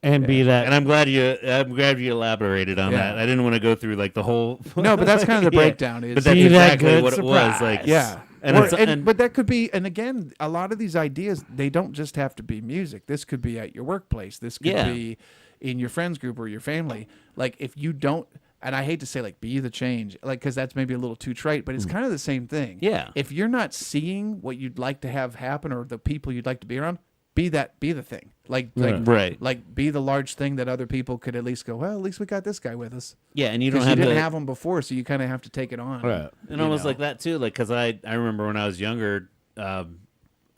and be that.
And I'm glad you elaborated on
Yeah.
that. I didn't want to go through like the whole.
No, but that's kind of the
Yeah.
breakdown. Is
But that's
Be that
exactly
good
what it was.
surprise.
Like,
Yeah.
And,
Or-
it's,
but that could be, and again, a lot of these ideas, they don't just have to be music. This could be at your workplace. This could
Yeah.
be in your friends group or your family. Like if you don't, and I hate to say like be the change, like because that's maybe a little too trite, but it's kind of the same thing.
Yeah.
If you're not seeing what you'd like to have happen or the people you'd like to be around, be the thing. Like
Right.
like be the large thing that other people could at least go, well, at least we got this guy with us.
yeah, and you don't
Because you
have
didn't
to,
have him before, so you kind of have to take it on.
Right.
and
you
almost
know.
like that too. Like because I remember when I was younger,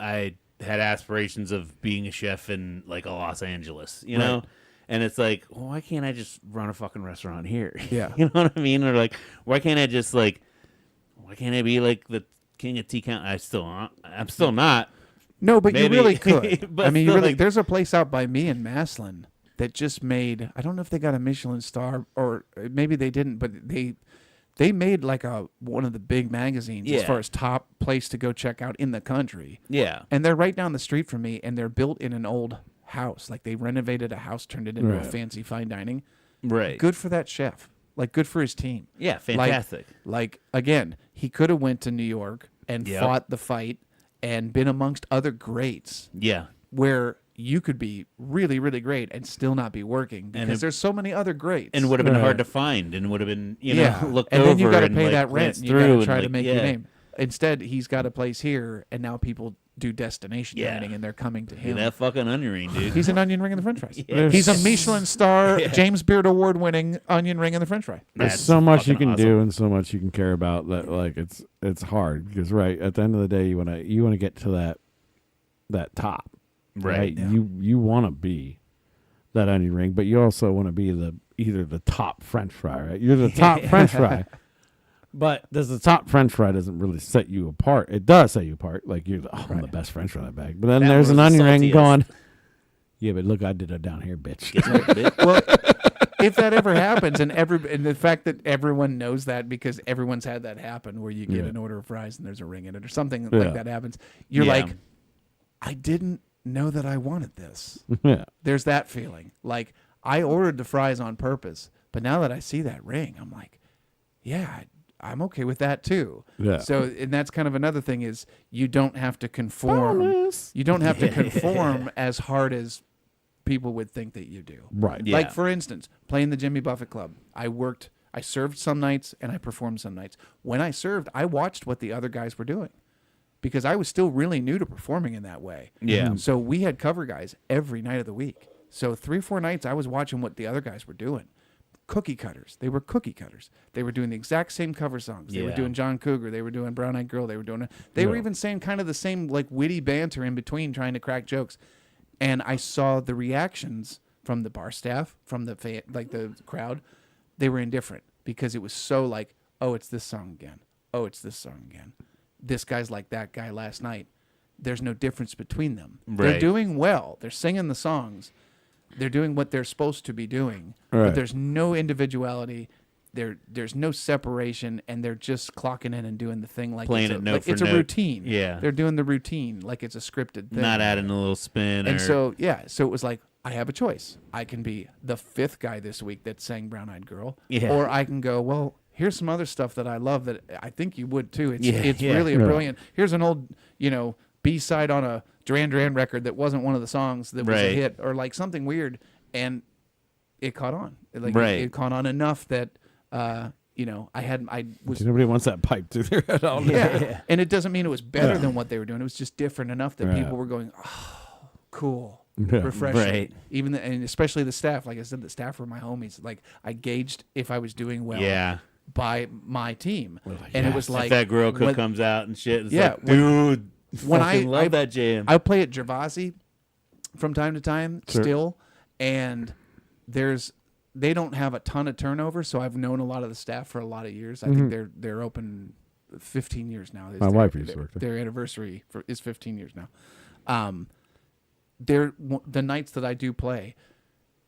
I had aspirations of being a chef in like a Los Angeles, you know.
Right.
And it's like, well, why can't I just run a fucking restaurant here?
Yeah.
You know what I mean? Or like, why can't I just like, why can't I be like the king of Tea County? I'm still not.
No, but
Maybe.
you really could.
But
I mean, you
still,
really.
like-
There's a place out by me in Maslin that just made. I don't know if they got a Michelin star or maybe they didn't, but they made like one of the big magazines as
Yeah.
far as top place to go check out in the country.
Yeah.
And they're right down the street from me, and they're built in an old house. Like they renovated a house, turned it into a
Right.
fancy fine dining.
Right.
Good for that chef. Like good for his team.
Yeah. Fantastic.
Like again, he could have went to New York and
Yep.
fought the fight and been amongst other greats
yeah.
where you could be really, really great and still not be working because there's so many other greats.
And would have been
Right.
hard to find, and would have been
yeah,
looked
and
over,
then you got to
and,
pay
like,
that rent.
glanced
And you got
through
to try
and,
to
like,
make
yeah.
your name. Instead, he's got a place here, and now people do destination
Yeah.
dining, and they're coming to
Dude,
him.
that fucking onion ring, dude.
He's an onion ring in the French fries.
Yeah.
He's a Michelin star, James Beard Award winning onion ring in the French fry.
There's
That's
so much you
fucking
can
awesome.
do and so much you can care about that like it's hard because right at the end of the day you want to get to that top
Right.
Yeah.
you want to be that onion ring but you also want to be either the top French fry, right? You're the top French fry, but the top French fry doesn't really set you apart. It does set you apart, like I'm the best French fry in that bag, but then
That
there's
was
an
the
onion ring
saltiest.
going, yeah, but look, I did it down here, bitch.
Well, if that ever happens, and the fact that everyone knows that because everyone's had that happen, where you get
Yeah.
an order of fries and there's a ring in it or something
Yeah.
like that happens, you're
Yeah.
like, I didn't know that I wanted this.
Yeah.
There's that feeling. Like I ordered the fries on purpose, but now that I see that ring, I'm like, yeah, I'm okay with that too.
Yeah.
So, and that's kind of another thing is you don't have to conform.
Bonus.
You don't have to conform as hard as people would think that you do.
Right.
Yeah.
Like for instance, playing the Jimmy Buffett Club, I served some nights and I performed some nights. When I served, I watched what the other guys were doing because I was still really new to performing in that way.
Yeah.
So we had cover guys every night of the week. So 3-4 nights I was watching what the other guys were doing. Cookie cutters. They were cookie cutters. They were doing the exact same cover songs. They were
Yeah.
doing John Cougar. They were doing Brown Eyed Girl. They were doing. They were
Yeah.
even saying kind of the same like witty banter in between, trying to crack jokes. And I saw the reactions from the bar staff, from the the crowd. They were indifferent because it was so like, oh, it's this song again. Oh, it's this song again. This guy's like that guy last night. There's no difference between them. They're
Right.
doing well. They're singing the songs. They're doing what they're supposed to be doing. But
Right.
there's no individuality. There's no separation, and they're just clocking in and doing the thing like
Playing
it's
it
a,
note
like
for
it's a
note.
routine.
Yeah.
They're doing the routine like it's a scripted thing.
Not adding a little spin.
And
or,
so, yeah, so it was like, I have a choice. I can be the fifth guy this week that sang Brown Eyed Girl.
Yeah.
Or I can go, well, here's some other stuff that I love that I think you would too. It's,
Yeah,
it's
yeah.
really a
Yeah.
brilliant. Here's an old, B-side on a Duran Duran record that wasn't one of the songs that was a
Right.
hit or like something weird. And it caught on.
Right.
It caught on enough that, I was
Nobody wants that pipe through their head all day.
yeah. And it doesn't mean it was better
Yeah.
than what they were doing. It was just different enough that
Yeah.
people were going, oh, cool,
Yeah.
refreshing.
Right.
And especially the staff. Like I said, the staff were my homies. Like I gauged if I was doing well
Yeah.
by my team. And it was
If
like
that girl cook
when-
comes out and shit. It's
Yeah,
like, dude.
when
fucking
I-
love
I-
that jam.
I play at Gervasi from time to time
Sure.
still, and they don't have a ton of turnover, so I've known a lot of the staff for a lot of years. I think they're open 15 years now.
My wife used to work there.
Their anniversary is 15 years now. The nights that I do play,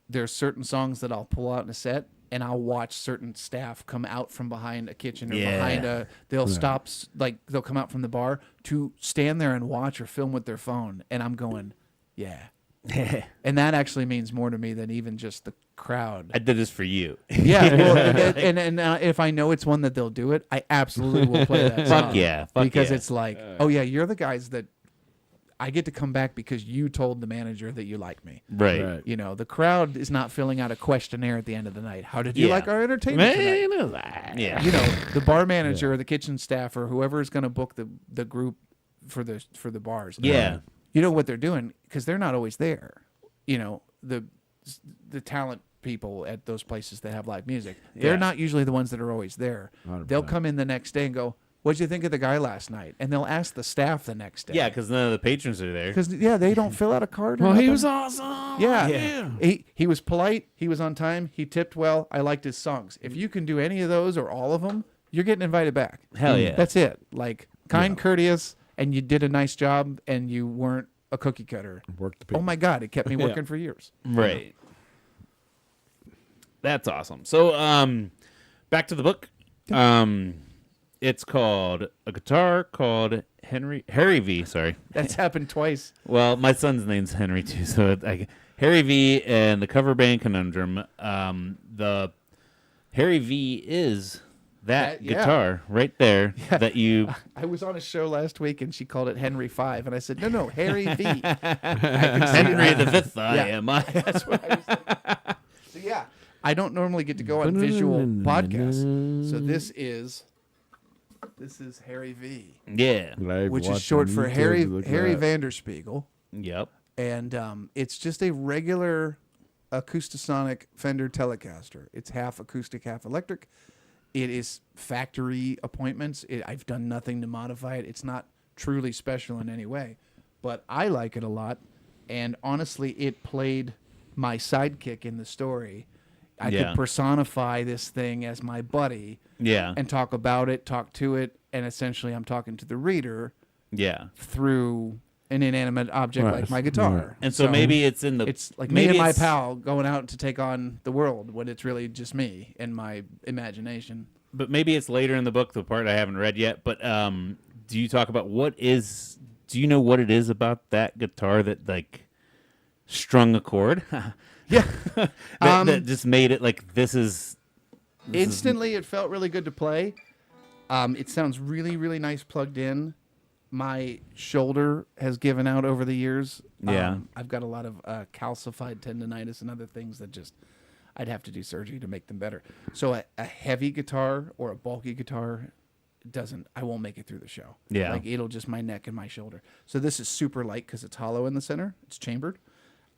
there's certain songs that I'll pull out in a set, and I'll watch certain staff come out from behind a kitchen or
Yeah.
behind they'll stop, like they'll come out from the bar to stand there and watch or film with their phone, and I'm going, yeah. And that actually means more to me than even just the crowd.
I did this for you.
Yeah, well, and if I know it's one that they'll do it, I absolutely will play that
Fuck
song.
yeah, fuck
because
yeah.
it's like, oh yeah, you're the guys that I get to come back because you told the manager that you like me.
Right.
Right.
The crowd is not filling out a questionnaire at the end of the night. How did you
Yeah.
like our entertainment tonight?
Man,
Yeah.
The bar manager or the kitchen staff or whoever is going to book the group for the bars.
Yeah.
You know what they're doing because they're not always there. The talent people at those places that have live music, they're
Yeah.
not usually the ones that are always there.
100%.
They'll come in the next day and go, "What'd you think of the guy last night?" And they'll ask the staff the next day.
Yeah, because none of the patrons are there.
because they don't fill out a card. or
Well, he
nothing.
was awesome.
Yeah.
Yeah.
He was polite. He was on time. He tipped well. I liked his songs. If you can do any of those or all of them, you're getting invited back.
Hell yeah.
That's it. Like kind, courteous, and you did a nice job, and you weren't a cookie cutter.
Worked the
Oh
people.
my God, it kept me working for years.
Right. That's awesome. So, back to the book. It's called a guitar called Harry V. Sorry.
That's happened twice.
Well, my son's name's Henry too, so Harry V. and the cover band Conundrum. The Harry V. is that
Yeah.
guitar right there that you.
I was on a show last week and she called it Henry V, and I said, no, Harry V.
Henry the Fifth. I am.
That's what I was thinking. So yeah, I don't normally get to go on visual podcasts, so this is Harry V,
Yeah.
which is short for Harry Vanderspiegel,
Yep.
and it's just a regular Acoustasonic Fender Telecaster. It's half acoustic, half electric. It is factory appointments. I've done nothing to modify it. It's not truly special in any way, but I like it a lot. And honestly, it played my sidekick in the story. I
Yeah.
could personify this thing as my buddy
Yeah.
and talk about it, talk to it, and essentially I'm talking to the reader
Yeah.
through an inanimate object
Right.
like my guitar.
Right.
And so maybe it's in the.
It's like me
maybe
and my
it's-
pal going out to take on the world when it's really just me and my imagination.
But maybe it's later in the book, the part I haven't read yet. But do you talk about do you know what it is about that guitar that like strung a chord?
Yeah.
that just made it like this is
Instantly, it felt really good to play. It sounds really, really nice plugged in. My shoulder has given out over the years.
Yeah.
I've got a lot of calcified tendonitis and other things that just I'd have to do surgery to make them better. So a heavy guitar or a bulky guitar I won't make it through the show.
Yeah.
Like it'll just my neck and my shoulder. So this is super light because it's hollow in the center. It's chambered.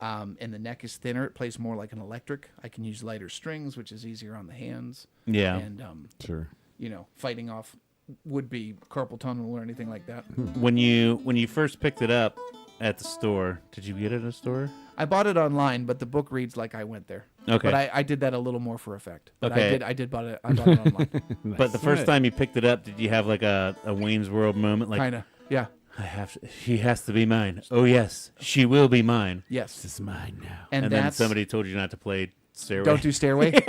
And the neck is thinner. It plays more like an electric. I can use lighter strings, which is easier on the hands.
Yeah.
And,
Sure.
fighting off would-be carpal tunnel or anything like that.
when you first picked it up at the store. Did you get it at a store?
I bought it online, but the book reads like I went there.
Okay.
But I did that a little more for effect. But
Okay.
I bought it online.
But the first time you picked it up, did you have like a Wayne's World moment? Like,
Kind of. Yeah.
she has to be mine. Oh yes, she will be mine.
Yes.
It's mine now.
And
And then
that's
somebody told you not to play Stairway.
don't do Stairway.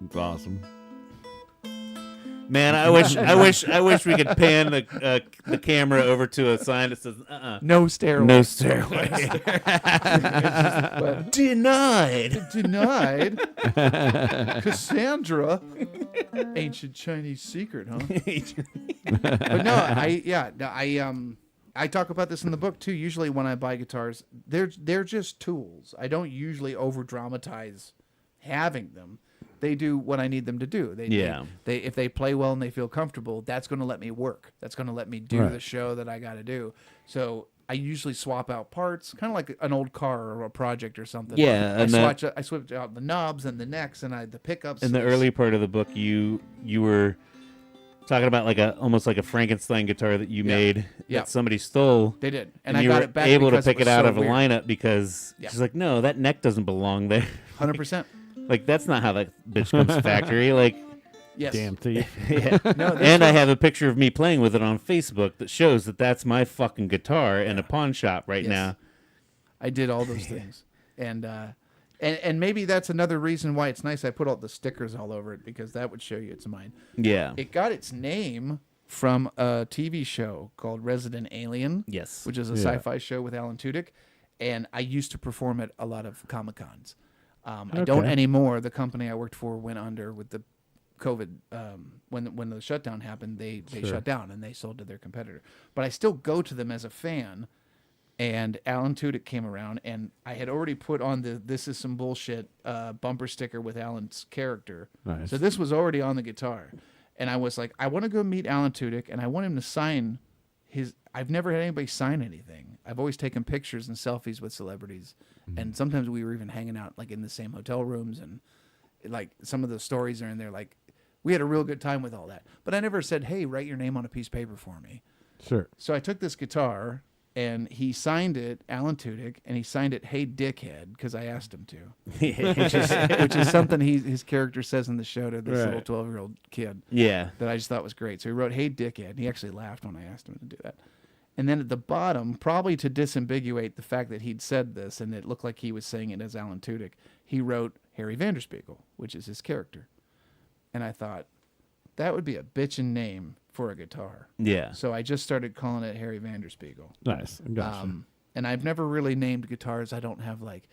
It's awesome.
Man, I wish we could pan the camera over to a sign that says
No Stairway.
no Stairway.
But
Denied.
denied. Cassandra. Ancient Chinese secret, huh? But no, I talk about this in the book too. Usually when I buy guitars, they're just tools. I don't usually over dramatize having them. They do what I need them to do. They if they play well and they feel comfortable, that's going to let me work. That's going to let me do
Right.
the show that I got to do. So I usually swap out parts, kind of like an old car or a project or something.
Yeah,
I
and
switch out the knobs and the necks and the pickups.
In the early part of the book, you were talking about like almost like a Frankenstein guitar that you made
Yeah.
that somebody stole.
They did,
And
I
you
got
were
it back
able to
because
pick it
was
out
so
of a
weird.
lineup because
Yeah.
she's like, no, that neck doesn't belong there.
100%.
Like that's not how that bitch comes to factory. Like,
Yes.
Damn thief.
yeah.
No, this
And I
was-
have a picture of me playing with it on Facebook that shows that that's my fucking guitar in a pawn shop right
Yes.
now.
I did all those things, and maybe that's another reason why it's nice. I put all the stickers all over it because that would show you it's mine.
Yeah.
It got its name from a TV show called Resident Alien,
Yes.
which is a
Yeah.
sci-fi show with Alan Tudyk, and I used to perform at a lot of Comic Cons. I don't
Okay.
anymore. The company I worked for went under with the COVID. When the shutdown happened, they
Sure.
shut down and they sold to their competitor. But I still go to them as a fan. And Alan Tudyk came around, and I had already put on the "This Is Some Bullshit" bumper sticker with Alan's character.
Nice.
So this was already on the guitar, and I was like, I want to go meet Alan Tudyk, and I want him to sign his. I've never had anybody sign anything. I've always taken pictures and selfies with celebrities, and sometimes we were even hanging out like in the same hotel rooms, and like some of the stories are in there. Like we had a real good time with all that, but I never said, "Hey, write your name on a piece of paper for me."
Sure.
So I took this guitar and he signed it, Alan Tudyk, and he signed it, "Hey, dickhead," because I asked him to, which is something his character says in the show to this little
Right.
12-year-old kid
Yeah.
that I just thought was great. So he wrote, "Hey, dickhead," and he actually laughed when I asked him to do that. And then at the bottom, probably to disambiguate the fact that he'd said this and it looked like he was saying it as Alan Tudyk, he wrote Harry Vanderspiegel, which is his character. And I thought, that would be a bitchin' name for a guitar.
Yeah.
So I just started calling it Harry Vanderspiegel.
Nice. Gotcha.
And I've never really named guitars. I don't have like,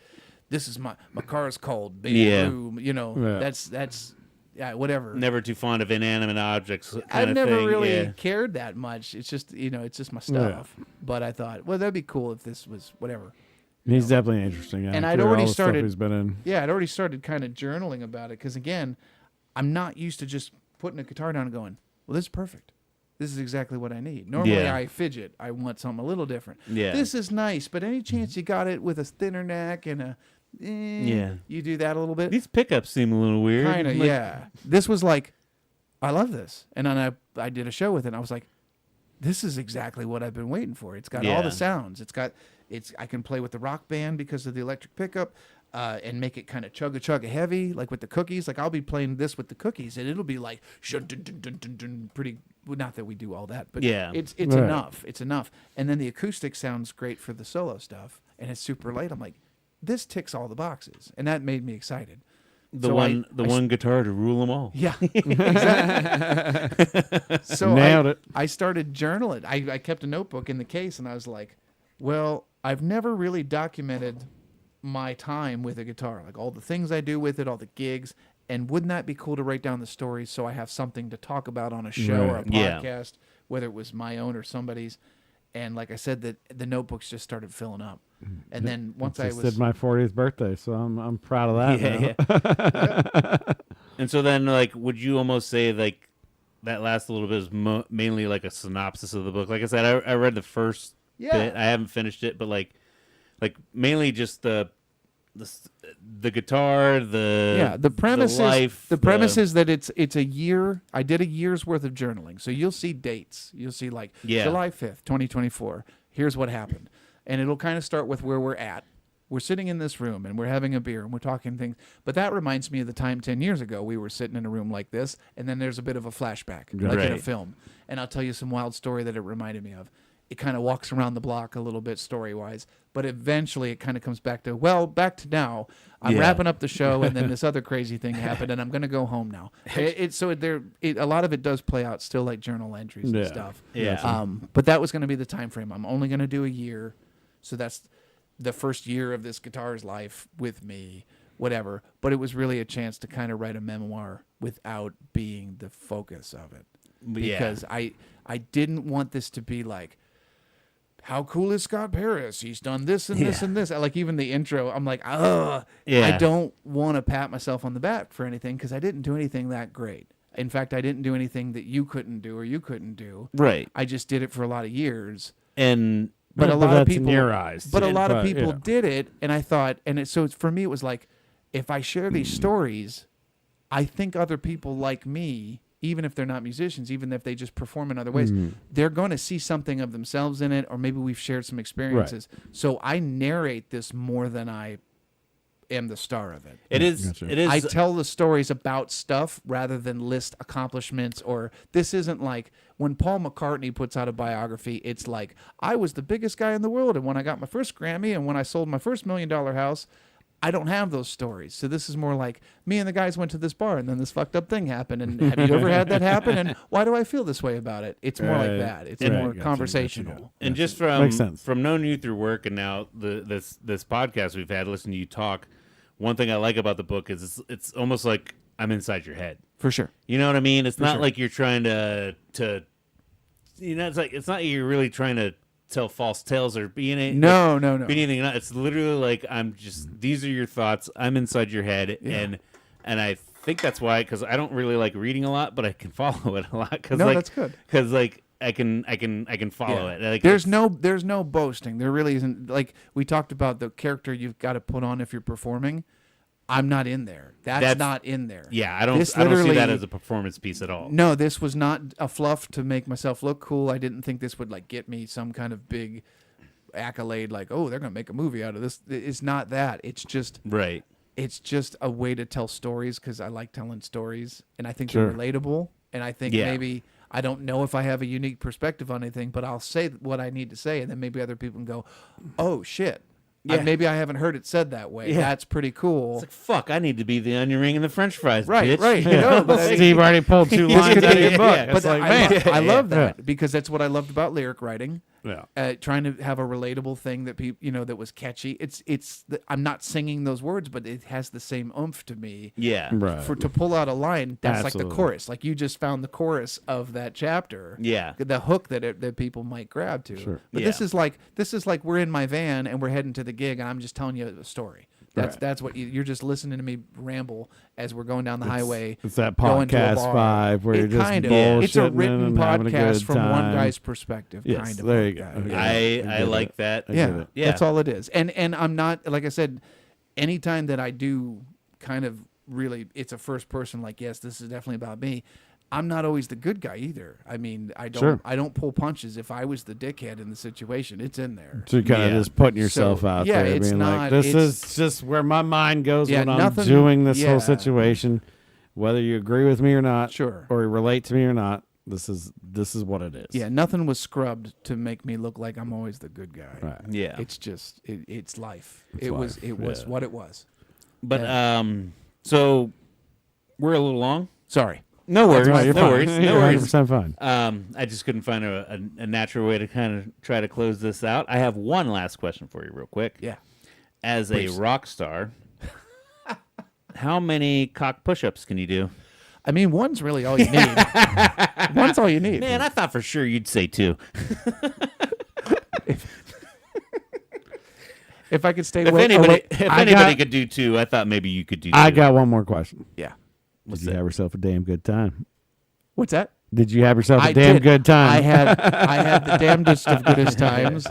this is my car's called Big
Yeah.
Blue. You know,
Yeah.
that's yeah, whatever.
Never too fond of inanimate objects. Kind
I've
of
never
thing.
really
Yeah.
cared that much. It's just, it's just my stuff. But I thought, well, that'd be cool if this was whatever.
He's definitely interesting.
And I'd
through
already
all the stuff
started-
He's been in.
Yeah, I'd already started kind of journaling about it because, again, I'm not used to just putting a guitar down and going, well, this is perfect. This is exactly what I need. Normally,
Yeah.
I fidget. I want something a little different.
Yeah.
This is nice, but any chance you got it with a thinner neck and a,
Yeah.
you do that a little bit?
These pickups seem a little weird.
Kind of,
Like,
yeah. This was like, I love this. And then I did a show with it, and I was like, this is exactly what I've been waiting for. It's got all
Yeah.
the sounds. I can play with the rock band because of the electric pickup, and make it kind of chugga heavy, like with the cookies. Like I'll be playing this with the cookies, and it'll be like pretty. Well, not that we do all that, but
Yeah.
it's
Right.
enough. It's enough. And then the acoustic sounds great for the solo stuff, and it's super late. I'm like, this ticks all the boxes, and that made me excited.
The
So
one
I-
one guitar to rule them all.
Yeah, exactly. So
Nailed it.
I started journaling. I kept a notebook in the case, and I was like, well, I've never really documented my time with a guitar, like all the things I do with it, all the gigs, and wouldn't that be cool to write down the stories so I have something to talk about on a show or a
Right.
Yeah.
podcast, whether it was my own or somebody's. And like I said, the notebooks just started filling up. And then once I
Just
was
did my 40th birthday, so I'm proud of that.
Yeah,
now.
yeah. And so then, like, would you almost say like that last little bit is mainly like a synopsis of the book? Like I said, I read the first
Yeah.
bit. I haven't finished it, but like mainly just the guitar,
the premise
the life,
is the premise is that it's a year. I did a year's worth of journaling, so you'll see dates. You'll see like
Yeah.
July 5th, 2024. Here's what happened, and it'll kind of start with where we're at. We're sitting in this room and we're having a beer and we're talking things. But that reminds me of the time 10 years ago we were sitting in a room like this, and then there's a bit of a flashback, like in a
Right.
film. And I'll tell you some wild story that it reminded me of. It kind of walks around the block a little bit story-wise, but eventually it kind of comes back to, well, back to now. I'm
Yeah.
wrapping up the show, and then this other crazy thing happened, and I'm going to go home now. A lot of it does play out still like journal entries and
Yeah.
stuff.
Yeah.
But that was going to be the time frame. I'm only going to do a year, so that's the first year of this guitar's life with me, whatever. But it was really a chance to kind of write a memoir without being the focus of it,
Yeah.
because I didn't want this to be like, how cool is Scott Paris? He's done this and this
Yeah.
and this. Like even the intro, I'm like, ugh.
Yeah.
I don't want to pat myself on the back for anything because I didn't do anything that great. In fact, I didn't do anything that you couldn't do or you couldn't do.
Right.
I just did it for a lot of years.
And
But
Yeah,
a lot of
that's
people,
in your eyes.
but a lot of
But,
people
yeah.
did it, and I thought, so for me, it was like, if I share these stories, I think other people like me, even if they're not musicians, even if they just perform in other ways, they're going to see something of themselves in it, or maybe we've shared some experiences. So I narrate this more than I am the star of it.
it is.
Gotcha.
It is.
I tell the stories about stuff rather than list accomplishments. Or this isn't like when Paul McCartney puts out a biography, it's like, I was the biggest guy in the world, and when I got my first Grammy and when I sold my first $1 million house. I don't have those stories. So this is more like, me and the guys went to this bar and then this fucked up thing happened, and have you ever had that happen, and why do I feel this way about it? It's more like
Right.
that. It's
Right.
more
Gotcha,
conversational.
gotcha.
And just
Makes sense.
from knowing you through work and now this podcast we've had, listening to you talk, one thing I like about the book is it's almost like I'm inside your head.
For sure.
You know what I mean? It's not
sure.
like you're trying to it's not you're really trying to tell false tales or be any
No.
be anything. It's literally like I'm just these are your thoughts. I'm inside your head, and I think that's why, because I don't really like reading a lot, but I can follow it a lot. Cause
No,
like,
that's good.
Because like I can follow it. Like,
There's no boasting. There really isn't. Like we talked about the character you've got to put on if you're performing. I'm not in there. That's not in there.
yeah. I don't
This
see that
literally-
as a performance piece at all.
No, this was not a fluff to make myself look cool. I didn't think this would like get me some kind of big accolade, like, oh, they're gonna make a movie out of this. It's not that. It's just
Right.
a way to tell stories because I like telling stories, and I think
Sure.
they're relatable. And I think
Yeah.
maybe I don't know if I have a unique perspective on anything, but I'll say what I need to say, and then maybe other people can go, "Oh shit."
Yeah.
Maybe I haven't heard it said that way.
Yeah.
That's pretty cool.
It's like, fuck, I need to be the onion ring and the French fries,
Right,
bitch.
right. You know, but I mean,
Steve already pulled 2
This
lines
could
out of
be-
your book.
yeah,
It's
but
like,
I,
man.
I love
Yeah.
that because that's what I loved about lyric writing.
Yeah.
Trying to have a relatable thing that people, that was catchy. I'm not singing those words, but it has the same oomph to me.
Yeah.
Right.
To pull out a line, that's like
Absolutely.
the chorus. Like you just found the chorus of that chapter.
Yeah.
The hook that people might grab to.
Sure.
But
Yeah.
this is like we're in my van and we're heading to the gig and I'm just telling you a story. That's what you're just listening to me ramble as we're going down the highway.
It's that
going to a
podcast
bar.
vibe where you're just
kind of,
bullshitting
it's a written
and having a
podcast
good
from one
time.
guy's perspective.
Yes,
kind of.
there
like
you go.
that.
Okay.
I like that.
I get
Yeah,
it.
Yeah.
that's all it is. And I'm not, like I said, anytime that I do kind of really, it's a first person, like, yes, this is definitely about me. I'm not always the good guy either. I mean, I
Sure.
don't pull punches. If I was the dickhead in the situation, it's in there.
So you're kind of
Yeah.
just putting yourself
So,
out
yeah,
there,
it's
being
not-
like, this
it's-
is just where my mind goes
Yeah,
when I'm
nothing-
doing this
yeah.
whole situation. Whether you agree with me or not,
Sure.
or you relate to me or not, this is what it is.
Yeah, nothing was scrubbed to make me look like I'm always the good guy.
Right.
Yeah.
It's just it's life.
It's
it was
life, yeah.
what it was.
But so we're a little long.
Sorry.
No worries.
No, you're
no
fine.
worries.
You're
No worries.
100% fine.
I just couldn't find a natural way to kind of try to close this out. I have one last question for you, real quick.
Yeah.
As
Please.
a rock star, how many cock push-ups can you do?
I mean, one's really all you need. One's all you need.
Man, I thought for sure you'd say 2.
If I could stay
If
away.
anybody,
I got-
could do 2, I thought maybe you could do 2.
I got one more question.
Yeah.
Did you have yourself a damn good time?
What's that?
Did you have yourself a
I
damn
did.
good time?
I had the damnedest of goodest times.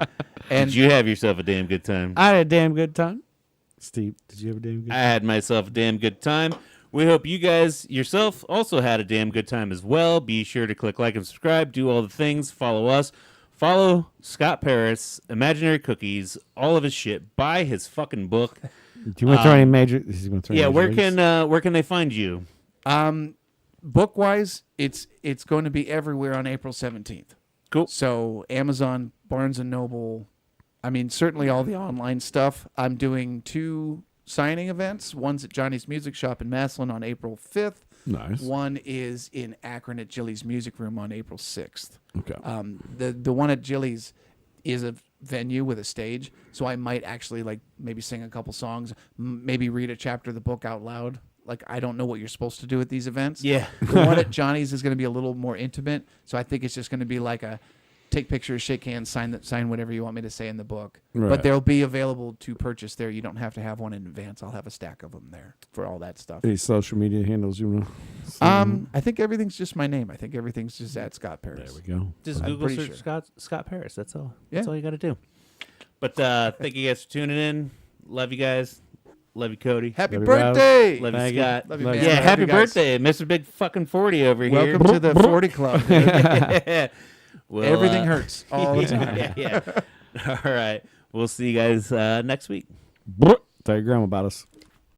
And
Did you have yourself a damn good time?
I had a damn good time. Steve, did you have a damn good
I
time?
had myself a damn good time. We hope you guys yourself also had a damn good time as well. Be sure to click like and subscribe, do all the things, follow us, follow Scott Paris, Imaginary Cookies, all of his shit, buy his fucking book.
Do you want to throw any major? Do you want to throw
Yeah,
any major
where can they find you?
book wise, it's going to be everywhere on April 17th.
Cool.
So Amazon, Barnes and Noble, I mean, certainly all the online stuff. I'm doing 2 signing events. One's at Johnny's Music Shop in Massillon on April 5th.
Nice.
One is in Akron at Jilly's Music Room on April 6th.
Okay.
The one at Jilly's is a venue with a stage, so I might actually like maybe sing a couple songs, maybe read a chapter of the book out loud. Like, I don't know what you're supposed to do at these events.
Yeah.
The one at Johnny's is going to be a little more intimate, so I think it's just going to be like a take pictures, shake hands, sign whatever you want me to say in the book.
Right.
But they'll be available to purchase there. You don't have to have one in advance. I'll have a stack of them there for all that stuff.
Any social media handles you know?
I think everything's just my name. I think everything's just at Scott Paris.
There we go.
Just
I'm
Google
pretty
search
sure.
Scott Paris. That's all.
Yeah.
That's all you got to do. But thank you guys for tuning in. Love you guys. Love you, Cody.
Happy
Love you, Rob.
birthday!
Love
Thank
you,
you.
Scott.
Love you,
Love
man.
you.
Yeah,
Love
happy
you guys.
birthday, Mr. Big fucking 40 over here.
Welcome to the 40 Club. dude.
Well,
Everything hurts all the time.
yeah. All right. We'll see you guys next week.
Tell your grandma about us.